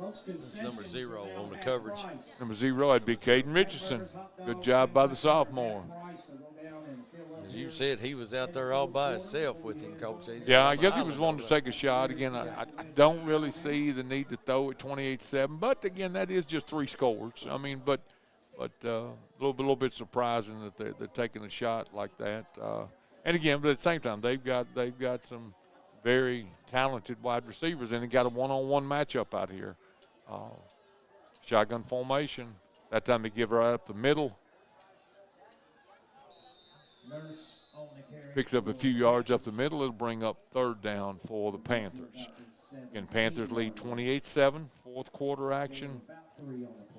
That's number 0 on the coverage. Number 0, that'd be Caden Richardson. Good job by the sophomore. As you said, he was out there all by himself with him, Coach. Yeah, I guess he was wanting to take a shot. Again, I don't really see the need to throw it 28-7, but again, that is just 3 scores. I mean, but a little bit surprising that they're taking a shot like that. And again, but at the same time, they've got some very talented wide receivers, and they got a one-on-one matchup out here. Shotgun formation. That time they give her right up the middle. Picks up a few yards up the middle. It'll bring up 3rd down for the Panthers. Again, Panthers lead 28-7, 4th quarter action.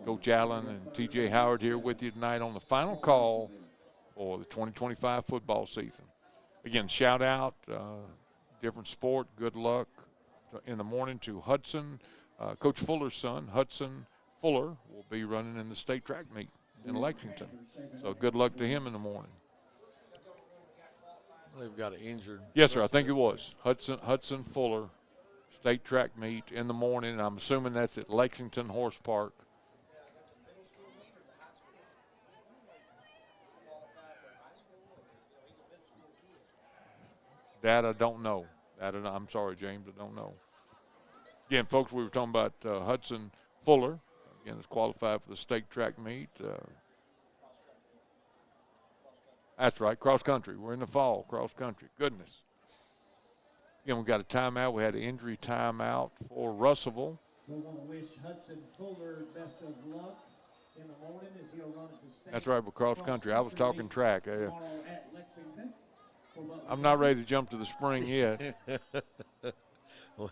Coach Allen and T.J. Howard here with you tonight on the final call for the 2025 football season. Again, shout out, different sport, good luck in the morning to Hudson. Coach Fuller's son, Hudson Fuller, will be running in the state track meet in Lexington. So good luck to him in the morning. They've got an injured. Yes, sir. I think it was Hudson Fuller, state track meet in the morning. I'm assuming that's at Lexington Horse Park. That I don't know. I'm sorry, James. I don't know. Again, folks, we were talking about Hudson Fuller. Again, is qualified for the state track meet. That's right, cross country. We're in the fall, cross country. Goodness. Again, we got a timeout. We had an injury timeout for Russelville. We want to wish Hudson Fuller best of luck in the morning as he'll run it to state. That's right, for cross country. I was talking track. Tomorrow at Lexington. I'm not ready to jump to the spring yet. Well,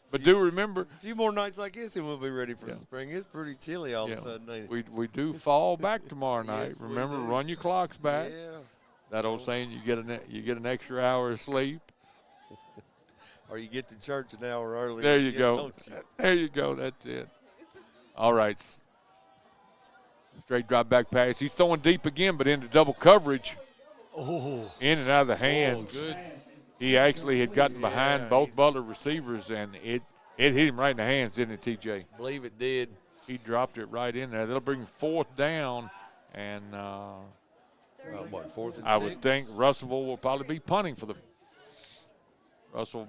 but do remember, a few more nights like this, and we'll be ready for the spring. It's pretty chilly all of a sudden. Ain't it? we do fall back tomorrow night. Yes, Remember, we do. run your clocks back. Yeah. That old saying, you get an extra hour of sleep. Or you get to church an hour early. There you go. Don't you? There you go. That's it. All right. Straight drop back pass. He's throwing deep again, but into double coverage. Oh. In and out of the hands. Good. He actually had gotten behind both Butler receivers, and it hit him right in the hands, didn't it, TJ? I believe it did. He dropped it right in there. That'll bring 4th down, and what, 4th and 6? I would think Russellville will probably be punting for the – Russell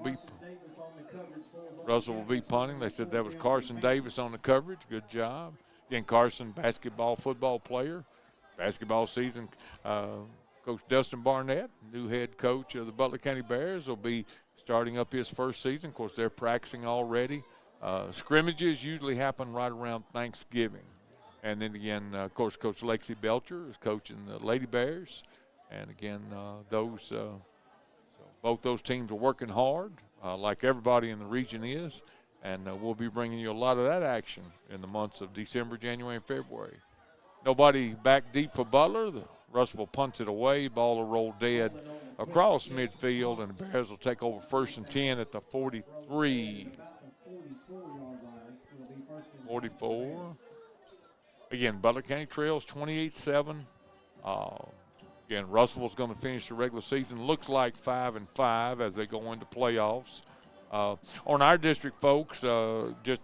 will be punting. They said that was Carson Davis on the coverage. Good job. Again, Carson, basketball, football player. Basketball season, Coach Dustin Barnett, new head coach of the Butler County Bears, will be starting up his first season. Of course, they're practicing already. Scrimmages usually happen right around Thanksgiving. And then again, of course, Coach Lexi Belcher is coaching the Lady Bears. And again, both those teams are working hard, like everybody in the region is. And we'll be bringing you a lot of that action in the months of December, January, and February. Nobody back deep for Butler. Russellville punts it away. Ball will roll dead across midfield, and the Bears will take over 1st and 10 at the 43. 44. Again, Butler County trails 28-7. Again, Russellville's going to finish the regular season. Looks like 5-5 as they go into playoffs. On our district, folks, just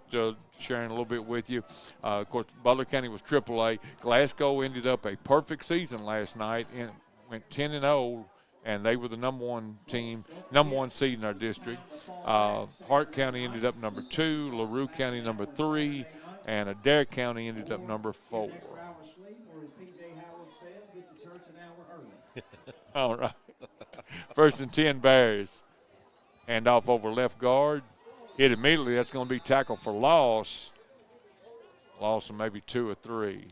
sharing a little bit with you. Of course, Butler County was AAA. Glasgow ended up a perfect season last night and went 10-0, and they were the number 1 team, number 1 seed in our district. Hart County ended up number 2, LaRue County number 3, and Adair County ended up number 4. All right. 1st and 10 Bears. Hand off over left guard. Hit immediately. That's going to be tackled for loss. Loss of maybe 2 or 3.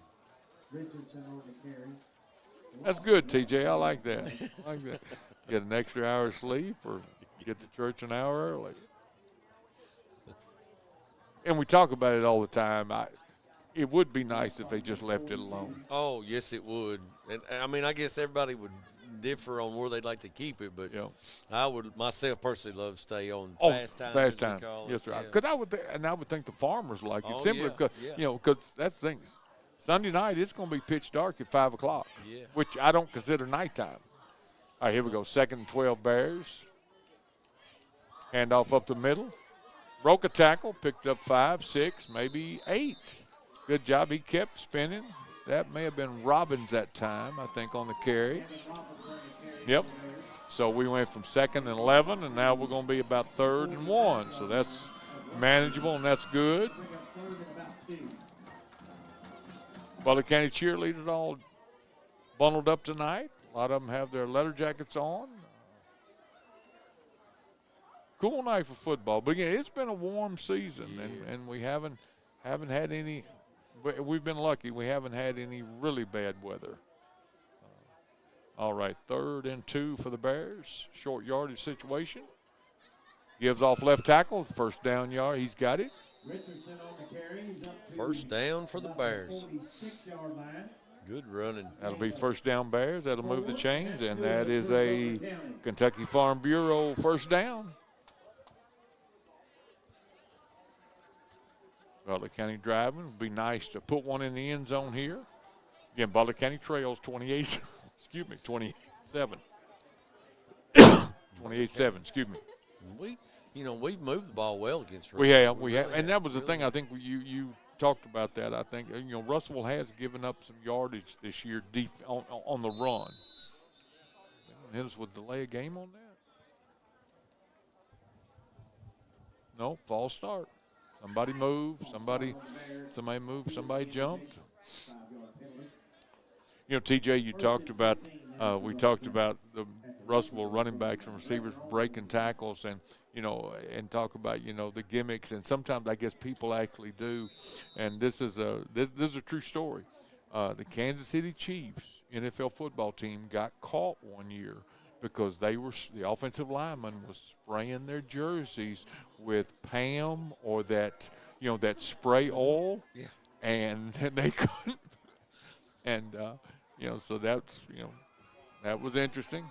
That's good, TJ. I like that. I like that. Get an extra hour of sleep or get to church an hour early. And we talk about it all the time. It would be nice if they just left it alone. Oh, yes, it would. And I mean, I guess everybody would differ on where they'd like to keep it, but I would myself personally love to stay on fast time. Fast time. Yes, right. Because I would think the farmers like it simply because because that's the thing. Sunday night it's going to be pitch dark at 5 o'clock, which I don't consider nighttime. All right, here we go. 2nd and 12 Bears. Hand off up the middle. broke a tackle, picked up 5, 6, maybe 8. Good job. He kept spinning. That may have been Robbins that time, I think, on the carry. Yep. So we went from 2nd and 11, and now we're going to be about 3rd and 1. So that's manageable, and that's good. Butler County cheerleaders all bundled up tonight. A lot of them have their leather jackets on. Cool night for football. But again, it's been a warm season, and we haven't had any. We've been lucky. We haven't had any really bad weather. All right, 3rd and 2 for the Bears. Short yardage situation. Gives off left tackle. First down yard. He's got it. First down for the Bears. Good running. That'll be first down Bears. That'll move the chains, and that is a Kentucky Farm Bureau first down. Butler County driving. It would be nice to put one in the end zone here. Again, Butler County trails 28, 27. 28-7, excuse me. We've moved the ball well against Russellville. We have. And that was the thing, I think you talked about that. I think, Russellville has given up some yardage this year on the run. Hit us with delay a game on that? No, false start. Somebody moved, somebody moved, somebody jumped. TJ, we talked about the Russellville running backs and receivers breaking tackles and talk about, the gimmicks. And sometimes I guess people actually do. And this is a true story. The Kansas City Chiefs NFL football team got caught one year because the offensive lineman was spraying their jerseys with Pam or that spray oil, and they couldn't. And so that's that was interesting.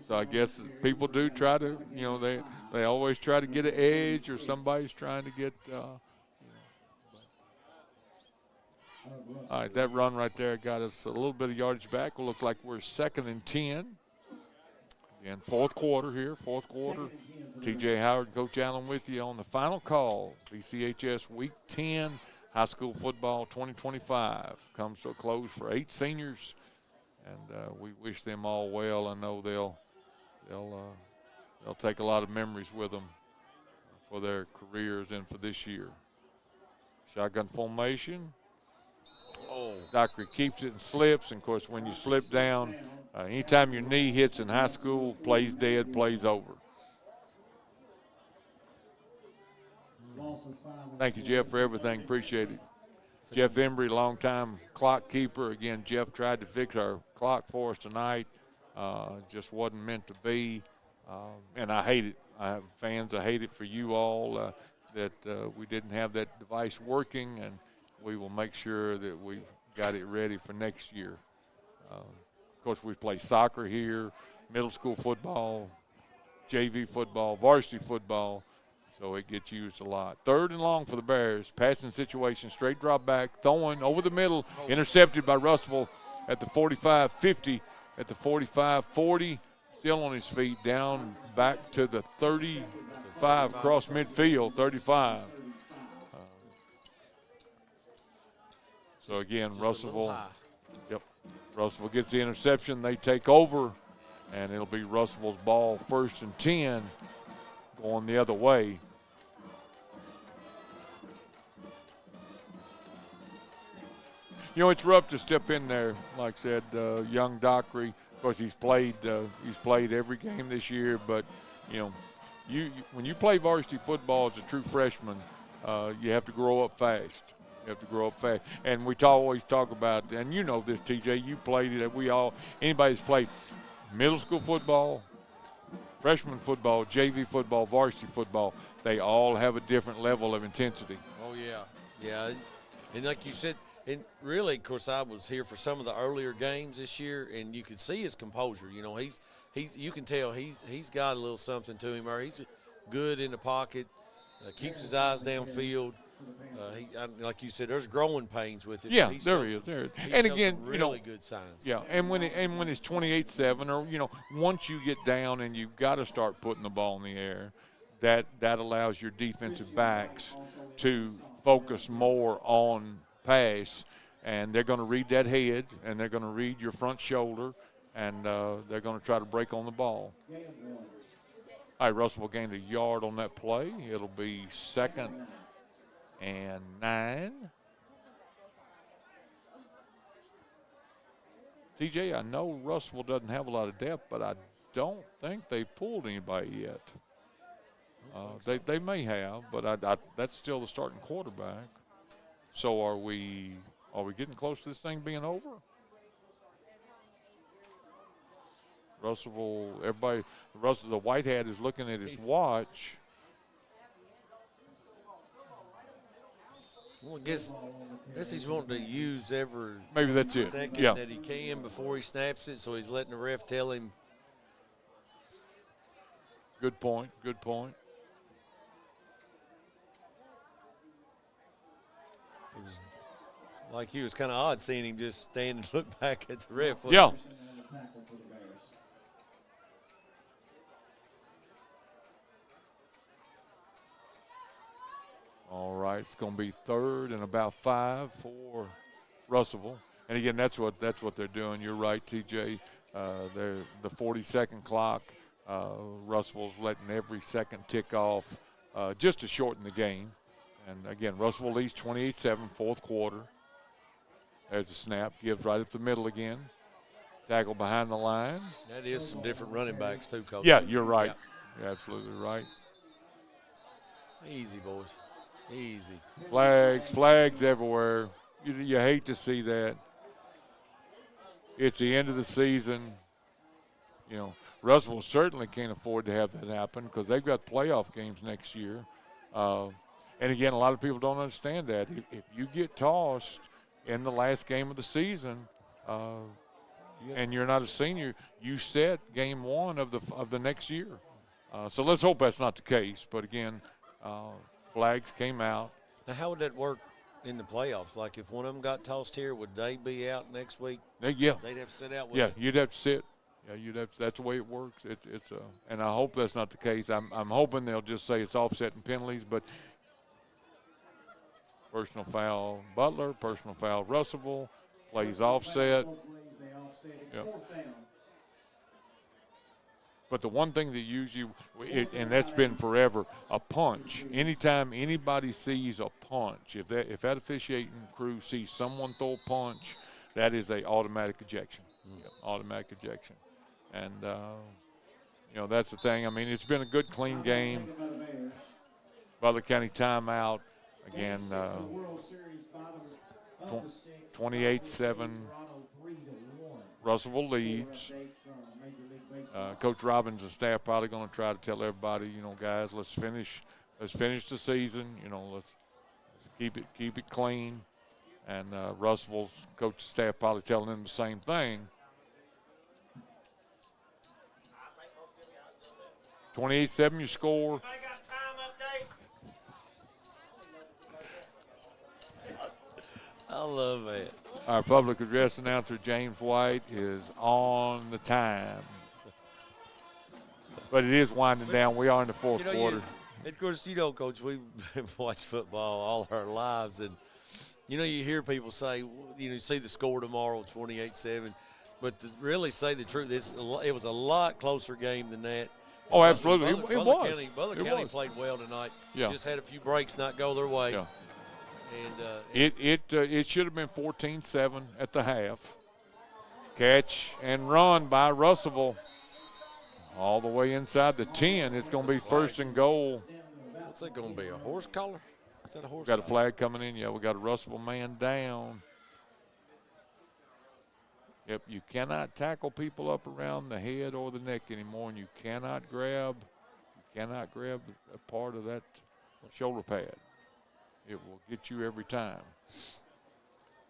So I guess people do try to they always try to get an edge, or somebody's trying to get. All right, that run right there got us a little bit of yardage back. It looks like we're 2nd and 10. Again, fourth quarter. TJ Howard, Coach Allen with you on the final call. BCHS Week 10 High School Football 2025 comes to a close for 8 seniors, and we wish them all well. I know they'll take a lot of memories with them for their careers and for this year. Shotgun formation. Dockery keeps it and slips. And, of course, when you slip down, anytime your knee hits in high school, plays dead, plays over. Thank you, Jeff, for everything. Appreciate it. Jeff Embry, longtime clock keeper. Again, Jeff tried to fix our clock for us tonight. Just wasn't meant to be. And I hate it. I have fans. I hate it for you all that we didn't have that device working, and we will make sure that we've got it ready for next year. Of course, we play soccer here, middle school football, JV football, varsity football, so it gets used a lot. 3rd and long for the Bears. Passing situation, straight drop back, throwing over the middle, intercepted by Russelville at the 45-50, at the 45-40, still on his feet, down back to the 35, across midfield, 35. So, again, Russellville gets the interception. They take over, and it'll be Russellville's ball, 1st and 10, going the other way. It's rough to step in there, like I said, young Dockery. Of course, he's played every game this year, but, when you play varsity football as a true freshman, you have to grow up fast. And we always talk about, and you know this, TJ, you played it. Anybody's played middle school football, freshman football, JV football, varsity football, they all have a different level of intensity. Oh, yeah. And like you said, and really, of course, I was here for some of the earlier games this year, and you could see his composure. You can tell he's got a little something to him, or he's good in the pocket, keeps his eyes downfield. Like you said, there's growing pains with it. Yeah, there he is. And again, really good signs. Yeah, and when it's 28-7, or once you get down and you've got to start putting the ball in the air, that allows your defensive backs to focus more on pass, and they're going to read that head, and they're going to read your front shoulder, and they're going to try to break on the ball. All right, Russellville gained a yard on that play. It'll be 2nd and 9. TJ, I know Russellville doesn't have a lot of depth, but I don't think they pulled anybody yet. They may have, but that's still the starting quarterback. So are we getting close to this thing being over? Russellville, the white hat is looking at his watch. Well, I guess he's wanting to use every maybe that's it. Second Yeah. that he can before he snaps it, so he's letting the ref tell him. Good point. Good point. It was like he was kind of odd seeing him just stand and look back at the ref. Yeah. All right, it's going to be 3rd and about 5 for Russellville. And again, that's what they're doing. You're right, TJ. They're the 40-second clock. Russellville's letting every second tick off just to shorten the game. And again, Russellville leads 28-7, 4th quarter. There's a snap, gives right up the middle again. Tackle behind the line. That is some different running backs too, Coach. Yeah, you're right. Yeah. You're absolutely right. Easy, boys. Easy. Flags everywhere. You hate to see that. It's the end of the season. You know, Russellville certainly can't afford to have that happen because they've got playoff games next year. And again, a lot of people don't understand that. If you get tossed in the last game of the season, and you're not a senior, you set game 1 of the next year. So let's hope that's not the case. But again, flags came out. Now, how would that work in the playoffs? Like, if one of them got tossed here, would they be out next week? Yeah. They'd have to sit out with Yeah, you'd have to sit. Yeah, that's the way it works. And I hope that's not the case. I'm hoping they'll just say it's offsetting penalties, but personal foul Butler, personal foul Russellville, plays offset. Yeah. But the one thing that usually, and that's been forever, a punch. Anytime anybody sees a punch, if that officiating crew sees someone throw a punch, that is a automatic ejection. Automatic ejection. And, that's the thing. I mean, it's been a good, clean game. Butler County timeout. Again, 28-7. Russellville leads. Coach Robbins and staff probably going to try to tell everybody, guys, let's finish the season. Let's keep it clean. And Russellville's coach and staff probably telling them the same thing. 28-7 your score. I love it. Our public address announcer, James White, is on the time. But it is winding down. We are in the 4th quarter. Of course, Coach, we've watched football all our lives. And, you hear people say, see the score tomorrow, 28-7. But to really say the truth, it was a lot closer game than that. Oh, absolutely. Butler County played well tonight. Yeah. Just had a few breaks not go their way. Yeah. And it should have been 14-7 at the half. Catch and run by Russellville all the way inside the 10. It's going to be 1st and goal. What's that going to be, a horse collar? Is that a horse collar? Got a flag coming in. Yeah, we got a Russellville man down. Yep, you cannot tackle people up around the head or the neck anymore, and you cannot grab a part of that shoulder pad. It will get you every time.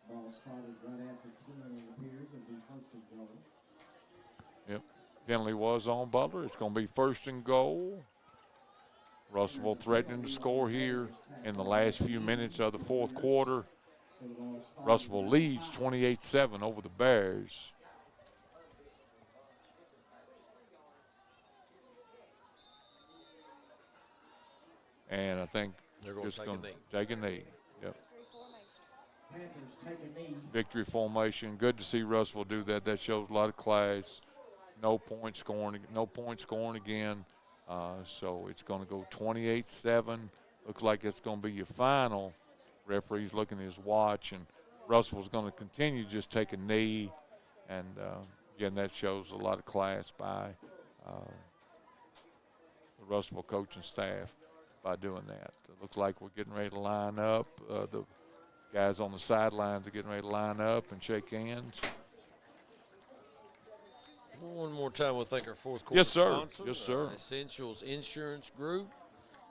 Ball started right after 10 appears and be 1st and goal. Yep, penalty was on Butler. It's going to be 1st and goal. Russellville threatening to score here in the last few minutes of the 4th quarter. Russellville leads 28-7 over the Bears. and I think They're going to take a knee. Yep. Panthers take a knee. Victory formation. Good to see Russell do that. That shows a lot of class. No point scoring again. So it's going to go 28-7. Looks like it's going to be your final. Referee's looking at his watch, and Russell's going to continue to just take a knee. And, again, that shows a lot of class by the Russelville coaching staff by doing that. It looks like we're getting ready to line up. The guys on the sidelines are getting ready to line up and shake hands. One more time, we'll thank our fourth quarter Yes, sir. sponsors, Yes, sir. Essentials Insurance Group,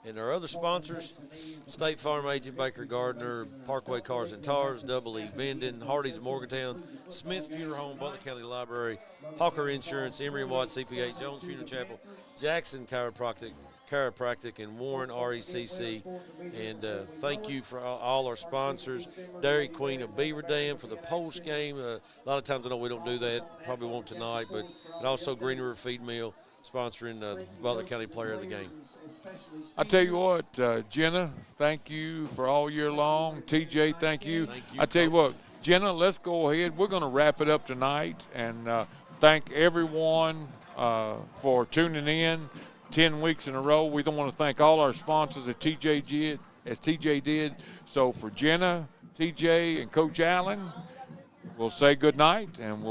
and our other sponsors, State Farm Agent Baker Gardner, Parkway Cars and Tars, Double E Vending, Hardee's of Morgantown, Smith Funeral Home, Butler County Library, Hawker Insurance, Emory and Watt CPA, Jones Funeral Chapel, Jackson Chiropractic, and Warren RECC. And thank you for all our sponsors. Dairy Queen of Beaver Dam for the post game. A lot of times I know we don't do that, probably won't tonight, but and also Green River Feed Mill sponsoring the Butler County Player of the Game. I tell you what, Jenna, thank you for all year long. TJ, thank you. I tell you what, Jenna, let's go ahead. We're going to wrap it up tonight, and thank everyone for tuning in 10 weeks in a row. We don't want to thank all our sponsors as TJ did. So for Jenna, TJ, and Coach Allen, we'll say good night, and we'll